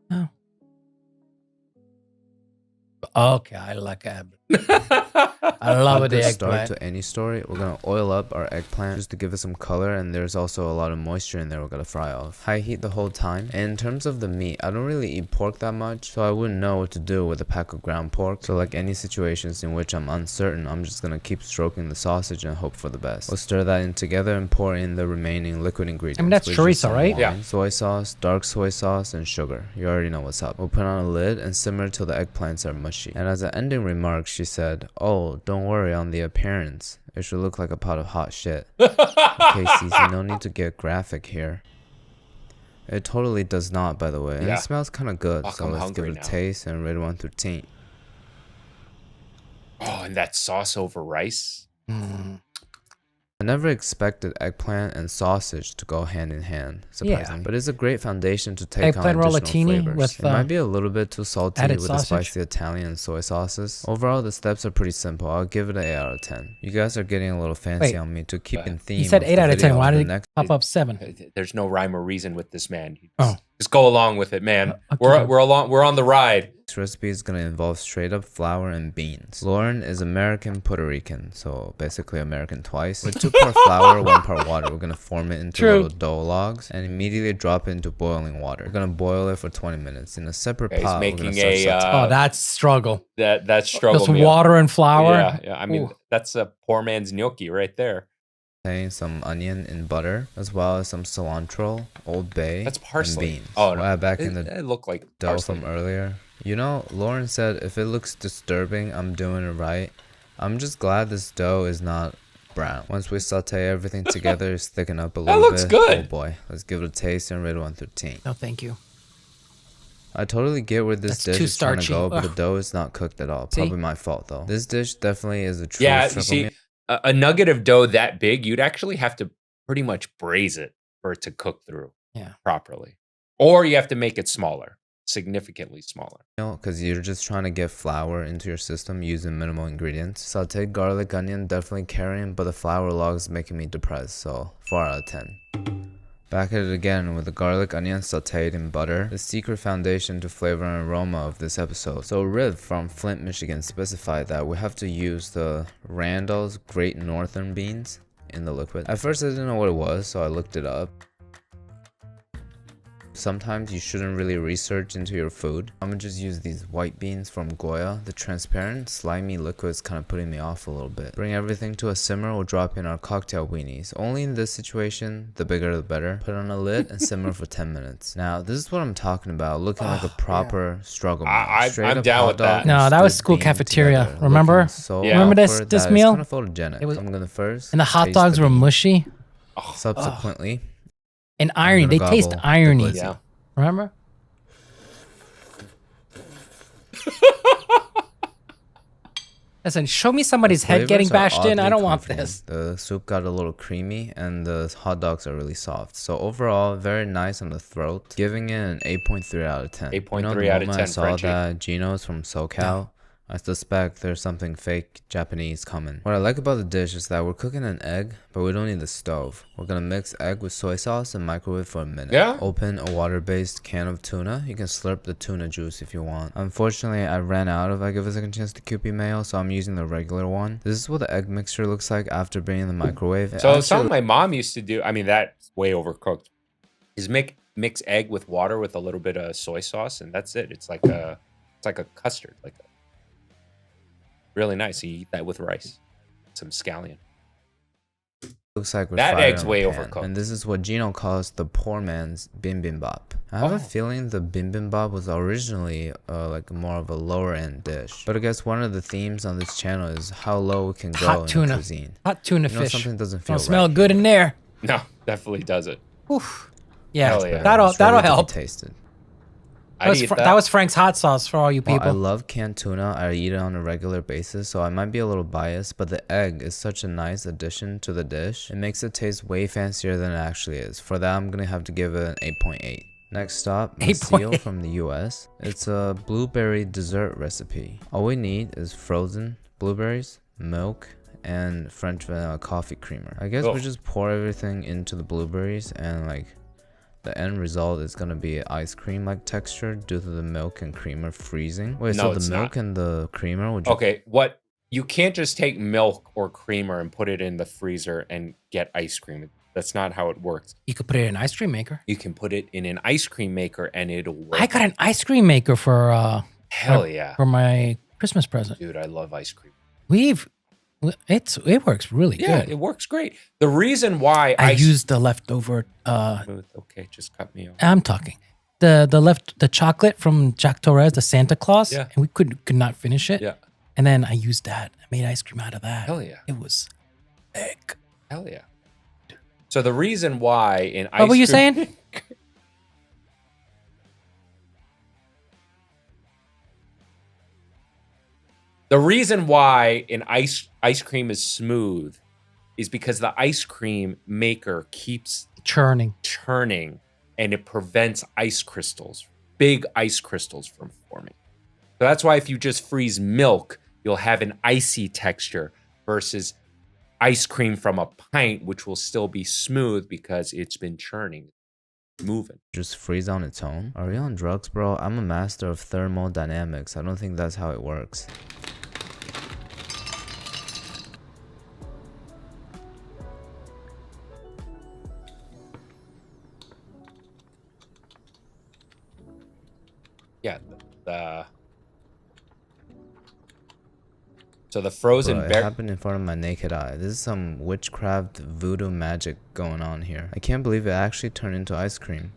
No. Okay, I like eggplant. I love Add the the start eggplant. to any story. We're gonna oil up our eggplant just to give it some color, and there's also a lot of moisture in there we're gonna fry off. High heat the whole time. And in terms of the meat, I don't really eat pork that much, so I wouldn't know what to do with a pack of ground pork. So like any situations in which I'm uncertain, I'm just gonna keep stroking the sausage and hope for the best. We'll stir that in together and pour in the remaining liquid ingredients. I mean, that's which is chorizo, some right? wine, Yeah. soy sauce, dark soy sauce, and sugar. You already know what's up. We'll put on a lid and simmer till the eggplants are mushy. And as an ending remark, she said, "Oh, don't worry on the appearance. It should look like a pot of hot shit." Okay, Cece, no need to get graphic here. It totally does not, by the way. And Yeah. it smells kind of good, Fuck, so I'm let's give hungry it a now. taste and rate 1 through 10. Oh, and that sauce over rice. I never expected eggplant and sausage to go hand in hand, surprisingly. But it's a great foundation to take Eggplant on additional rollatini flavors. with, It might be a little bit too salty added with the sausage. spicy Italian and soy sauces. Overall, the steps are pretty simple. I'll give it an 8 out of 10. You guys are getting a little fancy Wait. on me to keep in theme. You said of 8 the out of 10. video. Why The did it next pop up 7? There's no rhyme or reason with this man. Oh. Just go along with it, man. Okay. We're on the ride. This recipe is going to involve straight up flour and beans. Lauren is American Puerto Rican, so basically American twice. With 2 part flour, 1 part water, we're going to form it into little dough logs and immediately drop it into boiling water. We're going to boil it for 20 minutes. In a separate Yeah, he's pot, making we're going to start Oh, that's struggle. That's struggle. Just meal. water and flour. Yeah. I mean, Ooh. that's a poor man's gnocchi right there. sauteing some onion in butter, as well as some cilantro, Old Bay, That's parsley. and beans. Oh, We'll no. add back in It the looked like dough parsley. from earlier. You know, Lauren said if it looks disturbing, I'm doing it right. I'm just glad this dough is not brown. Once we saute everything together, it's thicken up a little bit. looks good. Oh boy, let's give it a taste and rate it 1 through 10. No, thank you. I totally get where this That's dish too is trying to starchy. go, but the Ugh. dough is not cooked at all. See? Probably my fault though. This dish definitely is a true Yeah, you struggle see, meal. a nugget of dough that big, you'd actually have to pretty much braise it for it to cook through properly. Or you have to make it smaller, significantly smaller. Because you're just trying to get flour into your system using minimal ingredients. Sauteed garlic, onion, definitely carrying, but the flour log is making me depressed, so 4 out of 10. Back at it again with the garlic, onion sauteed in butter, the secret foundation to flavor and aroma of this episode. So Riv from Flint, Michigan specified that we have to use the Randall's Great Northern beans in the liquid. At first I didn't know what it was, so I looked it up. Sometimes you shouldn't really research into your food. I'm gonna just use these white beans from Goya. The transparent, slimy liquid is kind of putting me off a little bit. Bring everything to a simmer. We'll drop in our cocktail weenies. Only in this situation, the bigger the better. Put on a lid and simmer for 10 minutes. Now, this is what I'm talking about. Looking like a proper struggle meal. I'm Straight up down hot with dog that. and No, that was stewed school bean cafeteria. together. Remember? Looking so Yeah. Remember this awkward this that meal? It's kind of photogenic. It was- I'm gonna first And the hot taste dogs were beans. mushy. Subsequently, And irony. I'm gonna They taste gobble the irony. glizzy. Yeah. Remember? Listen, show me somebody's The head getting flavors are bashed in. I oddly don't want comforting. this. The soup got a little creamy and the hot dogs are really soft. So overall, very nice on the throat. Giving it an 8.3 out of 10. 8.3 out of 10, I saw Frenchy. that Gino's from SoCal. I suspect there's something fake Japanese coming. What I like about the dish is that we're cooking an egg, but we don't need the stove. We're gonna mix egg with soy sauce and microwave for a minute. Yeah. Open a water-based can of tuna. You can slurp the tuna juice if you want. Unfortunately, I ran out of I Give a Second Chance to Kewpie mayo, so I'm using the regular one. This is what the egg mixture looks like after being in the microwave. It So actually something my mom used to do, I mean, that's way overcooked, is mix egg with water with a little bit of soy sauce, and that's it. It's like a custard, really nice. You eat that with rice, some scallion. looks like we're That fried egg's on a way pan. overcooked. And this is what Gino calls the poor man's bibimbap. I have a feeling the bibimbap was originally like more of a lower end dish. But I guess one of the themes on this channel is how low we can go Hot in tuna. cuisine. Hot tuna You know, fish. something doesn't feel Don't smell right. good in there. No, definitely does it. Oof. Yeah, Hell yeah. that'll It's ready to be help. tasted. That was Frank's hot sauce for all you Well, I people. love canned tuna. I eat it on a regular basis, so I might be a little biased, but the egg is such a nice addition to the dish. It makes it taste way fancier than it actually is. For that, I'm gonna have to give it an 8.8. Next stop, Masil 8.8. from the US. It's a blueberry dessert recipe. All we need is frozen blueberries, milk, and French vanilla coffee creamer. I guess we just pour everything into the blueberries and the end result is gonna be ice cream like texture due to the milk and creamer freezing. Wait, No, so it's the milk not. and the creamer would just Okay, what You can't just take milk or creamer and put it in the freezer and get ice cream. That's not how it works. You could put it in an ice cream maker. You can put it in an ice cream maker and it'll work. I got an ice cream maker for Hell yeah. for my Christmas present. Dude, I love ice cream. It works really Yeah, good. it works great. The reason why I used the leftover okay, just cut me off. I'm talking. The chocolate from Jack Torres, the Santa Claus, Yeah. and we could not finish it. Yeah. And then I used that. I made ice cream out of that. Hell yeah. It was thick. Hell yeah. So the reason why in ice What were you cream- saying? The reason why an ice cream is smooth is because the ice cream maker keeps churning, and it prevents ice crystals, big ice crystals from forming. So that's why if you just freeze milk, you'll have an icy texture versus ice cream from a pint, which will still be smooth because it's been churning, moving. Just freeze on its own? Are you on drugs, bro? I'm a master of thermodynamics. I don't think that's how it works. Yeah, so the frozen Bro, it happened in front of my naked eye. This is some witchcraft voodoo magic going on here. I can't believe it actually turned into ice cream.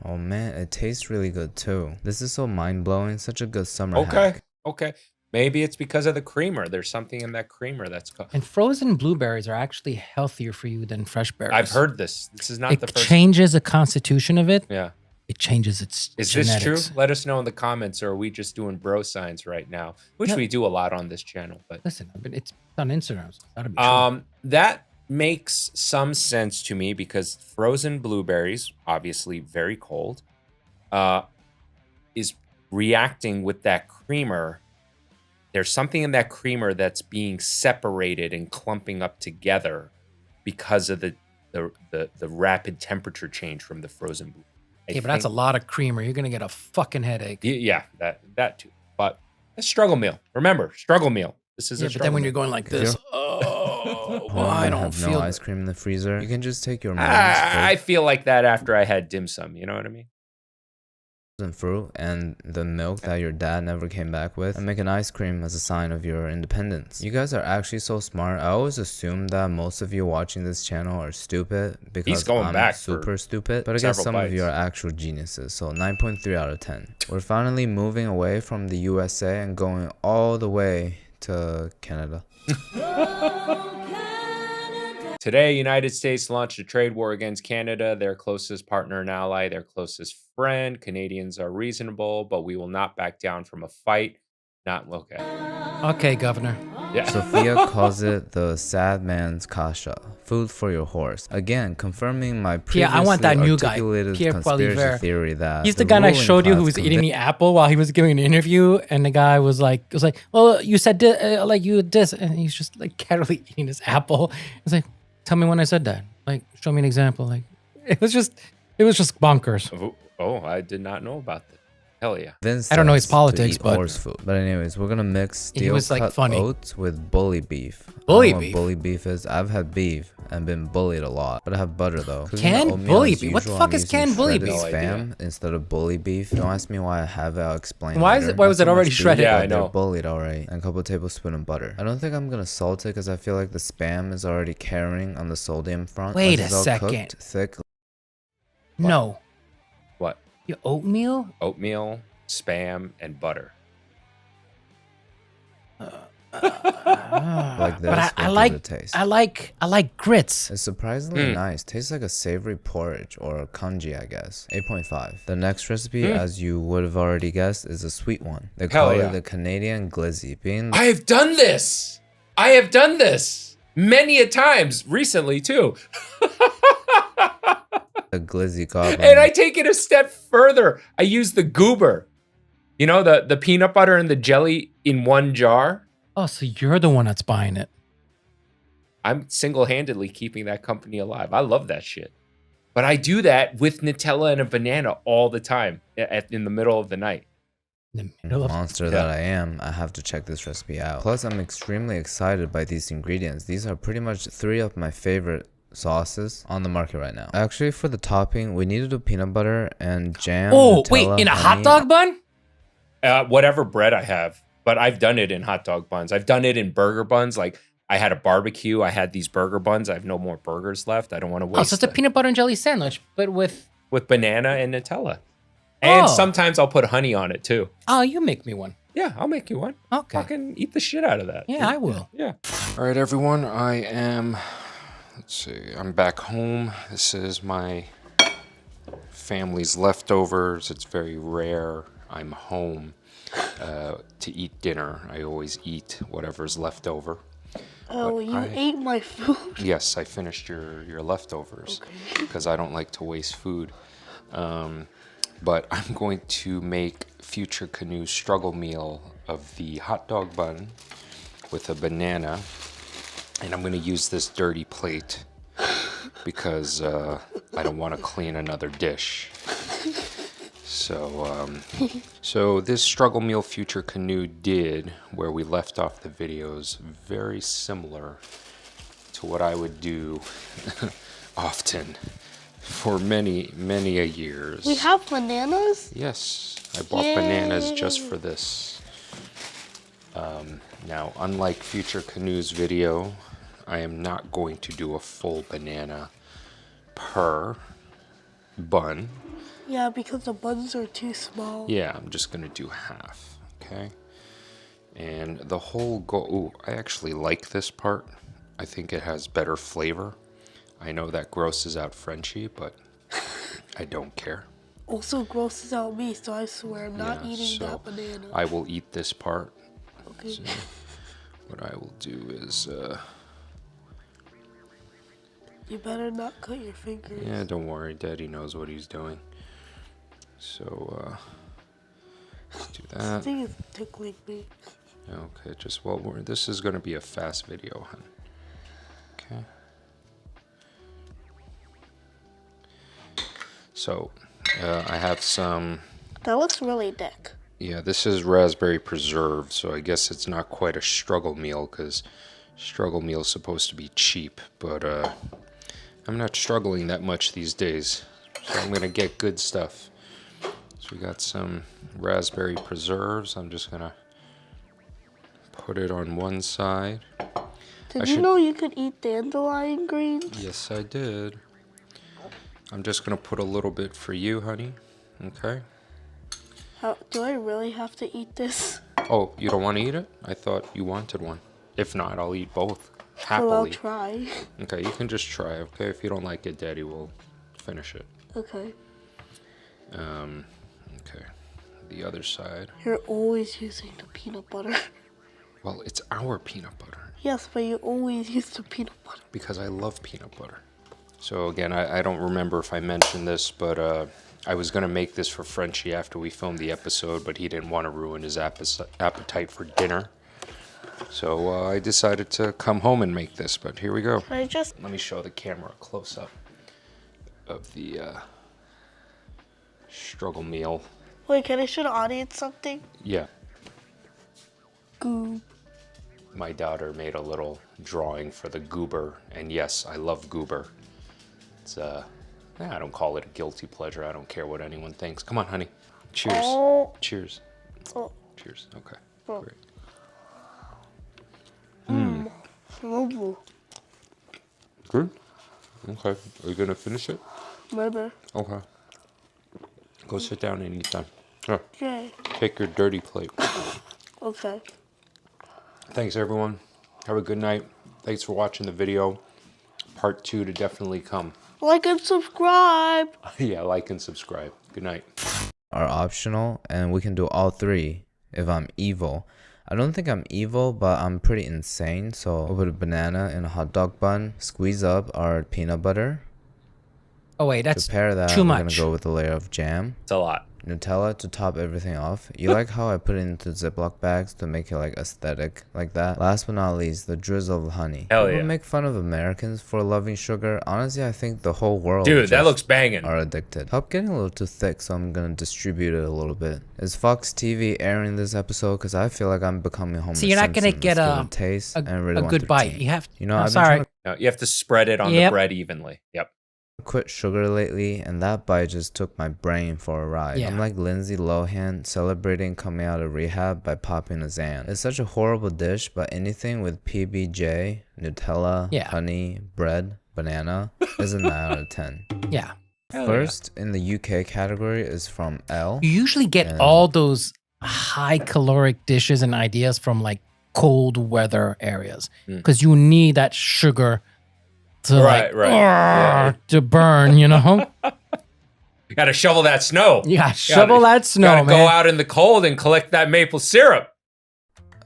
Oh man, it tastes really good too. This is so mind-blowing. Such a good summer hack. Okay. Maybe it's because of the creamer. There's something in that creamer that's And frozen blueberries are actually healthier for you than fresh berries. I've heard this. This is not the first. It changes the constitution of it. Yeah. It changes its Is genetics. this true? Let us know in the comments, or are we just doing bro signs right now? Which No. we do a lot on this channel. But listen, it's on Instagram. So that'll be true. That makes some sense to me because frozen blueberries, obviously very cold, is reacting with that creamer. There's something in that creamer that's being separated and clumping up together because of the rapid temperature change from the frozen blue. Yeah, but that's a lot of creamer. You're gonna get a fucking headache. Yeah, that too. But a struggle meal. Remember, struggle meal. This is a but struggle then when meal. you're going like this, Oh, I don't have feel no good. ice cream in the freezer. You can just take your mom's I feel like that after I had dim sum. You know what I mean? frozen fruit and the milk that your dad never came back with and make an ice cream as a sign of your independence. You guys are actually so smart. I always assume that most of you watching this channel are stupid because I'm back super stupid. But I guess several some of bites. you are actual geniuses. So 9.3 out of 10. We're finally moving away from the USA and going all the way to Canada. Today, United States launched a trade war against Canada, their closest partner and ally, their closest friend. Canadians are reasonable, but we will not back down from a fight. Not okay. Okay, Governor. Yeah. Sophia calls it the sad man's kasha, food for your horse. Again, confirming my Yeah, I want that new guy, articulated Pierre conspiracy Poilievre. theory that He's the guy I ruling showed you who class was eating the apple while he was giving an interview, and the guy was like, "Well, you said like you this," and he's just like casually eating this apple. It's like, tell me when I said that. Like, show me an example. Like, it was just bonkers. Oh, I did not know about that. Hell yeah. Vince I don't know his says to politics, eat but horse food. But anyways, we're gonna mix He steel was, like, cut funny. oats with bully beef. Bully I don't know beef? what bully beef is. I've had beef and been bullied a lot, but I have butter though. Cooking Canned oatmeal bully as beef? What the usual, fuck I'm is using canned bully shredded beef? Spam instead of bully beef. Don't ask me why I have it. I'll explain. Why later. why was Not it so already much beef, shredded? Yeah, but I they're know. bullied already. And a couple tablespoons of butter. I don't think I'm gonna salt it because I feel like the Spam is already carrying on the sodium front. Wait Once a it's all second. cooked, thick. No, What? your oatmeal. Oatmeal, Spam, and butter. Like this, But will I give like it a taste. I like grits. It's surprisingly nice. Tastes like a savory porridge or congee, I guess. 8.5. The next recipe, as you would have already guessed, is a sweet one. They Hell call yeah. it the Canadian glizzy. Being I have done this. I have done this many a times recently too. the glizzy goblin. And I take it a step further. I use the goober. You know, the peanut butter and the jelly in one jar. Oh, so you're the one that's buying it. I'm single-handedly keeping that company alive. I love that shit. But I do that with Nutella and a banana all the time in the middle of the night. The middle of monster that I am, I have to check this recipe out. Plus, I'm extremely excited by these ingredients. These are pretty much 3 of my favorite sauces on the market right now. Actually, for the topping, we need to do peanut butter and jam. Oh, Nutella, wait, in a honey. hot dog bun? Whatever bread I have, but I've done it in hot dog buns. I've done it in burger buns. Like I had a barbecue. I had these burger buns. I have no more burgers left. I don't want to waste. Oh, so it's a peanut butter and jelly sandwich, but with banana and Nutella. And sometimes I'll put honey on it too. Oh, you make me one. Yeah, I'll make you one. Okay. Fucking eat the shit out of that. Yeah, I will. Yeah. All right, everyone. I am, let's see, I'm back home. This is my family's leftovers. It's very rare I'm home to eat dinner. I always eat whatever's left over. Oh, you ate my food? Yes, I finished your leftovers because I don't like to waste food. But I'm going to make FutureCanoe's struggle meal of the hot dog bun with a banana. And I'm going to use this dirty plate because I don't want to clean another dish. So this struggle meal FutureCanoe did, where we left off the videos, very similar to what I would do often for many a years. We have bananas? Yes, I bought bananas just for this. Now, unlike FutureCanoe's video, I am not going to do a full banana per bun. Yeah, because the buns are too small. Yeah, I'm just gonna do half, okay? And the whole ooh, I actually like this part. I think it has better flavor. I know that grosses out Frenchy, but I don't care. Also grosses out me, so I swear I'm not eating that banana. I will eat this part. Okay. So what I will do is, you better not cut your fingers. yeah, don't worry, Daddy knows what he's doing. So, let's do that. This thing is tickling me. Okay, just this is gonna be a fast video, hun. Okay. So, I have some. That looks really thick. Yeah, this is raspberry preserve, so I guess it's not quite a struggle meal because struggle meal is supposed to be cheap, but I'm not struggling that much these days, so I'm gonna get good stuff. So we got some raspberry preserves. I'm just gonna put it on one side. Did you know you could eat dandelion greens? Yes, I did. I'm just gonna put a little bit for you, honey. Okay. Do I really have to eat this? Oh, you don't want to eat it? I thought you wanted one. If not, I'll eat both. Happily. Well, I'll try. Okay, you can just try, okay? If you don't like it, Daddy will finish it. Okay. Okay. The other side. You're always using the peanut butter. Well, it's our peanut butter. Yes, but you always use the peanut butter. Because I love peanut butter. So again, I don't remember if I mentioned this, but I was going to make this for Frenchy after we filmed the episode, but he didn't want to ruin his appetite for dinner. So I decided to come home and make this, but here we go. Let me show the camera a close-up of the struggle meal. Wait, can I show the audience something? Yeah. Goob. My daughter made a little drawing for the goober, and yes, I love goober. It's I don't call it a guilty pleasure. I don't care what anyone thinks. Come on, honey. Cheers. Oh. Cheers. Oh. Cheers. Okay. Oh. Great. Good? Okay. Are you gonna finish it? Maybe. Okay. Go sit down and eat then. Here. Okay. Take your dirty plate. Okay. Thanks, everyone. Have a good night. Thanks for watching the video. Part 2 to definitely come. Like and subscribe. Yeah, like and subscribe. Good night. Are optional, and we can do all 3 if I'm evil. I don't think I'm evil, but I'm pretty insane. So I'll put a banana in a hot dog bun, squeeze up our peanut butter. Oh wait, that's to pair that, too much. We're gonna go with a layer of jam. It's a lot. Nutella to top everything off. You like how I put it into Ziploc bags to make it like aesthetic like that? Last but not least, the drizzle of honey. Hell People yeah. make fun of Americans for loving sugar. Honestly, I think the whole world Dude, that just looks banging. are addicted. Help getting a little too thick, so I'm gonna distribute it a little bit. Is Fox TV airing this episode? Because I feel like I'm becoming Homer So you're not gonna Simpson. get Let's give a it taste and a really good bite. You have. You know, I'm I've been sorry. trying to No, you have to spread it on the bread evenly. Yep. quit sugar lately, and that bite just took my brain for a ride. Yeah. I'm like Lindsay Lohan celebrating coming out of rehab by popping a Xan. It's such a horrible dish, but anything with PBJ, Nutella, honey, bread, banana is a 9 out of 10. Yeah. First in the UK category is from L. You usually get all those high caloric dishes and ideas from like cold weather areas because you need that sugar to to burn, you know? You gotta shovel that snow. You gotta shovel that snow, gotta man. go out in the cold and collect that maple syrup.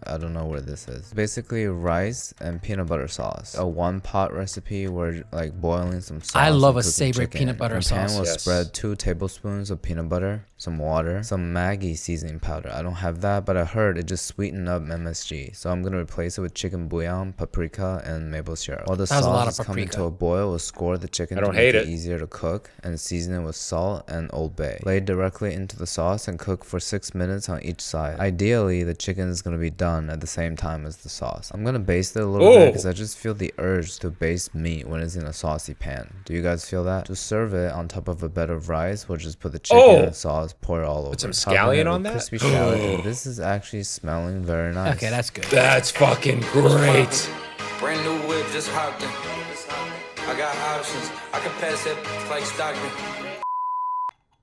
I don't know where this is. Basically rice and peanut butter sauce. A one-pot recipe where like boiling some sauce. I love and a cooking savory chicken. peanut butter In pan sauce. will Yes. spread 2 tablespoons of peanut butter, some water, some Maggi seasoning powder. I don't have that, but I heard it just sweetened up MSG. So I'm gonna replace it with chicken bouillon, paprika, and maple syrup. While the That was a lot sauce of is coming paprika. to a boil, we'll score the chicken I to don't make hate it it. easier to cook and season it with salt and Old Bay. Lay it directly into the sauce and cook for 6 minutes on each side. Ideally, the chicken is gonna be done at the same time as the sauce. I'm gonna baste it a little bit because I just feel the urge to baste meat when it's in a saucy pan. Do you guys feel that? To serve it on top of a bed of rice, we'll just put the chicken and sauce, pour it all over. Put some Topping scallion it on with that? crispy shallot. And this is actually smelling very nice. Okay, that's good. That's fucking great. Brand new whip, just hopped in. I got options. I can pass it like Stockton.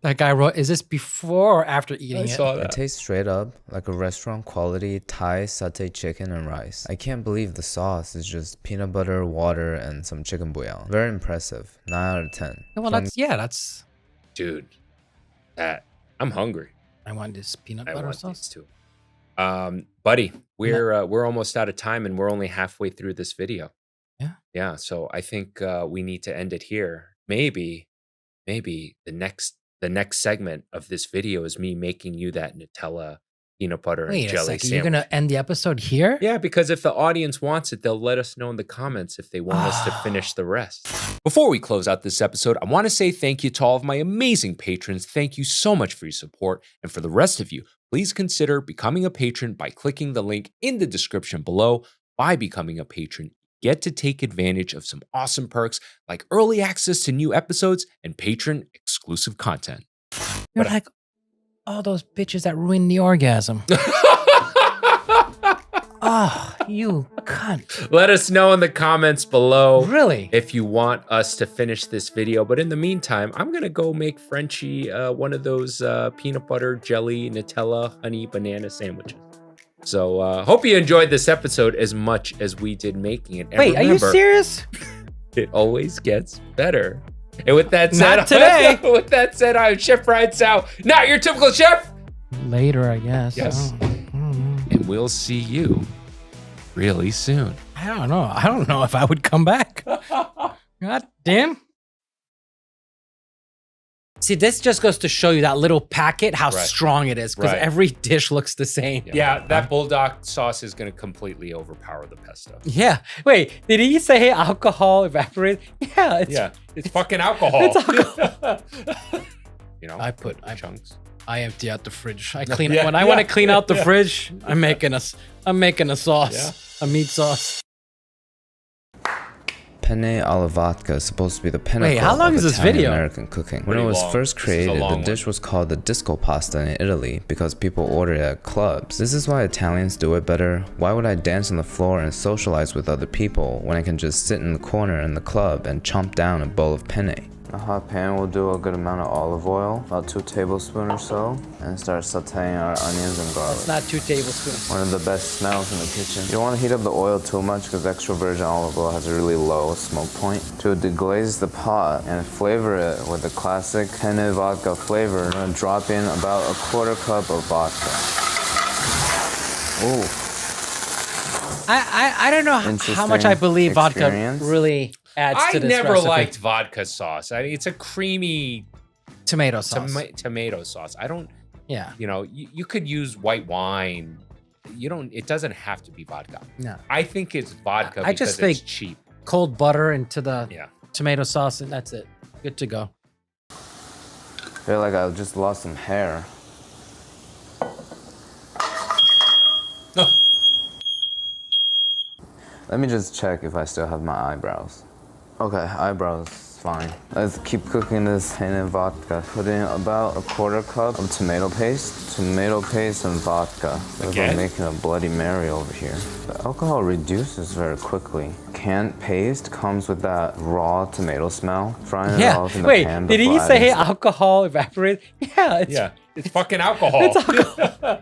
That guy wrote, is this before or after eating it? It tastes straight up like a restaurant quality Thai satay chicken and rice. I can't believe the sauce is just peanut butter, water, and some chicken bouillon. Very impressive. 9 out of 10. Well, that's Dude, I'm hungry. I want this peanut I butter want sauce. these too. Buddy, we're almost out of time and we're only halfway through this video. Yeah. Yeah. So I think we need to end it here. Maybe the next segment of this video is me making you that Nutella peanut butter Wait and a jelly second, sandwich. you're gonna end the episode here? Yeah, because if the audience wants it, they'll let us know in the comments if they want us to finish the rest. Before we close out this episode, I want to say thank you to all of my amazing patrons. Thank you so much for your support. And for the rest of you, please consider becoming a patron by clicking the link in the description below. By becoming a patron, you get to take advantage of some awesome perks like early access to new episodes and patron exclusive content. You're like all those bitches that ruined the orgasm. Oh, you cunt. Let us know in the comments below. Really? If you want us to finish this video. But in the meantime, I'm going to go make Frenchy one of those peanut butter, jelly, Nutella, honey, banana sandwiches. So hope you enjoyed this episode as much as we did making it. And Wait, are you remember, serious? It always gets better. And with that said, Not today. With that said, I'm Chef Brian Tsao, not your typical chef. Later, I guess. Yes. Oh. And we'll see you really soon. I don't know. I don't know if I would come back. God damn. See, this just goes to show you that little packet, how Right. strong it is, because Right. every dish looks the same. Yeah, that bulldog sauce is going to completely overpower the pesto. Yeah. Wait, did he say alcohol evaporate? Yeah. It's fucking alcohol. It's alcohol. You know, I chunks. I empty out the fridge. I clean Yeah, when I want to yeah, clean out the yeah. fridge. I'm making a sauce, a meat sauce. Penne alla vodka is supposed to be the pinnacle how long of is this Italian video? American cooking. When Pretty it was long. first This is a created, long the one. dish was called the disco pasta in Italy because people order it at clubs. This is why Italians do it better. Why would I dance on the floor and socialize with other people when I can just sit in the corner in the club and chomp down a bowl of penne? A hot pan will do a good amount of olive oil, about 2 tablespoons or so, and start sauteing our onions and garlic. It's not 2 tablespoons. One of the best smells in the kitchen. You don't want to heat up the oil too much because extra virgin olive oil has a really low smoke point. To deglaze the pot and flavor it with the classic penne vodka flavor, I'm gonna drop in about a 1/4 cup of vodka. Ooh. I don't know how much I believe experience. vodka really adds I to this never recipe. liked vodka sauce. It's a creamy Tomato sauce. Tomato sauce. I don't. Yeah. You know, you could use white wine. You don't. It doesn't have to be vodka. No. I think it's vodka I because just think it's cheap. Cold butter into the Yeah. tomato sauce, and that's it. Good to go. I feel like I just lost some hair. Let me just check if I still have my eyebrows. Okay, eyebrows, fine. Let's keep cooking this in vodka. Put in about a 1/4 cup of tomato paste and vodka. We're making a Bloody Mary over here. The alcohol reduces very quickly. Canned paste comes with that raw tomato smell. Frying it off in the pan. Did he say alcohol evaporates? Yeah, it's fucking alcohol. It's alcohol.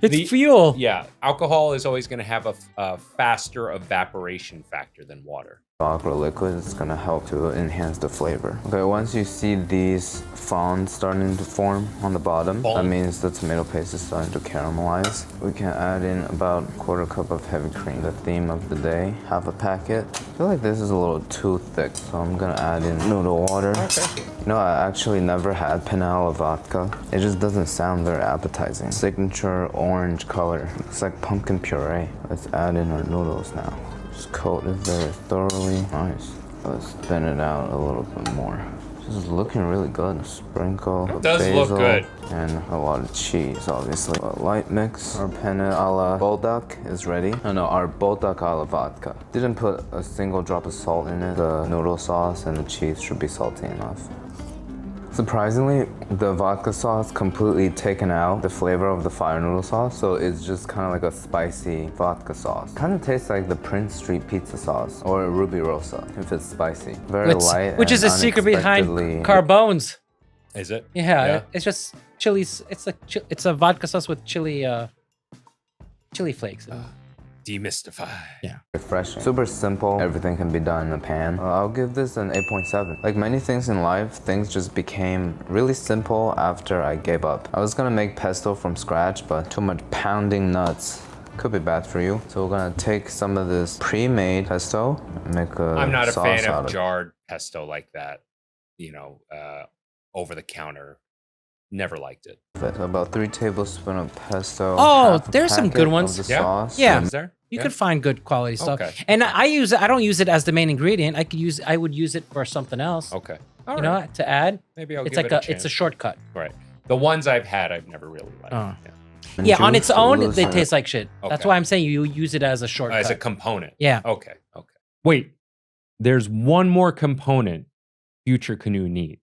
It's fuel. Yeah, alcohol is always going to have a faster evaporation factor than water. Aqua liquid is gonna help to enhance the flavor. Okay, once you see these fronds starting to form on the bottom, that means the tomato paste is starting to caramelize. We can add in about 1/4 cup of heavy cream. The theme of the day, half a packet. I feel like this is a little too thick, so I'm gonna add in noodle water. Okay. You know, I actually never had Penala vodka. It just doesn't sound very appetizing. Signature orange color. Looks like pumpkin puree. Let's add in our noodles now. Just coat it very thoroughly. Nice. Let's thin it out a little bit more. This is looking really good. Sprinkle of basil look good. And a lot of cheese, obviously. A light mix. Our penne a la bulldog is ready. Oh no, our bulldog a la vodka. Didn't put a single drop of salt in it. The noodle sauce and the cheese should be salty enough. Surprisingly, the vodka sauce completely taken out the flavor of the fire noodle sauce, so it's just kind of like a spicy vodka sauce. Kind of tastes like the Prince Street pizza sauce or Ruby Rosa if it's spicy. Very light. Which is a secret behind Carbones. Is it? Yeah, it's just chilies. It's a vodka sauce with chili flakes. Demystify. Yeah. Refreshing. Super simple. Everything can be done in a pan. I'll give this an 8.7. Like many things in life, things just became really simple after I gave up. I was gonna make pesto from scratch, but too much pounding nuts could be bad for you. So we're gonna take some of this pre-made pesto and make a I'm not a sauce fan out of jarred pesto like that. You know, over the counter. Never liked it. About 3 tablespoons of pesto. Oh, there's some good ones. Of the sauce. Yeah. Is there? You could find good quality stuff. Okay. And I don't use it as the main ingredient. I would use it for something else. Okay. You know, to add. Maybe I'll it's give like it a chance. it's a shortcut. Right. The ones I've had, I've never really liked. Oh. Yeah. Yeah, on its own, they taste like shit. That's Okay. why I'm saying you use it as a shortcut. As a component. Yeah. Okay. Okay. Wait. There's one more component FutureCanoe needs,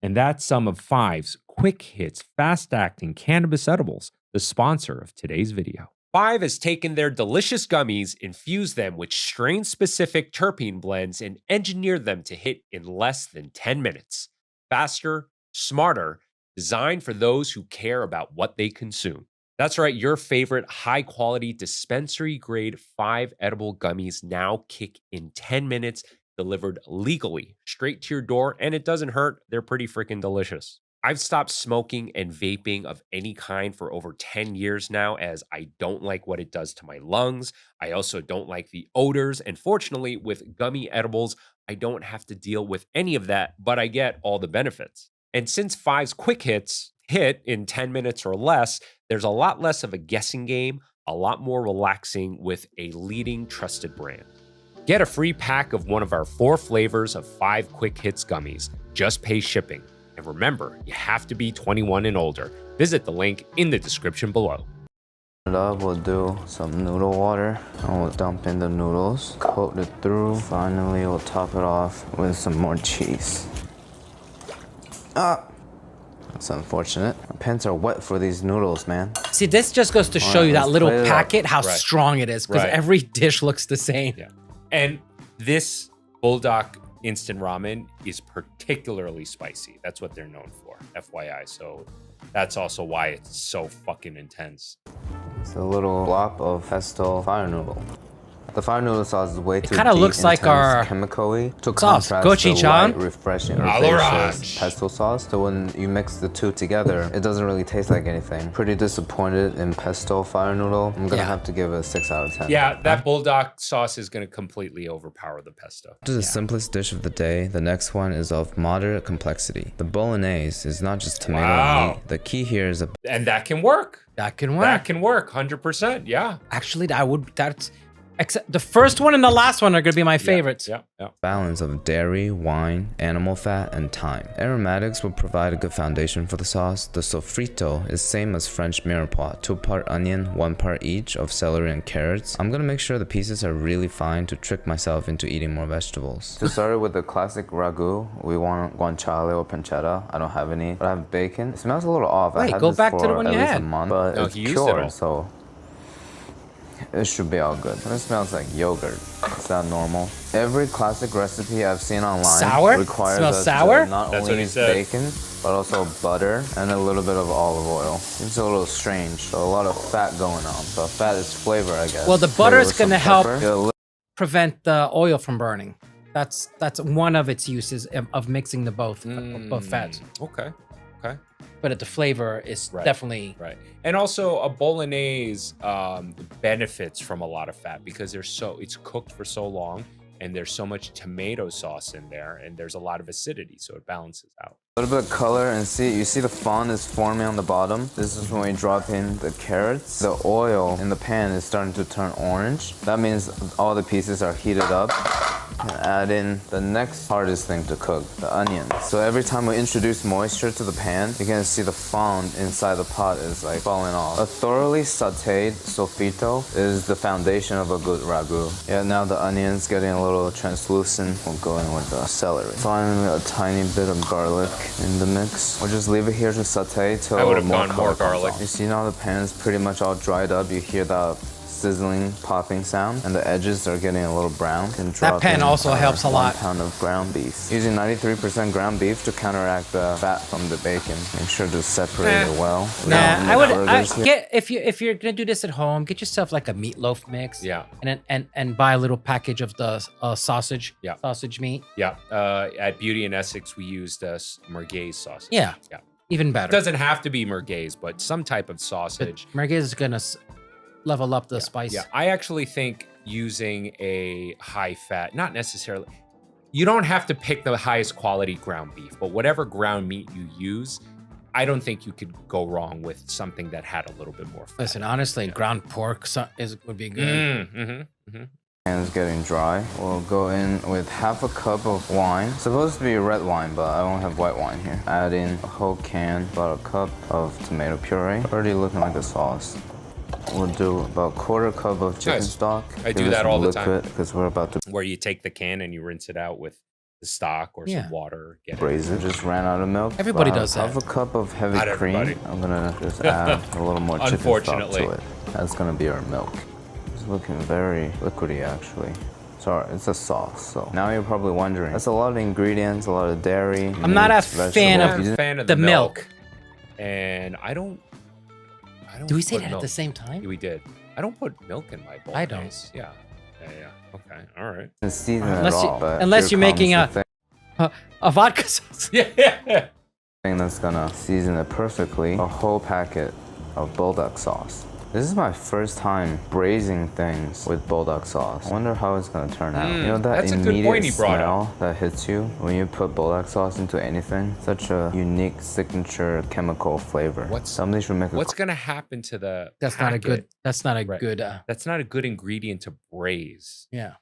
and that's some of Five's quick hits, fast-acting cannabis edibles, the sponsor of today's video. Five has taken their delicious gummies, infused them with strain-specific terpene blends, and engineered them to hit in less than 10 minutes. Faster, smarter, designed for those who care about what they consume. That's right, your favorite high-quality dispensary-grade 5 edible gummies now kick in 10 minutes, delivered legally, straight to your door, and it doesn't hurt. They're pretty freaking delicious. I've stopped smoking and vaping of any kind for over 10 years now, as I don't like what it does to my lungs. I also don't like the odors. And fortunately, with gummy edibles, I don't have to deal with any of that, but I get all the benefits. And since Five's quick hits hit in 10 minutes or less, there's a lot less of a guessing game, a lot more relaxing with a leading trusted brand. Get a free pack of one of our 4 flavors of 5 quick hits gummies. Just pay shipping. And remember, you have to be 21 and older. Visit the link in the description below. We'll do some noodle water and we'll dump in the noodles, coat it through. Finally, we'll top it off with some more cheese. That's unfortunate. My pants are wet for these noodles, man. See, this just goes to show you that little plate it up. packet, how strong it is, because every dish looks the same. Yeah. And this Bulldog instant ramen is particularly spicy. That's what they're known for, FYI. So that's also why it's so fucking intense. It's a little blob of pesto fire noodle. The fire noodle sauce is way too kinda deep, looks like our chemically to sauce, contrast gochujang. the light, refreshing, herbaceous pesto sauce. So when you mix the two together, it doesn't really taste like anything. Pretty disappointed in pesto fire noodle. I'm gonna have to give it a 6 out of 10. Yeah, that bulldog sauce is going to completely overpower the pesto. To the simplest dish of the day, the next one is of moderate complexity. The bolognese is not just tomato and meat. The key here is And that can work. That can work. That can work, 100%. Yeah. Actually, that's except the first one and the last one are gonna be my favorites. Yeah. balance of dairy, wine, animal fat, and thyme. Aromatics will provide a good foundation for the sauce. The sofrito is same as French mirepoix, 2-part onion, 1 part each of celery and carrots. I'm gonna make sure the pieces are really fine to trick myself into eating more vegetables. To start with the classic ragu, we want guanciale or pancetta. I don't have any, but I have bacon. It smells a little off. Wait, I had go this back for to the one at you least had. a month, but it's cured, so it should be all good. It smells like yogurt. It's not normal. Every classic recipe I've seen online requires us to not only use bacon, but also butter and a little bit of olive oil. It's a little strange. So a lot of fat going on. But fat is flavor, I guess. Well, the butter is going to help prevent the oil from burning. That's one of its uses of mixing the both fats. Okay. But the flavor is definitely right. And also a bolognese benefits from a lot of fat because it's cooked for so long and there's so much tomato sauce in there and there's a lot of acidity, so it balances out. A little bit of color, and you see the fond is forming on the bottom. This is when we drop in the carrots. The oil in the pan is starting to turn orange. That means all the pieces are heated up. And add in the next hardest thing to cook, the onions. So every time we introduce moisture to the pan, you can see the fond inside the pot is like falling off. A thoroughly sauteed sofrito is the foundation of a good ragu. Yeah, now the onions getting a little translucent. We'll go in with the celery. Finally, a tiny bit of garlic in the mix. We'll just leave it here to saute till I would have more gone more garlic. You see now the pan is pretty much all dried up. You hear that sizzling, popping sound, and the edges are getting a little brown. That pan also helps a lot. 1 pound of ground beef. Using 93% ground beef to counteract the fat from the bacon. Make sure to separate it well. If you're gonna do this at home, get yourself like a meatloaf mix. Yeah. And buy a little package of the sausage. Yeah. Sausage meat. Yeah. At Beauty and Essex, we used merguez sausage. Yeah. Yeah. Even better. It doesn't have to be merguez, but some type of sausage. Merguez is gonna level up the spice. Yeah, I actually think using a high fat, not necessarily, you don't have to pick the highest quality ground beef, but whatever ground meat you use, I don't think you could go wrong with something that had a little bit more fat. Listen, honestly, ground pork would be good. And it's getting dry. We'll go in with 1/2 cup of wine. It's supposed to be red wine, but I don't have white wine here. Add in a whole can, about 1 cup of tomato puree. Already looking like a sauce. We'll do about 1/4 cup of chicken stock. I do that all the time. Because we're about to where you take the can and you rinse it out with the stock or some water. braise it. Just ran out of milk. Everybody does that. 1/2 cup of heavy Not cream. everybody. I'm gonna just add a little more chicken stock Unfortunately. to it. That's gonna be our milk. It's looking very liquidy actually. Sorry, it's a sauce. So now you're probably wondering. That's a lot of ingredients, a lot of dairy. I'm not a fan of the milk. And I don't Do we say put that milk. at the same time? Yeah, we did. I don't put milk in my bowl. I don't. Yeah. Okay. All right. Season it all, but unless you're here making comes the a vodka sauce. Yeah. thing that's gonna season it perfectly. A whole packet of bulldog sauce. This is my first time braising things with bulldog sauce. I wonder how it's gonna turn out. You know that that's a good immediate point he brought smell that hits you when you put bulldog sauce into anything? Such a unique signature chemical flavor. Somebody should make a What's gonna happen to the That's not a good. packet? That's not a good. That's not a good ingredient to braise. Yeah.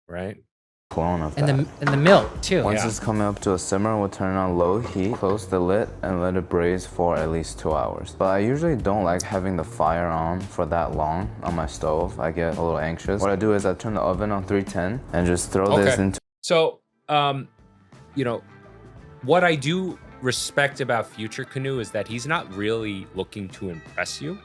Right. clone of And that. the milk too. Once it's coming up to a simmer, we'll turn it on low heat, close the lid, and let it braise for at least 2 hours. But I usually don't like having the fire on for that long on my stove. I get a little anxious. What I do is I turn the oven on 310 and just throw this into. So, what I do respect about FutureCanoe is that he's not really looking to impress you.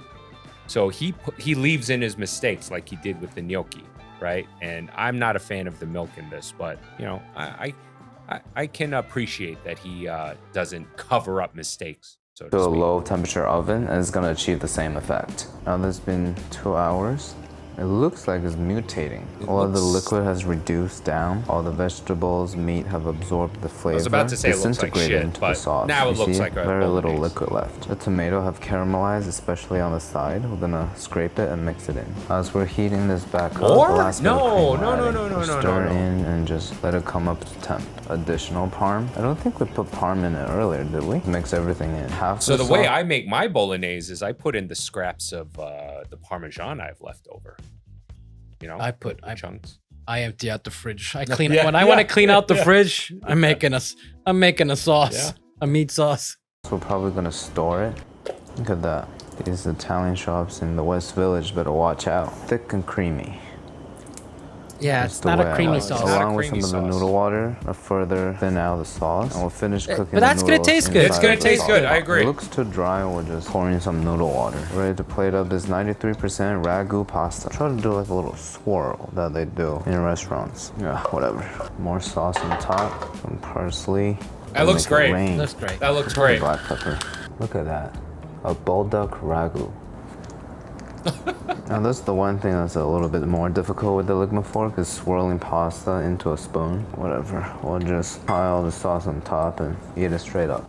So he leaves in his mistakes like he did with the gnocchi. Right, and I'm not a fan of the milk in this, but I can appreciate that he doesn't cover up mistakes. So to a low temperature oven, and it's gonna achieve the same effect. Now there's been 2 hours. It looks like it's mutating. All of the liquid has reduced down. All the vegetables, meat have absorbed the flavor. I was about to say it looks like disintegrated shit, into but the sauce. now it You looks see? like a very little bolognese. liquid left. The tomato have caramelized, especially on the side. We're gonna scrape it and mix it in. As we're heating this back up, More? the last bit of No, cream we're no, no, adding. no, no, We no, stir no, no. in and just let it come up to temp. Additional parm. I don't think we put parm in it earlier, did we? Mix everything in. Half So the the way sauce- I make my bolognese is I put in the scraps of the Parmesan I've left over. You know, I put chunks. I empty out the fridge. I Yeah, clean yeah, when I want to yeah, clean out the yeah. fridge. I'm making a sauce, Yeah. a meat sauce. We're probably gonna store it. Look at that. These Italian shops in the West Village better watch out. Thick and creamy. Yeah, That's it's the not way a I creamy like it. sauce. Along with some of the noodle water, I further thin out the sauce, and we'll finish cooking. but that's the gonna noodles taste good. It's inside gonna of the taste sauce. good, I agree. It looks too dry. We're just pouring some noodle water. Ready to plate up this 93% ragu pasta. Try to do like a little swirl that they do in restaurants. Yeah, whatever. More sauce on top, some parsley. That looks Make it great. rain. Looks great. That looks Try the great. Black pepper. Look at that. A bulldog ragu. Now that's the one thing that's a little bit more difficult with the Ligma fork is swirling pasta into a spoon. Whatever. We'll just pile the sauce on top and eat it straight up.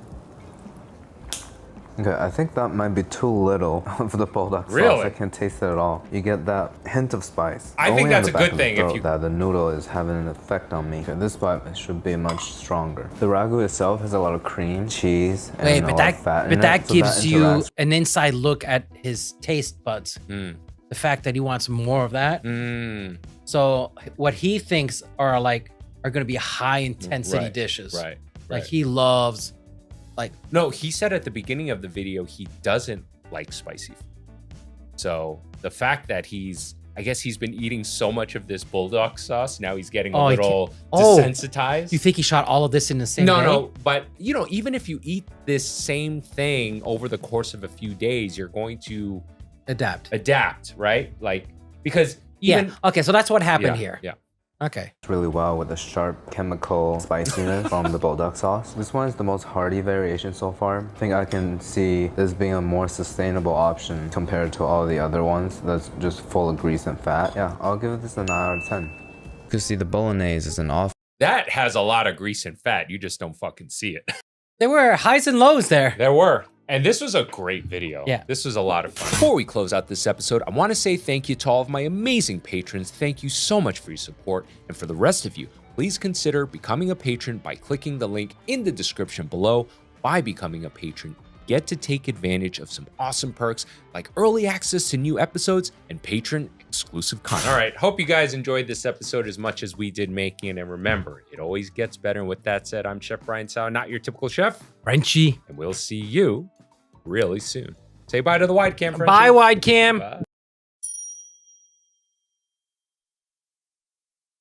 Okay, I think that might be too little of the bulldog sauce. Really? I can't taste it at all. You get that hint of spice. I think Only on that's the a back good of the thing if throat you- that the noodle is having an effect on me. Okay, this bite should be much stronger. The ragu itself has a lot of cream, cheese, and Wait, a but lot that of fat in but it, that so gives you interacts. an inside look at his taste buds. The fact that he wants more of that. So what he thinks are going to be high intensity Right, dishes. right, Like right. he loves No, he said at the beginning of the video he doesn't like spicy food. So the fact that I guess he's been eating so much of this bulldog sauce, now he's getting a he little can't- Oh, desensitized. You think he shot all of this in the same No, day? no, but you know, even if you eat this same thing over the course of a few days, you're going to adapt, right? Like, because even Yeah. Okay, so that's what happened Yeah, here. yeah. Okay. Really well with the sharp chemical spiciness from the bulldog sauce. This one is the most hearty variation so far. I think I can see this being a more sustainable option compared to all the other ones that's just full of grease and fat. Yeah, I'll give this a 9 out of 10. You can see the bolognese is an off. that has a lot of grease and fat. You just don't fucking see it. There were highs and lows there. There were. And this was a great video. Yeah. This was a lot of fun. Before we close out this episode, I want to say thank you to all of my amazing patrons. Thank you so much for your support. And for the rest of you, please consider becoming a patron by clicking the link in the description below. By becoming a patron, you get to take advantage of some awesome perks like early access to new episodes and patron exclusive content. All right, hope you guys enjoyed this episode as much as we did making it. And remember, it always gets better. And with that said, I'm Chef Brian Tsao, not your typical chef. Frenchy. And we'll see you really soon. Say bye to the wide cam, Frenchie. Bye, wide cam. Bye.